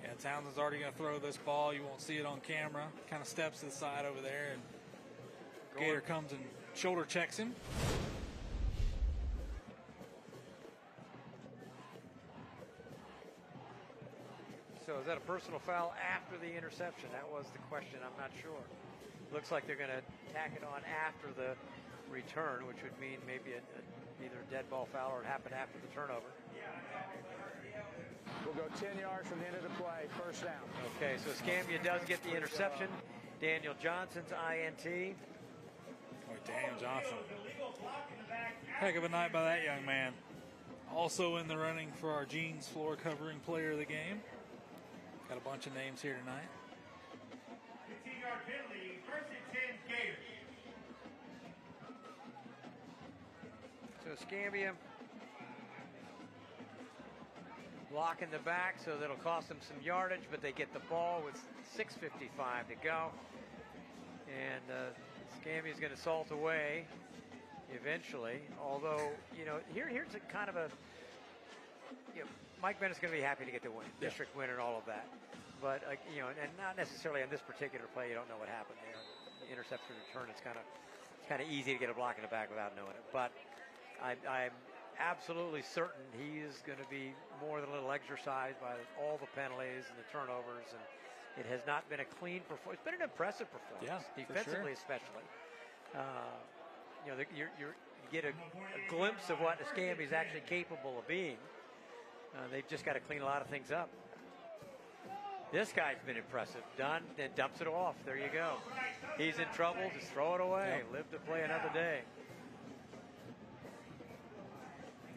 Yeah, Townsend's already going to throw this ball. You won't see it on camera. Kind of steps to the side over there, and Gator comes and shoulder checks him. So is that a personal foul after the interception? That was the question. I'm not sure. Looks like they're going to tack it on after the return, which would mean maybe either a dead ball foul or it happened after the turnover. We'll go 10 yards from the end of the play, first down. Okay, so Escambia does get the interception. Daniel Johnson's INT. Oh, Daniel Johnson. Heck of a night by that young man. Also in the running for our Jeans floor covering player of the game. Got a bunch of names here tonight. 15-yard penalty, first and 10 Gators. So Escambia blocking the back, so that'll cost them some yardage, but they get the ball with 6:55 to go. And Escambia's going to salt away eventually. Although, you know, here's a kind of a, you know, Mike Bennett's going to be happy to get the win, district win and all of that. But, you know, and not necessarily on this particular play, you don't know what happened there. The interception return, it's kind of easy to get a block in the back without knowing it. But I'm absolutely certain he is going to be more than a little exercised by all the penalties and the turnovers, and it has not been a clean performance. It's been an impressive performance, defensively especially. You know, you get a glimpse of what Escambia is actually capable of being. They've just got to clean a lot of things up. This guy's been impressive. Dunn, then dumps it off. There you go. He's in trouble. Just throw it away. Live to play another day.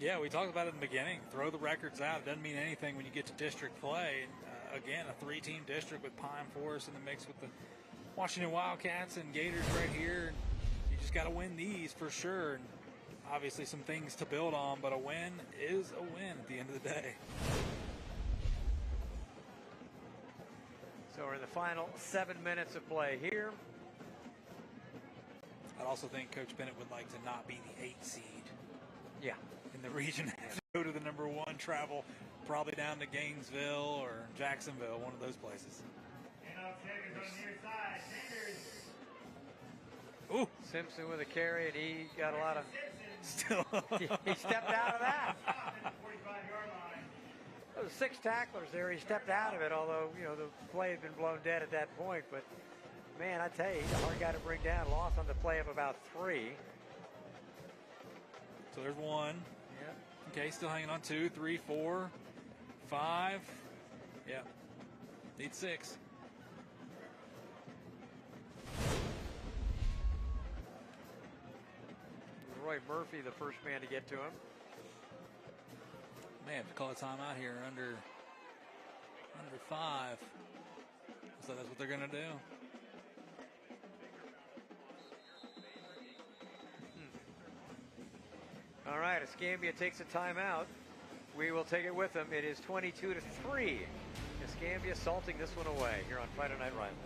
Yeah, we talked about it in the beginning. Throw the records out. It doesn't mean anything when you get to district play. Again, a 3-team district with Pine Forest in the mix with the Washington Wildcats and Gators right here. You just got to win these for sure. And obviously some things to build on, but a win is a win at the end of the day. So we're in the final 7 minutes of play here. I'd also think Coach Bennett would like to not be the 8th seed. Yeah. In the region, go to the number 1, travel probably down to Gainesville or Jacksonville, one of those places. Ooh. Simpson with a carry, and he got a lot of. Still, he stepped out of that. There was 6 tacklers there. He stepped out of it, although, you know, the play had been blown dead at that point. But, man, I tell you, he's a hard guy to bring down. Loss on the play of about 3. So there's 1. Yeah. Okay, still hanging on 2, 3, 4, 5. Yeah. Need 6. Roy Murphy, the first man to get to him. May have to call a timeout here under 5. So that's what they're going to do. All right, Escambia takes a timeout. We will take it with them. It is 22-3. Escambia salting this one away here on Friday Night Rivals.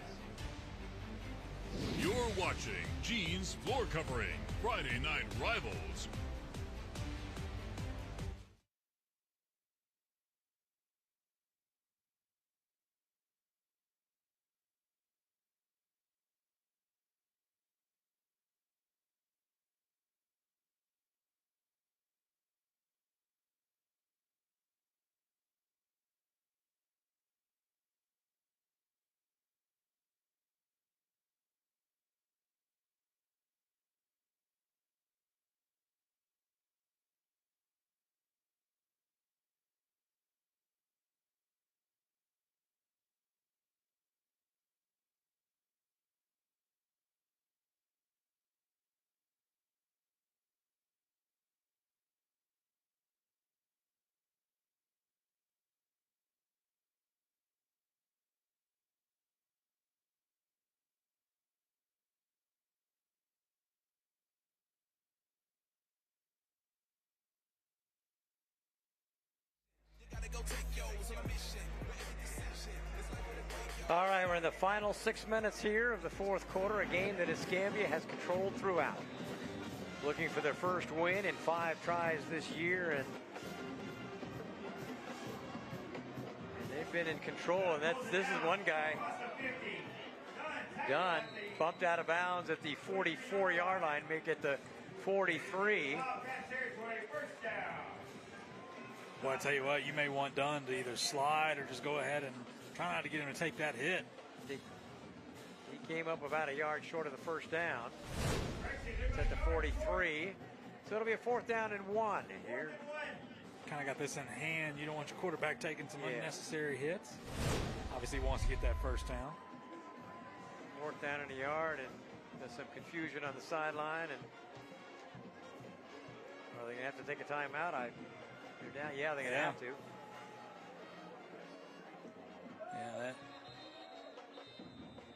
You're watching Gene's Floor Covering, Friday Night Rivals. All right, we're in the final 6 minutes here of the fourth quarter, a game that Escambia has controlled throughout. Looking for their first win in 5 tries this year, and they've been in control, and this is one guy, Dunn, bumped out of bounds at the 44-yard line, make it the 43. Well, I tell you what, you may want Dunn to either slide or just go ahead and try not to get him to take that hit. He came up about a yard short of the first down. It's at the 43. So it'll be a 4th down and 1 here. Kind of got this in hand. You don't want your quarterback taking some unnecessary hits. Obviously, he wants to get that first down. 4th down and a yard, and there's some confusion on the sideline. And are they going to have to take a timeout? They're down. Yeah, they're going to have to. Yeah, that.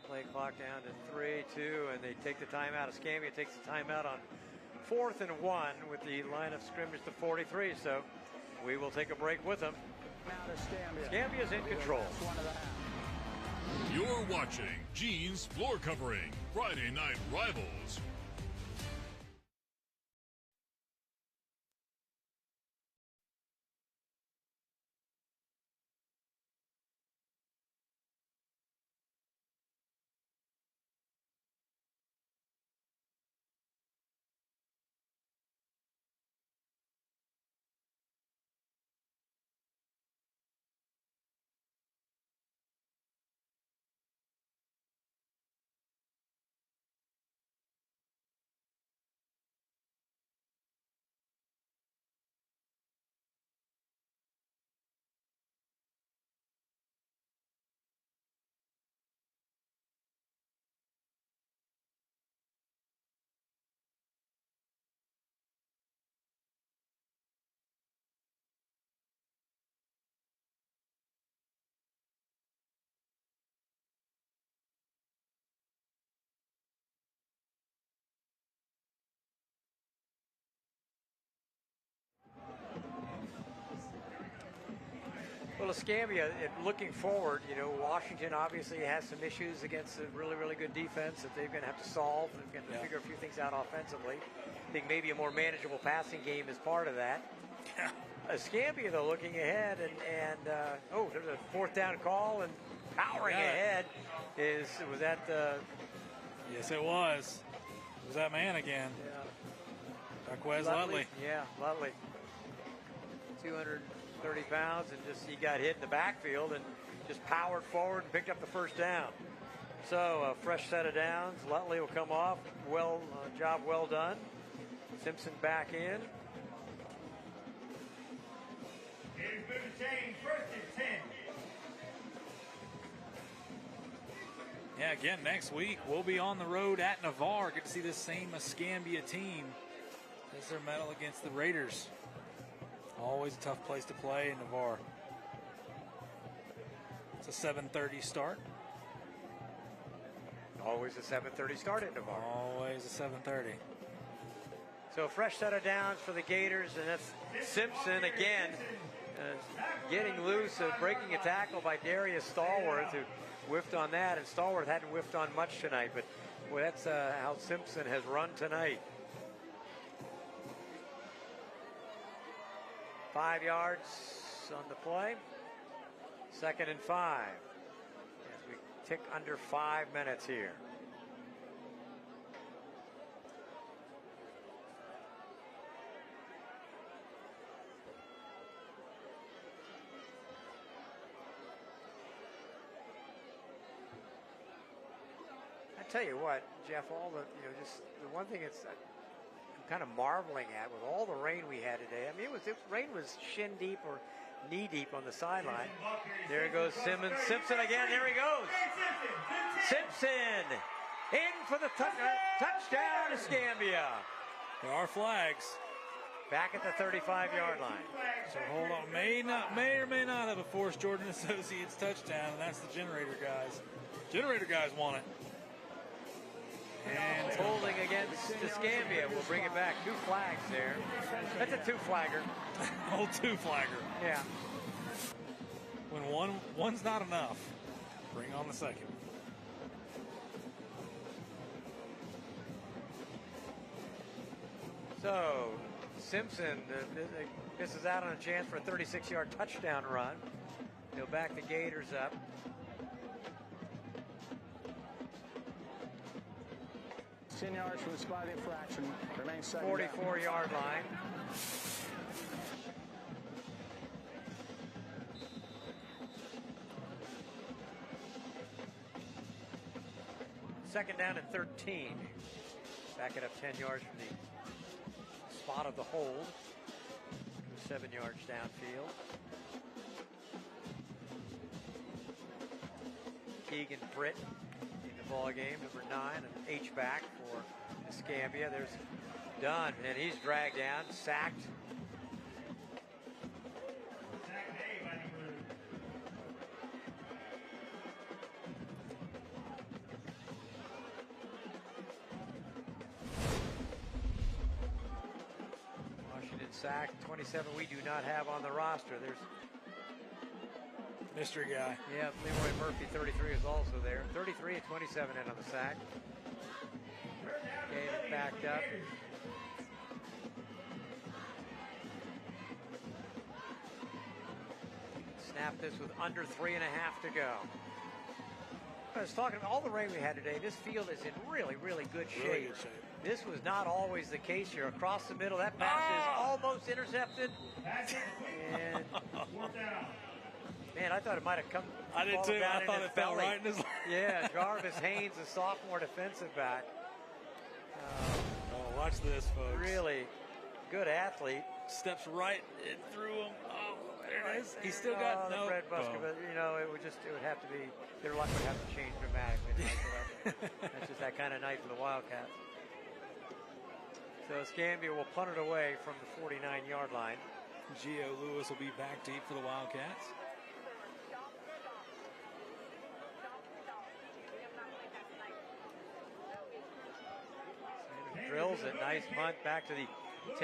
Play clock down to 3-2, and they take the timeout. Escambia takes the timeout on 4th and 1 with the line of scrimmage to 43. So we will take a break with them. Escambia's in control. You're watching Gene's Floor Covering, Friday Night Rivals. Well, Escambia, looking forward, Washington obviously has some issues against a really, really good defense that they're going to have to solve. They're going to figure a few things out offensively. I think maybe a more manageable passing game is part of that. Escambia, though, looking ahead, and there's a 4th down call, and powering ahead was that Yes, it was. It was that man again. Darquez Lutley. Yeah, Lutley. 230 pounds, and he got hit in the backfield and just powered forward and picked up the first down. So a fresh set of downs. Lutley will come off. Job well done. Simpson back in. Game's going to change. 1st and 10. Yeah, again, next week we'll be on the road at Navarre. Get to see this same Escambia team as their medal against the Raiders. Always a tough place to play in Navarre. It's a 7:30 start. Always a 7:30 start at Navarre. Always a 7:30. So a fresh set of downs for the Gators, and that's Simpson again getting loose, breaking a tackle by Darius Stallworth, who whiffed on that, and Stallworth hadn't whiffed on much tonight, but that's how Simpson has run tonight. 5 yards on the play. 2nd and 5. As we tick under 5 minutes here. I tell you what, Jeff, just the one thing I'm kind of marveling at with all the rain we had today. I mean, rain was shin deep or knee deep on the sideline. There goes Simpson again. There he goes. Simpson in for the touchdown, Escambia. There are flags. Back at the 35-yard line. So hold on. May or may not have a forced Jordan Associates touchdown, and that's the Generator guys. Generator guys want it. And holding against Escambia. We'll bring it back. 2 flags there. That's a 2-flagger. Old 2-flagger. Yeah. When one's not enough, bring on the second. So Simpson misses out on a chance for a 36-yard touchdown run. He'll back the Gators up. Ten yards from the spot of the infraction. Remains 44-yard line. second down and 13. Back it up 10 yards from the spot of the hold. 7 yards downfield. Keegan Britt in the ball game, number 9, an H-back for Escambia. There's Dunn, and he's dragged down, sacked. Washington sacked, 27 we do not have on the roster. There's mystery guy. Yeah, Leroy Murphy, 33, is also there. 33 and 27 in on the sack. Game backed up. Snap this with under 3.5 to go. I was talking about all the rain we had today. This field is in really, really good shape. Really good shape. This was not always the case here. Across the middle, that pass is almost intercepted. And man, I thought it might have come. I did too. I thought it fell right in his. Yeah, Jarvis Haynes, a sophomore defensive back. Oh, watch this, folks. Really good athlete. Steps right in through him. Oh, there it is. He still got the bread busker, but you know, it would have to be. Their luck would have to change dramatically. That's just that kind of night for the Wildcats. So Escambia will punt it away from the 49-yard line. Gio Lewis will be back deep for the Wildcats. Drills it, nice punt back to the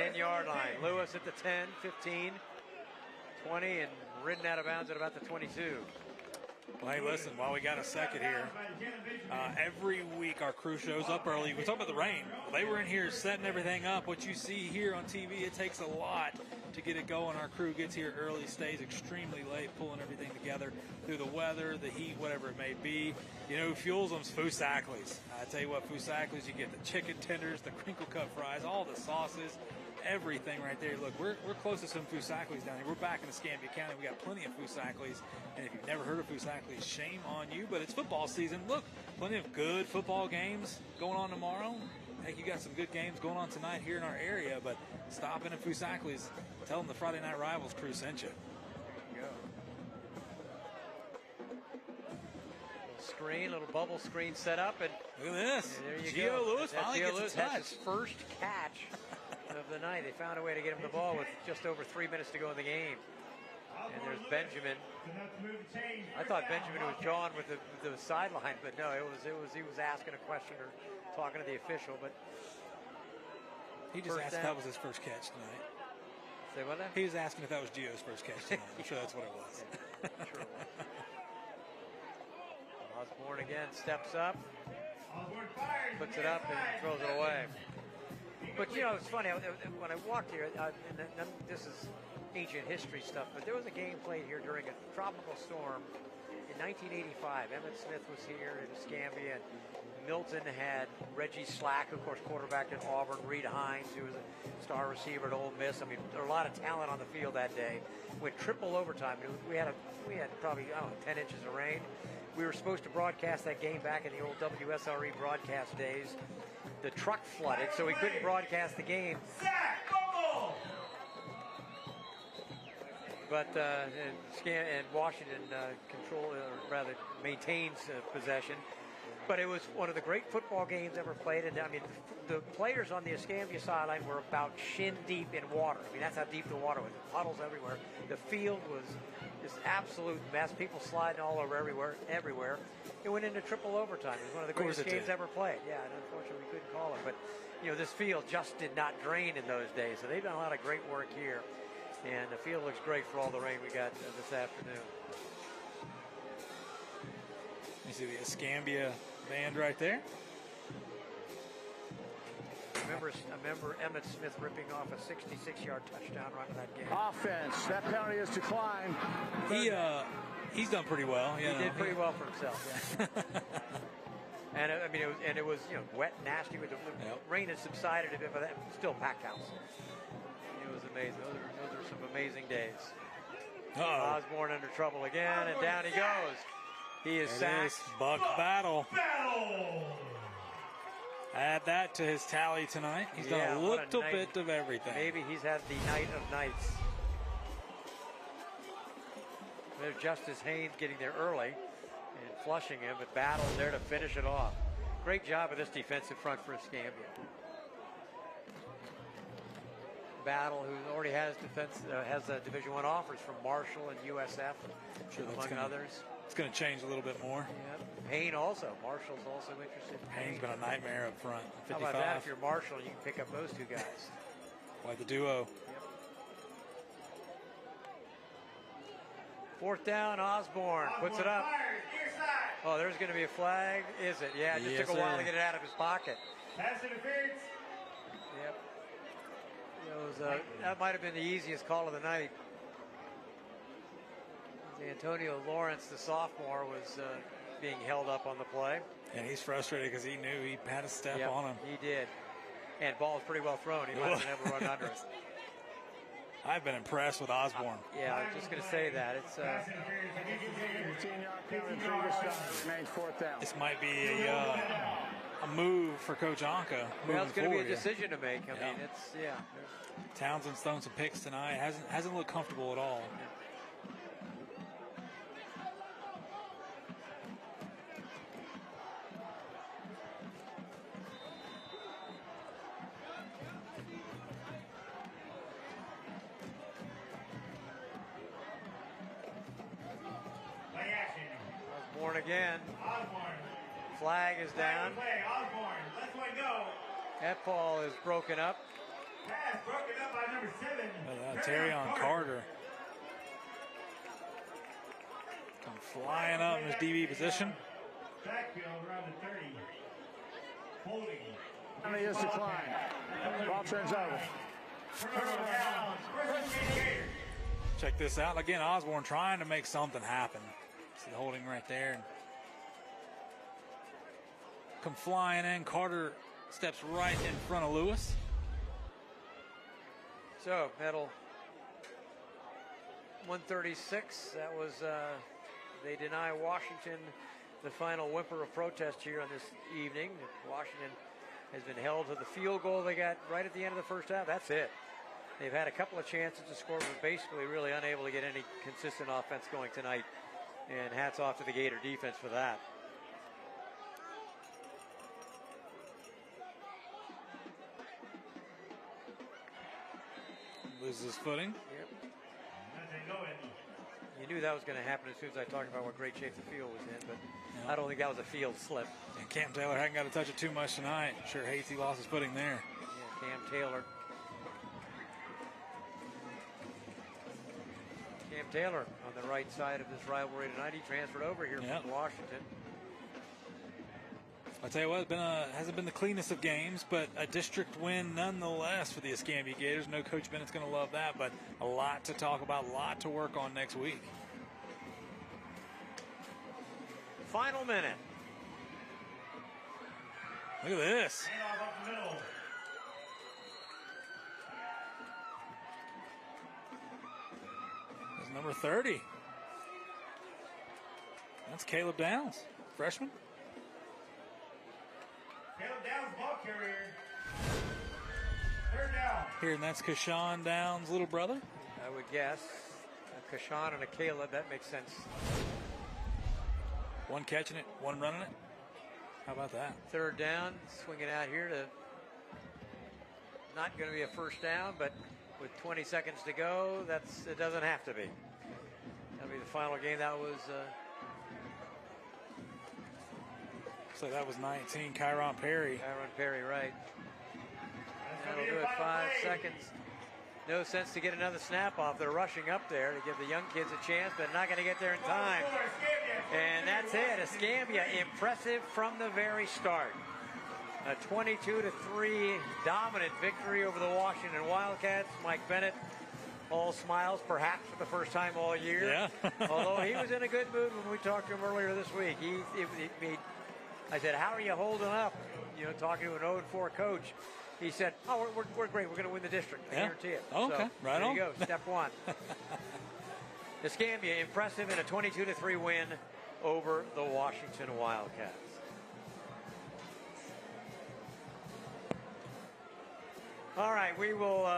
10-yard line. Lewis at the 10, 15, 20, and ridden out of bounds at about the 22. Well, hey, listen, while we got a second here, every week our crew shows up early. We talk about the rain. They were in here setting everything up. What you see here on TV, it takes a lot to get it going. Our crew gets here early, stays extremely late, pulling everything together through the weather, the heat, whatever it may be. You know who fuels them is Foosackly's. I tell you what, Foosackly's, you get the chicken tenders, the crinkle cut fries, all the sauces, everything right there. Look, we're close to some Foosackly's down here. We're back in Escambia County. We got plenty of Foosackly's. And if you've never heard of Foosackly's, shame on you. But it's football season. Look, plenty of good football games going on tomorrow. Heck, you got some good games going on tonight here in our area. But stop in at Foosackly's. Tell them the Friday Night Rivals crew sent you. There you go. Little screen, little bubble screen set up. And look at this. There you Gio go. Lewis finally gets a touch. That's his first catch of the night. They found a way to get him the ball with just over 3 minutes to go in the game. And there's Benjamin. I thought Benjamin was jawing with the sideline, but no, he was asking a question or talking to the official. But he just asked if that was his first catch tonight. Say what now? He was asking if that was Gio's first catch tonight. I'm sure that's what it was. Yeah, sure it was. Osborne again steps up, puts it up, and throws it away. But you know, it's funny, when I walked here, and this is ancient history stuff, but there was a game played here during a tropical storm in 1985. Emmett Smith was here in Escambia, and Milton had Reggie Slack, of course, quarterback at Auburn, Reed Hines, who was a star receiver at Ole Miss. I mean, there were a lot of talent on the field that day. Went triple overtime. We had probably, 10 inches of rain. We were supposed to broadcast that game back in the old WSRE broadcast days. The truck flooded, so we couldn't broadcast the game. But and Washington maintains possession. But it was one of the great football games ever played. And I mean, the players on the Escambia sideline were about shin deep in water. I mean, that's how deep the water was. Puddles everywhere. The field was this absolute mess. People sliding all over everywhere. It went into triple overtime. It was one of the greatest games ever played. Yeah, and unfortunately we couldn't call it. But, you know, this field just did not drain in those days. So they've done a lot of great work here. And the field looks great for all the rain we got this afternoon. You see the Escambia band right there. I remember Emmett Smith ripping off a 66-yard touchdown run in that game. Offense. That penalty is declined. He's done pretty well. He did pretty well for himself. Yeah. And I mean, it was wet, nasty. With the rain had subsided a bit, but still packed house. It was amazing. Those are some amazing days. Osborne under trouble again, and down he goes. He is sacked. Buck Battle. Add that to his tally tonight. He's done a little bit of everything. Maybe he's had the night of nights. There's Justice Haynes getting there early and flushing him, but Battle there to finish it off. Great job of this defensive front for Escambia. Battle, who already has Division I offers from Marshall and USF, among others. It's going to change a little bit more. Yep. Payne also. Marshall's also interested. Payne's been a nightmare up front. 55. How about that? If you're Marshall, you can pick up those two guys. Like the duo. Yep. Fourth down, Osborne puts it up. Oh, there's going to be a flag. Is it? Yeah, it just took a while to get it out of his pocket. Pass interference. Yep. That might have been the easiest call of the night. Antonio Lawrence, the sophomore, was being held up on the play. And he's frustrated because he knew he had a step on him. He did. And ball was pretty well thrown. He might have been able to run under it. I've been impressed with Osborne. Yeah, I was just going to say that. It's this might be a move for Coach Anka. Well, it's going to be a decision to make. I mean, it's Townsend's thrown some picks tonight. Hasn't looked comfortable at all. Osborne again. Flag is down. That ball is broken up. Pass broken up by number 7. Terry on Carter. Come flying up in his DB position. Backfield around the 30. Holding. And he is declined. Ball turns over. Check this out. Again, Osborne trying to make something happen. See the holding right there. Come flying in. Carter steps right in front of Lewis. So, medal 136. That was, they deny Washington the final whimper of protest here on this evening. Washington has been held to the field goal they got right at the end of the first half. That's it. They've had a couple of chances to score, but basically really unable to get any consistent offense going tonight. And hats off to the Gator defense for that. Loses his footing. Yep. You knew that was going to happen as soon as I talked about what great shape the field was in, but I don't think that was a field slip. And Cam Taylor hadn't got to touch it too much tonight. Sure hates he lost his footing there. Yeah, Cam Taylor. Cam Taylor on the right side of this rivalry tonight. He transferred over here from Washington. I'll tell you what, hasn't been the cleanest of games, but a district win nonetheless for the Escambia Gators. No Coach Bennett's going to love that, but a lot to talk about, a lot to work on next week. Final minute. Look at this. That's number 30. That's Caleb Downs, freshman. Caleb Downs, ball carrier. Third down. Here, and that's Kashawn Downs' little brother. I would guess. A Kashawn and a Caleb, that makes sense. One catching it, one running it. How about that? Third down, swinging out here to not going to be a first down, but with 20 seconds to go, it doesn't have to be. That'll be the final game. That was so that was 19, Kyron Perry. Kyron Perry, right. That'll do it, 5 seconds. No sense to get another snap off. They're rushing up there to give the young kids a chance, but not going to get there in time. And that's it. Escambia impressive from the very start. A 22-3 dominant victory over the Washington Wildcats. Mike Bennett, all smiles, perhaps for the first time all year. Yeah. Although he was in a good mood when we talked to him earlier this week. I said, how are you holding up? You know, talking to an 0-4 coach. He said, oh, we're great. We're going to win the district. I guarantee it. Oh, okay, so, right on. There you go, step one. Escambia impressive in a 22-3 win over the Washington Wildcats. All right, we will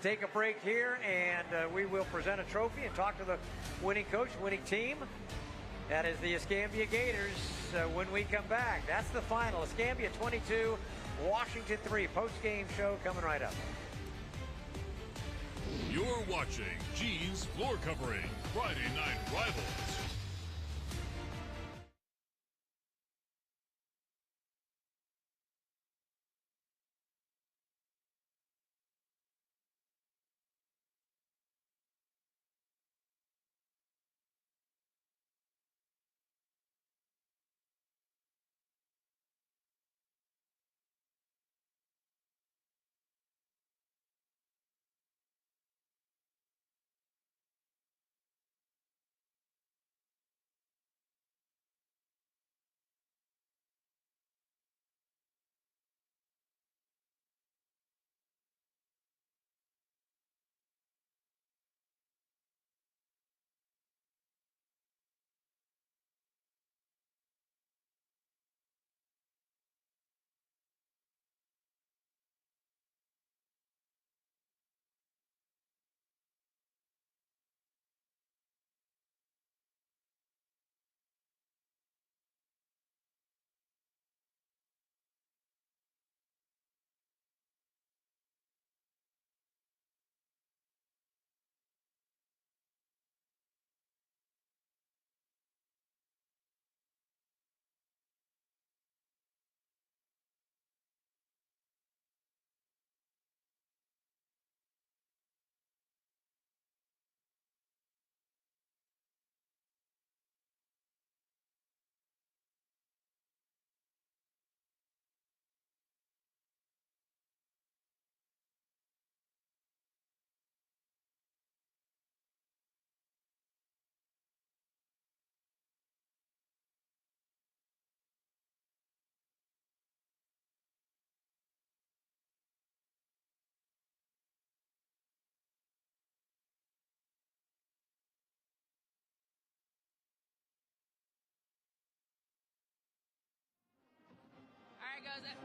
take a break here, and we will present a trophy and talk to the winning coach, winning team. That is the Escambia Gators when we come back. That's the final. Escambia 22, Washington 3. Post-game show coming right up. You're watching Gene's Floor Covering, Friday Night Rivals.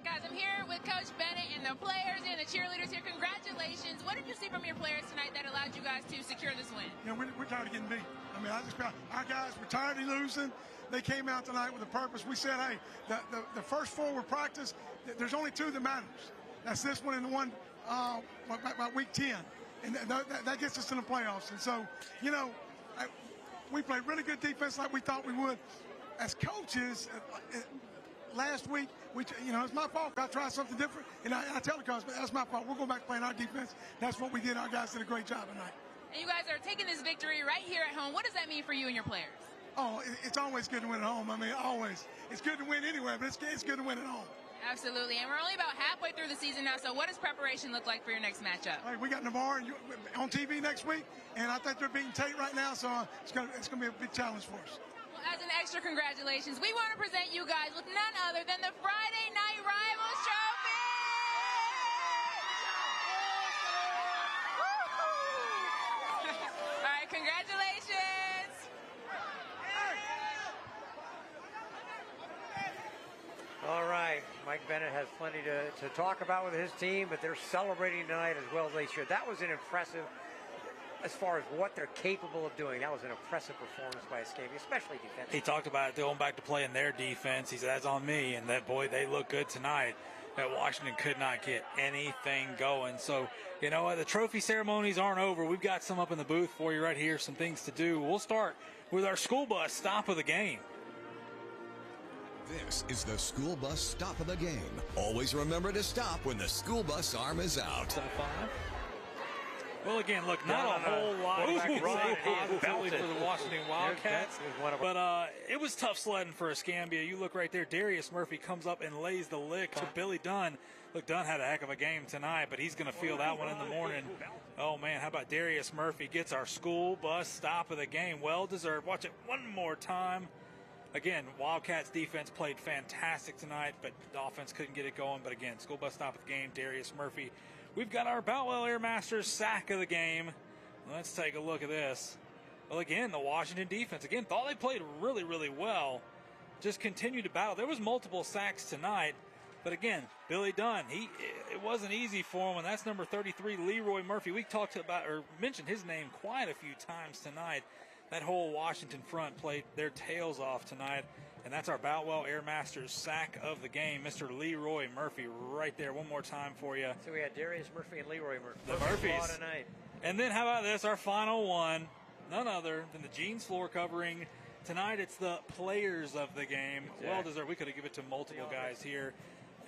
Guys, I'm here with Coach Bennett and the players and the cheerleaders here. Congratulations. What did you see from your players tonight that allowed you guys to secure this win? You know, we're tired of getting beat. I mean, our guys were tired of losing. They came out tonight with a purpose. We said, hey, the first forward practice, there's only two that matters. That's this one and the one by week 10. And that gets us in the playoffs. And so, you know, we played really good defense like we thought we would. As coaches, last week, it's my fault. I tried something different, and I tell the coach, that's my fault. We'll go back to playing our defense. That's what we did. Our guys did a great job tonight. And you guys are taking this victory right here at home. What does that mean for you and your players? Oh, it's always good to win at home. I mean, always. It's good to win anywhere, but it's good to win at home. Absolutely, and we're only about halfway through the season now, so what does preparation look like for your next matchup? Hey, we got Navarre on TV next week, and I think they're beating Tate right now, so it's gonna be a big challenge for us. As an extra congratulations, we want to present you guys with none other than the Friday Night Rivals Trophy! All right, congratulations! All right, Mike Bennett has plenty to talk about with his team, but they're celebrating tonight as well as they should. That was an impressive, as far as what they're capable of doing, that was an impressive performance by Escambia, especially defensively. He talked about it going back to playing their defense. He said, that's on me. And that, boy, they look good tonight. That Washington could not get anything going. So, you know what? The trophy ceremonies aren't over. We've got some up in the booth for you right here, some things to do. We'll start with our school bus stop of the game. This is the school bus stop of the game. Always remember to stop when the school bus arm is out. Well, again, look, not a whole lot to say positively for the Washington Wildcats, but it was tough sledding for Escambia. You look right there, Darius Murphy comes up and lays the lick to Billy Dunn. Look, Dunn had a heck of a game tonight, but he's going to feel that one in the morning. Oh, man, how about Darius Murphy gets our school bus stop of the game. Well-deserved. Watch it one more time. Again, Wildcats defense played fantastic tonight, but the offense couldn't get it going. But again, school bus stop of the game, Darius Murphy. We've got our Boutwell Air Masters sack of the game. Let's take a look at this. Well, again, the Washington defense, again, thought they played really, really well. Just continued to battle. There was multiple sacks tonight, But again, Billy Dunn, it wasn't easy for him, and that's number 33, Leroy Murphy. We talked about or mentioned his name quite a few times tonight. That whole Washington front played their tails off tonight, and that's our Boutwell Air Masters sack of the game, Mr. Leroy Murphy, right there. One more time for you. So we had Darius Murphy and Leroy Murphy. The Murphys. Tonight. And then how about this, our final one, none other than the Jeans floor covering. Tonight it's the players of the game. Exactly. Well deserved. We could have given it to multiple guys here.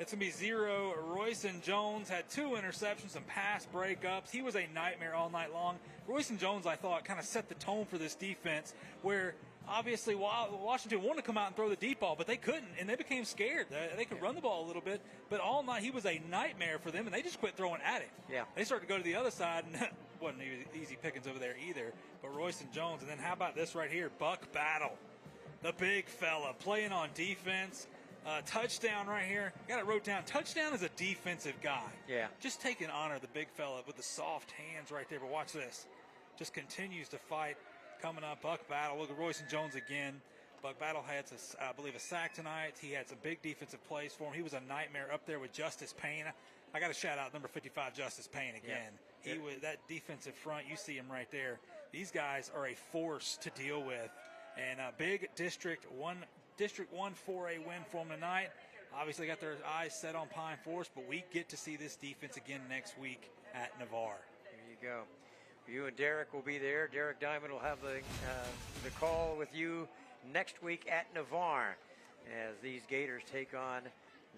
It's going to be 0. Royson Jones had 2 interceptions, some pass breakups. He was a nightmare all night long. Royson Jones, I thought, kind of set the tone for this defense where obviously Washington wanted to come out and throw the deep ball, but they couldn't, and they became scared. They could run the ball a little bit, but all night he was a nightmare for them, and they just quit throwing at him. Yeah. They started to go to the other side, and wasn't easy pickings over there either. But Royson Jones, and then how about this right here, Buck Battle, the big fella playing on defense. Touchdown right here. Got it wrote down. Touchdown is a defensive guy. Yeah. Just taking honor of the big fella with the soft hands right there. But watch this. Just continues to fight. Coming up, Buck Battle. Look at Royson Jones again. Buck Battle had, I believe, a sack tonight. He had some big defensive plays for him. He was a nightmare up there with Justice Payne. I got to shout out number 55, Justice Payne again. Yeah. He was that defensive front. You see him right there. These guys are a force to deal with. And a big District 1 4A win for them tonight. Obviously got their eyes set on Pine Forest, but we get to see this defense again next week at Navarre. There you go. You and Derek will be there. Derek Diamond will have the call with you next week at Navarre as these Gators take on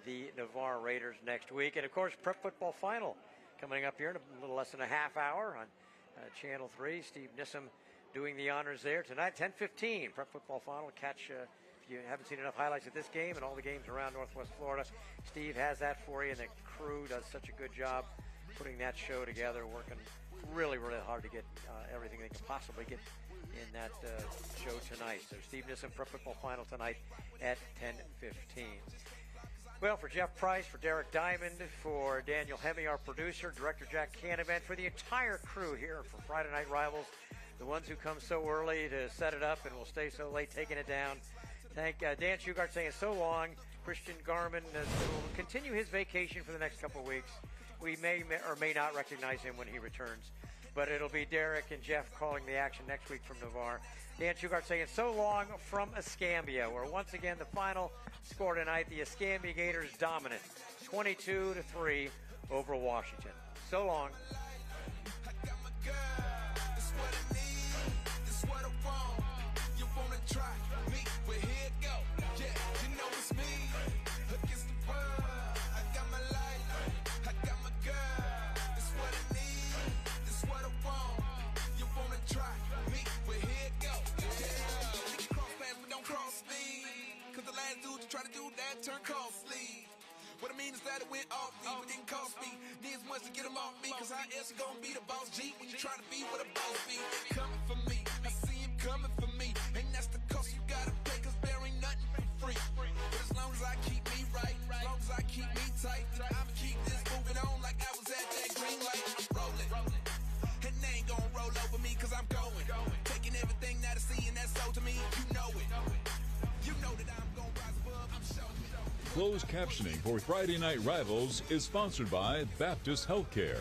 the Navarre Raiders next week. And, of course, Prep Football Final coming up here in a little less than a half hour on Channel 3. Steve Nissom doing the honors there tonight, 10:15. Prep Football Final. Catch if you haven't seen enough highlights of this game and all the games around Northwest Florida. Steve has that for you, and the crew does such a good job putting that show together, working really, really hard to get everything they can possibly get in that show tonight. So Steve Nissom, Prep Football Final tonight at 10:15. Well, for Jeff Price, for Derek Diamond, for Daniel Hemme, our producer, Director Jack Canavan, for the entire crew here for Friday Night Rivals, the ones who come so early to set it up and will stay so late taking it down. Thank Dan Shugart saying so long. Christian Garmin will continue his vacation for the next couple of weeks. We may or may not recognize him when he returns. But it'll be Derek and Jeff calling the action next week from Navarre. Dan Shugart saying so long from Escambia, where once again the final score tonight, the Escambia Gators dominant, 22-3 over Washington. So long. Try to do that, turn costly. What I mean is that it went off me, but didn't cost me. Need as much to get them off me, cause how else you gonna be the boss G when you try to be what a boss be? Coming for me, I see him coming for me. And that's the cost you gotta pay, cause there ain't nothing for free. But as long as I keep me right, as long as I keep me tight, I'ma keep this moving on like I was at that green light. I'm rolling, and they ain't gonna roll over me, cause I'm going. Taking everything that I see and that's sold to me, you know it. You know that I'm gonna rise above, I'm showing. Closed captioning for Friday Night Rivals is sponsored by Baptist Healthcare.